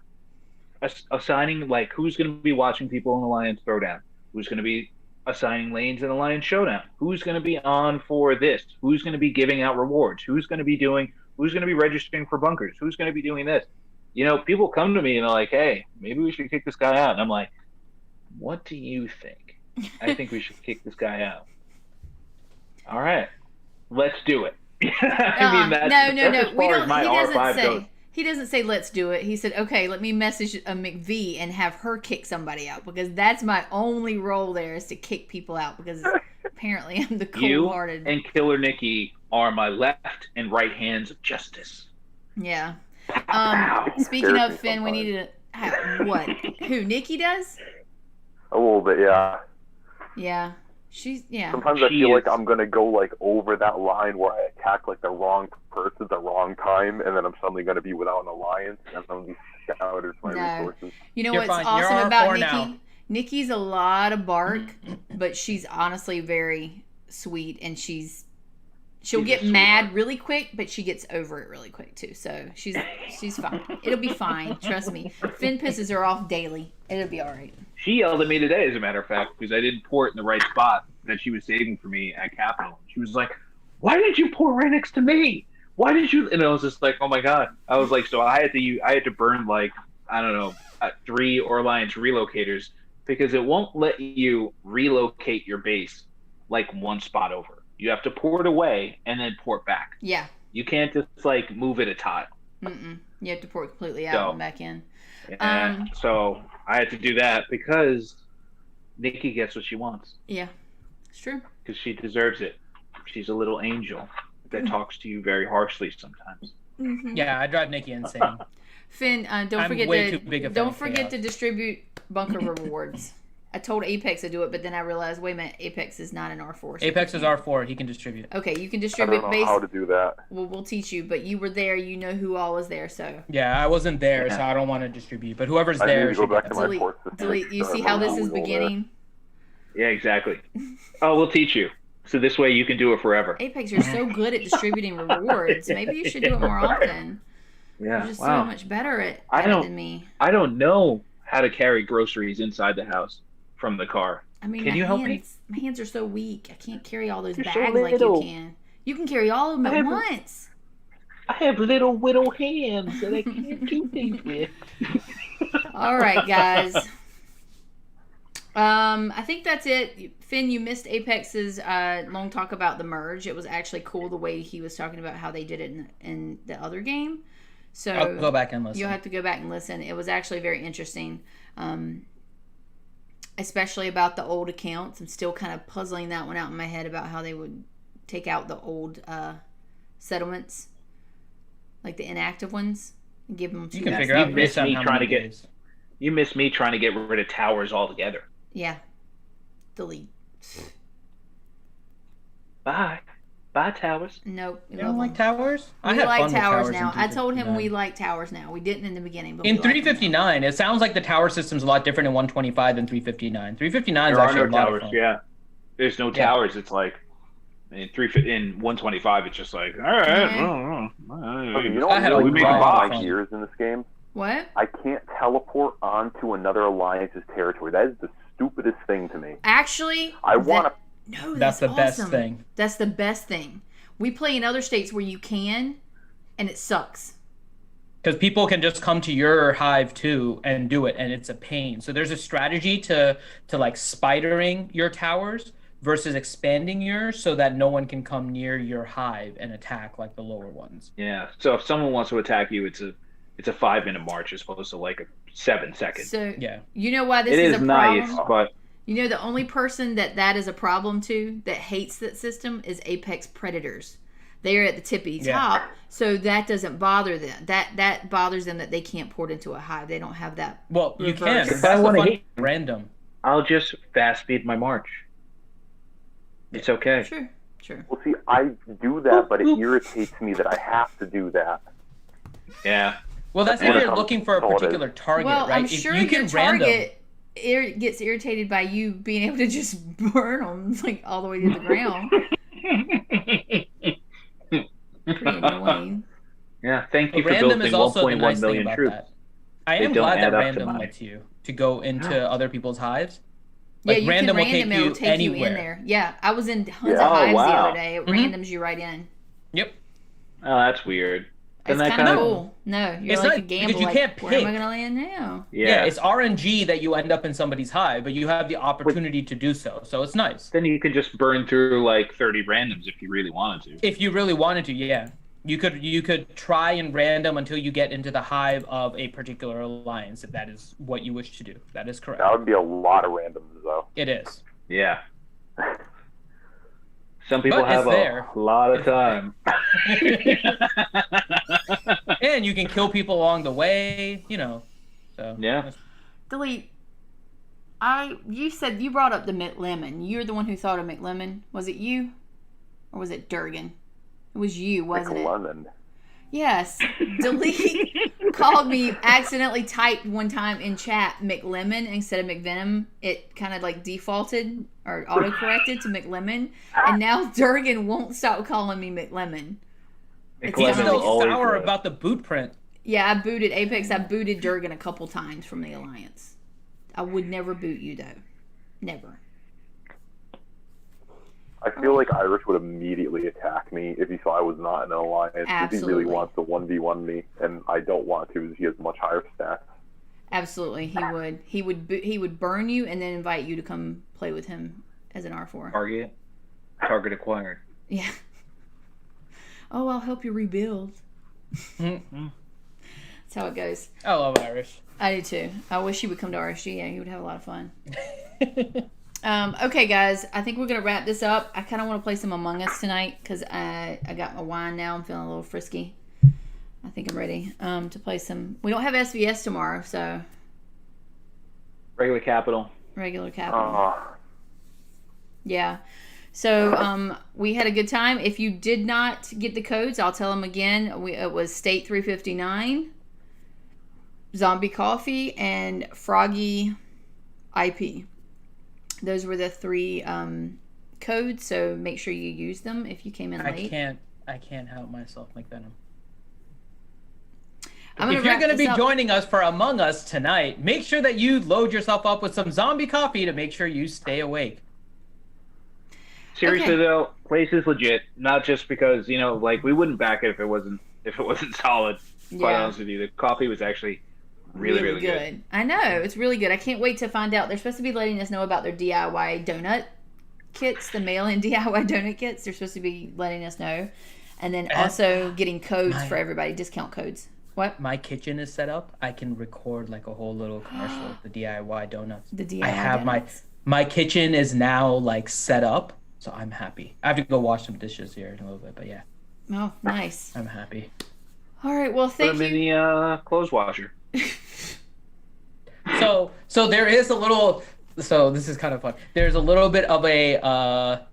[SPEAKER 4] Assigning like who's going to be watching people in the Lions Throwdown, who's going to be assigning lanes in the Lions Showdown, who's going to be on for this, who's going to be giving out rewards, who's going to be registering for bunkers, who's going to be doing this. People come to me and they're like, "Hey, maybe we should kick this guy out," and I'm like, "What do you think?" I think we should kick this guy out. All right, let's do it. That's
[SPEAKER 1] no.
[SPEAKER 4] as far as my R5 goes.
[SPEAKER 1] He doesn't say let's do it. He said, "Okay, let me message a McV and have her kick somebody out because that's my only role there is to kick people out because apparently I'm the cold-hearted."
[SPEAKER 4] You and Killer Nikki are my left and right hands of justice.
[SPEAKER 1] Yeah. Speaking of Finn, we need to what? Who? Nikki does?
[SPEAKER 2] A little bit, yeah.
[SPEAKER 1] Yeah.
[SPEAKER 2] Sometimes I feel like I'm gonna go like over that line where I attack like the wrong person at the wrong time, and then I'm suddenly gonna be without an alliance, and I'm gonna be scouted for my resources.
[SPEAKER 1] You know
[SPEAKER 6] You're
[SPEAKER 1] what's
[SPEAKER 6] fine.
[SPEAKER 1] awesome
[SPEAKER 6] You're
[SPEAKER 1] about
[SPEAKER 6] R4
[SPEAKER 1] Nikki?
[SPEAKER 6] now.
[SPEAKER 1] Nikki's a lot of bark, but she's honestly very sweet, and she'll get mad really quick, but she gets over it really quick too. So she's fine. It'll be fine. Trust me. Finn pisses her off daily. It'll be all right.
[SPEAKER 4] She yelled at me today, as a matter of fact, because I didn't pour it in the right spot that she was saving for me at Capitol. She was like, "Why did you pour right next to me? Why did you?" And I was just like, "Oh my god!" I was like, so I had to burn like I don't know 3 Alliance relocators because it won't let you relocate your base like one spot over. You have to pour it away and then pour it back.
[SPEAKER 1] Yeah.
[SPEAKER 4] You can't just like move it a tile.
[SPEAKER 1] Mm-mm. You have to pour it completely out and back in.
[SPEAKER 4] So I had to do that because Nikki gets what she wants.
[SPEAKER 1] Yeah, it's true.
[SPEAKER 4] Because she deserves it. She's a little angel that talks to you very harshly sometimes.
[SPEAKER 1] Mm-hmm.
[SPEAKER 6] Yeah, I drive Nikki insane.
[SPEAKER 1] Finn, don't
[SPEAKER 6] I'm
[SPEAKER 1] forget
[SPEAKER 6] way too big a fan
[SPEAKER 1] don't
[SPEAKER 6] of
[SPEAKER 1] forget
[SPEAKER 6] chaos.
[SPEAKER 1] to distribute bunker rewards. I told Apex to do it, but then I realized, wait a minute, Apex is not an R4. So
[SPEAKER 6] Apex is R4. He can distribute.
[SPEAKER 1] Okay, you can
[SPEAKER 2] I
[SPEAKER 1] distribute
[SPEAKER 2] don't know how to do that.
[SPEAKER 1] Well, we'll teach you, but you were there. You know who all was there, so.
[SPEAKER 6] Yeah, I wasn't there, so I don't want to distribute. But whoever's
[SPEAKER 2] I
[SPEAKER 6] there
[SPEAKER 2] need to go
[SPEAKER 6] should
[SPEAKER 2] back
[SPEAKER 6] get
[SPEAKER 2] to
[SPEAKER 6] that.
[SPEAKER 2] my
[SPEAKER 1] Delete.
[SPEAKER 2] port system.
[SPEAKER 1] Delete. You see how this is beginning?
[SPEAKER 4] Yeah, exactly. Oh, we'll teach you. So this way you can do it forever.
[SPEAKER 1] Apex, you're so good at distributing rewards. Maybe you should do it more often.
[SPEAKER 4] Yeah,
[SPEAKER 1] You're just
[SPEAKER 4] wow.
[SPEAKER 1] so much better at
[SPEAKER 4] I
[SPEAKER 1] it
[SPEAKER 4] don't-
[SPEAKER 1] than me.
[SPEAKER 4] I don't know how to carry groceries inside the house from the car.
[SPEAKER 1] I mean,
[SPEAKER 4] Can you help me?
[SPEAKER 1] My hands are so weak. I can't carry all those
[SPEAKER 4] You're so
[SPEAKER 1] bags like you
[SPEAKER 4] little.
[SPEAKER 1] can. You can carry all of them at once.
[SPEAKER 4] I have little whittle hands that I can't do things with.
[SPEAKER 1] All right, guys. I think that's it. Finn, you missed Apex's long talk about the merge. It was actually cool the way he was talking about how they did it in the other game. So
[SPEAKER 6] I'll go back and listen.
[SPEAKER 1] you'll have to go back and listen. It was actually very interesting, especially about the old accounts. I'm still kind of puzzling that one out in my head about how they would take out the old settlements, like the inactive ones, and give them to
[SPEAKER 6] You can
[SPEAKER 1] us.
[SPEAKER 6] figure out
[SPEAKER 4] You
[SPEAKER 6] based
[SPEAKER 4] missed
[SPEAKER 6] on
[SPEAKER 4] me
[SPEAKER 6] how
[SPEAKER 4] trying
[SPEAKER 6] many
[SPEAKER 4] to get-
[SPEAKER 6] days.
[SPEAKER 4] You miss me trying to get rid of towers altogether.
[SPEAKER 1] Yeah. Delete.
[SPEAKER 4] Bye. Bye, towers.
[SPEAKER 1] Nope.
[SPEAKER 6] You don't like towers?
[SPEAKER 1] We
[SPEAKER 6] I have
[SPEAKER 1] like
[SPEAKER 6] fun with
[SPEAKER 1] towers
[SPEAKER 6] in
[SPEAKER 1] now. I told him
[SPEAKER 6] 359.
[SPEAKER 1] we like towers now. We didn't in the beginning, but
[SPEAKER 6] In
[SPEAKER 1] we like them now.
[SPEAKER 6] 359, it sounds like the tower system's a lot different in 125 than 359. 359 is
[SPEAKER 4] There are
[SPEAKER 6] actually
[SPEAKER 4] no
[SPEAKER 6] a lot
[SPEAKER 4] towers.
[SPEAKER 6] of fun.
[SPEAKER 4] Yeah. There's no
[SPEAKER 6] Yeah.
[SPEAKER 4] towers. It's like in 125. It's just like all right.
[SPEAKER 2] Okay, you know
[SPEAKER 6] I
[SPEAKER 2] what
[SPEAKER 6] had a
[SPEAKER 2] really
[SPEAKER 4] make
[SPEAKER 6] lot
[SPEAKER 4] a
[SPEAKER 6] of
[SPEAKER 2] grinds
[SPEAKER 4] box.
[SPEAKER 2] my gears in this game?
[SPEAKER 1] What?
[SPEAKER 2] I can't teleport onto another alliance's territory. That is the stupidest thing to me.
[SPEAKER 1] Actually,
[SPEAKER 2] I want to.
[SPEAKER 1] No,
[SPEAKER 6] That's the best
[SPEAKER 1] awesome.
[SPEAKER 6] thing.
[SPEAKER 1] That's the best thing. We play in other states where you can, and it sucks.
[SPEAKER 6] Because people can just come to your hive too and do it, and it's a pain. So there's a strategy to like spidering your towers versus expanding yours so that no one can come near your hive and attack like the lower ones.
[SPEAKER 4] Yeah. So if someone wants to attack you, it's a 5-minute march as opposed to like a 7-second.
[SPEAKER 1] So
[SPEAKER 6] Yeah.
[SPEAKER 1] you know why this
[SPEAKER 4] It
[SPEAKER 1] is
[SPEAKER 4] is
[SPEAKER 1] a
[SPEAKER 4] nice,
[SPEAKER 1] problem?
[SPEAKER 4] but
[SPEAKER 1] You know the only person that is a problem to, that hates that system, is apex predators. They are at the tippy top, so that doesn't bother them. That bothers them that they can't port into a hive. They don't have that.
[SPEAKER 6] Well, you can.
[SPEAKER 1] Reverse.
[SPEAKER 6] That's
[SPEAKER 4] If I
[SPEAKER 6] the
[SPEAKER 4] wanna
[SPEAKER 6] fun
[SPEAKER 4] hate-
[SPEAKER 6] random.
[SPEAKER 4] I'll just fast speed my march. It's okay.
[SPEAKER 1] Sure.
[SPEAKER 2] Well, see, I do that, but it irritates me that I have to do that.
[SPEAKER 4] Yeah.
[SPEAKER 6] Well, that's
[SPEAKER 2] That's
[SPEAKER 6] if
[SPEAKER 2] what
[SPEAKER 6] you're
[SPEAKER 2] it
[SPEAKER 6] looking for a
[SPEAKER 2] comes to.
[SPEAKER 6] particular target,
[SPEAKER 1] Well,
[SPEAKER 6] right?
[SPEAKER 1] I'm
[SPEAKER 6] If
[SPEAKER 1] sure
[SPEAKER 6] you
[SPEAKER 1] your
[SPEAKER 6] can random.
[SPEAKER 1] target gets irritated by you being able to just burn them like all the way to the ground. Pretty annoying.
[SPEAKER 4] Yeah. Thank
[SPEAKER 6] But
[SPEAKER 4] you for
[SPEAKER 6] random
[SPEAKER 4] building
[SPEAKER 6] is also the
[SPEAKER 4] 1.1
[SPEAKER 6] nice thing
[SPEAKER 4] million
[SPEAKER 6] about
[SPEAKER 4] troops.
[SPEAKER 6] that. I
[SPEAKER 4] They
[SPEAKER 6] am
[SPEAKER 4] don't
[SPEAKER 6] glad that
[SPEAKER 4] add up to
[SPEAKER 6] random
[SPEAKER 4] mine.
[SPEAKER 6] lets you to go into other people's hives.
[SPEAKER 1] Yeah,
[SPEAKER 6] Like
[SPEAKER 1] you
[SPEAKER 6] random
[SPEAKER 1] can
[SPEAKER 6] will take
[SPEAKER 1] random.
[SPEAKER 6] you
[SPEAKER 1] It'll take you
[SPEAKER 6] anywhere.
[SPEAKER 1] in there. Yeah, I was in Hunts
[SPEAKER 2] Yeah.
[SPEAKER 1] of Hives the
[SPEAKER 4] wow.
[SPEAKER 1] other day. It
[SPEAKER 6] Mhm.
[SPEAKER 1] randoms you right in.
[SPEAKER 6] Yep.
[SPEAKER 4] Oh, that's weird.
[SPEAKER 1] It's
[SPEAKER 4] Then that
[SPEAKER 1] kind of
[SPEAKER 4] kinda-
[SPEAKER 1] cool. No, you're
[SPEAKER 6] It's
[SPEAKER 1] like
[SPEAKER 6] nice
[SPEAKER 1] a
[SPEAKER 6] because
[SPEAKER 1] gamble.
[SPEAKER 6] you
[SPEAKER 1] Like,
[SPEAKER 6] can't
[SPEAKER 1] where am I
[SPEAKER 6] pick.
[SPEAKER 1] gonna land now?
[SPEAKER 6] Yeah, it's RNG that you end up in somebody's hive, but you have the opportunity to do so. So it's nice.
[SPEAKER 4] Then you could just burn through like 30 randoms if you really wanted to.
[SPEAKER 6] If you really wanted to, yeah. You could try and random until you get into the hive of a particular alliance, if that is what you wish to do. That is correct.
[SPEAKER 2] That would be a lot of randoms, though.
[SPEAKER 6] It is.
[SPEAKER 4] Yeah. Some people
[SPEAKER 6] But it's
[SPEAKER 4] have
[SPEAKER 6] there.
[SPEAKER 4] a lot of time.
[SPEAKER 6] And you can kill people along the way, you know. So
[SPEAKER 4] Yeah.
[SPEAKER 1] Delete. You said you brought up the McLemmon. You're the one who thought of McLemmon. Was it you, or was it Durgan? It was you, wasn't it?
[SPEAKER 2] McLemmon.
[SPEAKER 1] Yes. Delete called me, accidentally typed one time in chat McLemmon instead of McVenom. It kind of like defaulted or autocorrected to McLemmon, and now Durgan won't stop calling me McLemmon. It's
[SPEAKER 6] he's
[SPEAKER 1] kinda
[SPEAKER 6] still
[SPEAKER 1] like-
[SPEAKER 4] always
[SPEAKER 6] sour
[SPEAKER 4] good.
[SPEAKER 6] about the boot print.
[SPEAKER 1] Yeah, I booted Apex. I booted Durgan a couple times from the Alliance. I would never boot you though. Never.
[SPEAKER 2] I feel like Irish would immediately attack me if he saw I was not in an alliance. Because he
[SPEAKER 1] Absolutely.
[SPEAKER 2] really wants to 1v1 me, and I don't want to because he has much higher stats.
[SPEAKER 1] Absolutely, he would. He would burn you and then invite you to come play with him as an R4.
[SPEAKER 4] Target acquired.
[SPEAKER 1] Yeah. Oh, I'll help you rebuild.
[SPEAKER 6] Mm-hmm.
[SPEAKER 1] That's how it goes.
[SPEAKER 6] I love Irish.
[SPEAKER 1] I do too. I wish he would come to RSG. Yeah, he would have a lot of fun. Okay, guys. I think we're gonna wrap this up. I kind of want to play some Among Us tonight because I got my wine now. I'm feeling a little frisky. I think I'm ready to play some. We don't have SVS tomorrow, so
[SPEAKER 4] Regular capital.
[SPEAKER 1] regular capital. Yeah. So we had a good time. If you did not get the codes, I'll tell them again. It was State 359, Zombie Coffee, and Froggy IP. Those were the 3 codes, so make sure you use them if you came in late.
[SPEAKER 6] I can't help myself, McVenom.
[SPEAKER 1] I'm gonna
[SPEAKER 6] If you're
[SPEAKER 1] wrap
[SPEAKER 6] going to
[SPEAKER 1] this
[SPEAKER 6] be
[SPEAKER 1] up.
[SPEAKER 6] joining us for Among Us tonight, make sure that you load yourself up with some zombie coffee to make sure you stay awake.
[SPEAKER 4] Seriously
[SPEAKER 1] Okay.
[SPEAKER 4] though, place is legit. Not just because like we wouldn't back it if it wasn't solid. Quite
[SPEAKER 1] Yeah.
[SPEAKER 4] honest with you, the coffee was actually really good.
[SPEAKER 1] I know, it's really good. I can't wait to find out. They're supposed to be letting us know about their DIY donut kits, the mail-in DIY donut kits. They're supposed to be letting us know. And then also getting codes for everybody, discount codes. What?
[SPEAKER 6] My kitchen is set up. I can record like a whole little commercial of the DIY donuts.
[SPEAKER 1] The DIY
[SPEAKER 6] I have
[SPEAKER 1] donuts.
[SPEAKER 6] my kitchen is now like set up, so I'm happy. I have to go wash some dishes here in a little bit, but yeah,
[SPEAKER 1] Oh, nice.
[SPEAKER 6] I'm happy.
[SPEAKER 1] All right, well,
[SPEAKER 4] Put
[SPEAKER 1] thank
[SPEAKER 4] them in
[SPEAKER 1] you.
[SPEAKER 4] the clothes washer.
[SPEAKER 6] So there is a little. So this is kind of fun. There's a little bit of a.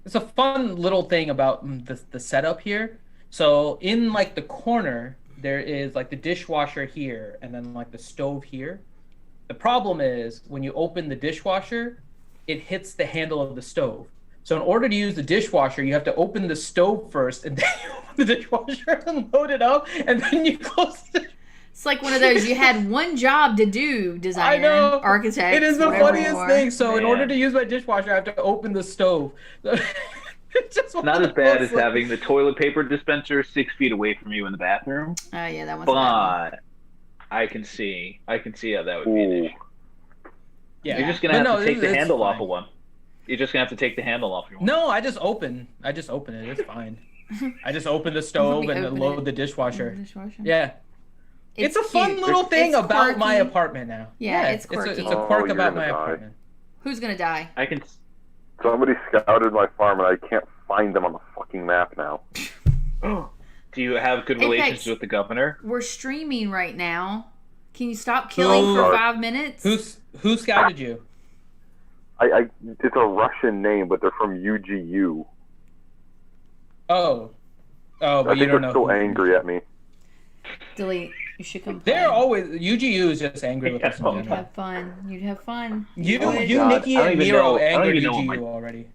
[SPEAKER 6] It's a fun little thing about the setup here. So in like the corner, there is like the dishwasher here, and then like the stove here. The problem is when you open the dishwasher, it hits the handle of the stove. So in order to use the dishwasher, you have to open the stove first, and then you open the dishwasher and load it up, and then you close the.
[SPEAKER 1] It's like one of those you had one job to do, designer,
[SPEAKER 6] I know.
[SPEAKER 1] architect.
[SPEAKER 6] It is the
[SPEAKER 1] whatever you
[SPEAKER 6] funniest
[SPEAKER 1] are.
[SPEAKER 6] thing. So in
[SPEAKER 4] Man.
[SPEAKER 6] order to use my dishwasher, I have to open the stove. It's just one
[SPEAKER 4] Not
[SPEAKER 6] of
[SPEAKER 4] as bad
[SPEAKER 6] those,
[SPEAKER 4] as
[SPEAKER 6] like-
[SPEAKER 4] having the toilet paper dispenser 6 feet away from you in the bathroom,
[SPEAKER 1] Oh yeah, that one's a bad one.
[SPEAKER 4] but I can see how that would be an
[SPEAKER 2] Ooh.
[SPEAKER 4] issue.
[SPEAKER 6] Yeah.
[SPEAKER 4] You're just gonna
[SPEAKER 6] But
[SPEAKER 4] have
[SPEAKER 6] no,
[SPEAKER 4] to take the
[SPEAKER 6] it's
[SPEAKER 4] handle
[SPEAKER 6] fine.
[SPEAKER 4] off of one. You're just gonna have to take the handle off your one.
[SPEAKER 6] No, I just open it. It's fine. I just open the stove and
[SPEAKER 1] open
[SPEAKER 6] load
[SPEAKER 1] it.
[SPEAKER 6] the dishwasher.
[SPEAKER 1] Dishwasher.
[SPEAKER 6] Yeah. It's a fun
[SPEAKER 1] cute.
[SPEAKER 6] little thing
[SPEAKER 1] It's
[SPEAKER 6] about my
[SPEAKER 1] quirky.
[SPEAKER 6] apartment now.
[SPEAKER 1] Yeah, it's
[SPEAKER 6] It's
[SPEAKER 1] quirky.
[SPEAKER 6] a quirk
[SPEAKER 2] you're
[SPEAKER 6] about
[SPEAKER 2] gonna
[SPEAKER 6] my
[SPEAKER 2] die.
[SPEAKER 6] apartment.
[SPEAKER 1] Who's gonna die?
[SPEAKER 4] I can.
[SPEAKER 2] Somebody scouted my farm and I can't find them on the fucking map now.
[SPEAKER 4] Do you have good
[SPEAKER 1] Apex.
[SPEAKER 4] relations with the governor?
[SPEAKER 1] We're streaming right now. Can you stop killing for
[SPEAKER 2] Sorry.
[SPEAKER 1] 5 minutes?
[SPEAKER 6] Who scouted you?
[SPEAKER 2] It's a Russian name, but they're from UGU.
[SPEAKER 6] Oh,
[SPEAKER 2] I
[SPEAKER 6] but you
[SPEAKER 2] think
[SPEAKER 6] don't
[SPEAKER 2] they're
[SPEAKER 6] know.
[SPEAKER 2] still
[SPEAKER 6] who-
[SPEAKER 2] angry at me.
[SPEAKER 1] Delete. You should come. play.
[SPEAKER 6] They're always UGU is just angry with us in
[SPEAKER 4] Yeah.
[SPEAKER 1] You'd
[SPEAKER 6] general.
[SPEAKER 1] have fun. You'd have fun.
[SPEAKER 6] You,
[SPEAKER 1] would.
[SPEAKER 6] Nikki,
[SPEAKER 4] I don't
[SPEAKER 6] and
[SPEAKER 4] even
[SPEAKER 6] Miro
[SPEAKER 4] know- I don't
[SPEAKER 6] angered
[SPEAKER 4] even know what
[SPEAKER 6] UGU
[SPEAKER 4] my-
[SPEAKER 6] already.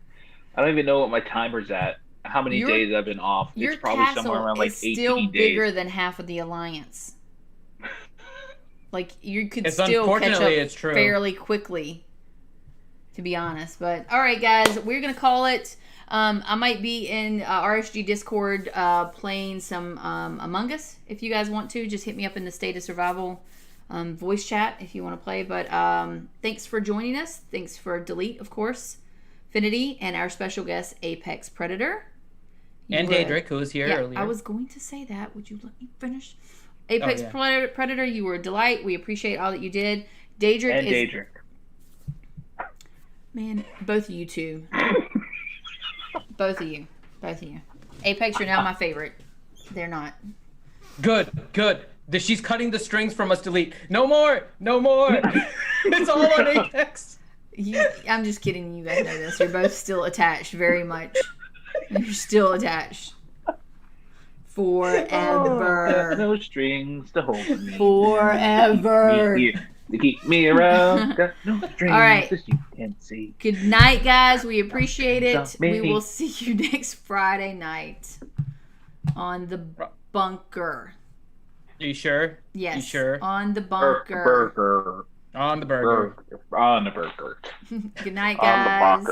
[SPEAKER 4] I don't even know what my timer's at. How many
[SPEAKER 1] Your-
[SPEAKER 4] days I've been off?
[SPEAKER 1] Your
[SPEAKER 4] It's probably
[SPEAKER 1] castle
[SPEAKER 4] somewhere around like
[SPEAKER 1] is
[SPEAKER 4] 18
[SPEAKER 1] still
[SPEAKER 4] days.
[SPEAKER 1] bigger than half of the alliance. Like you could
[SPEAKER 6] It's
[SPEAKER 1] still catch up
[SPEAKER 6] unfortunately it's true.
[SPEAKER 1] fairly quickly, to be honest. But all right, guys, we're gonna call it. I might be in RSG Discord playing some Among Us. If you guys want to, just hit me up in the State of Survival voice chat if you want to play. But thanks for joining us. Thanks for Delete, of course, Finity, and our special guest Apex Predator.
[SPEAKER 6] And
[SPEAKER 1] You were-
[SPEAKER 6] Daedric, who was here
[SPEAKER 1] yeah,
[SPEAKER 6] earlier.
[SPEAKER 1] I was going to say that. Would you let me finish? Apex
[SPEAKER 6] yeah.
[SPEAKER 1] Predator, you were a delight. We appreciate all that you did. Daedric
[SPEAKER 4] And
[SPEAKER 1] is
[SPEAKER 4] Daedric.
[SPEAKER 1] man, both of you two. Both of you. Apex, you're now my favorite. They're not.
[SPEAKER 6] Good. She's cutting the strings from us. Delete. No more. It's all on Apex.
[SPEAKER 1] I'm just kidding. You guys know this. You're both still attached very much. You're still attached. Forever.
[SPEAKER 4] No strings to hold me.
[SPEAKER 1] Forever.
[SPEAKER 4] To keep me around. Got no strings
[SPEAKER 1] All right.
[SPEAKER 4] as you can see.
[SPEAKER 1] Good night, guys. We appreciate it.
[SPEAKER 4] Stop me.
[SPEAKER 1] We will see you next Friday night on the bunker.
[SPEAKER 6] Are you sure?
[SPEAKER 1] Yes.
[SPEAKER 6] You sure?
[SPEAKER 1] On the bunker.
[SPEAKER 4] Burger.
[SPEAKER 6] On the burger.
[SPEAKER 4] On the burger.
[SPEAKER 1] Good night,
[SPEAKER 2] On the
[SPEAKER 1] guys.
[SPEAKER 2] bunker.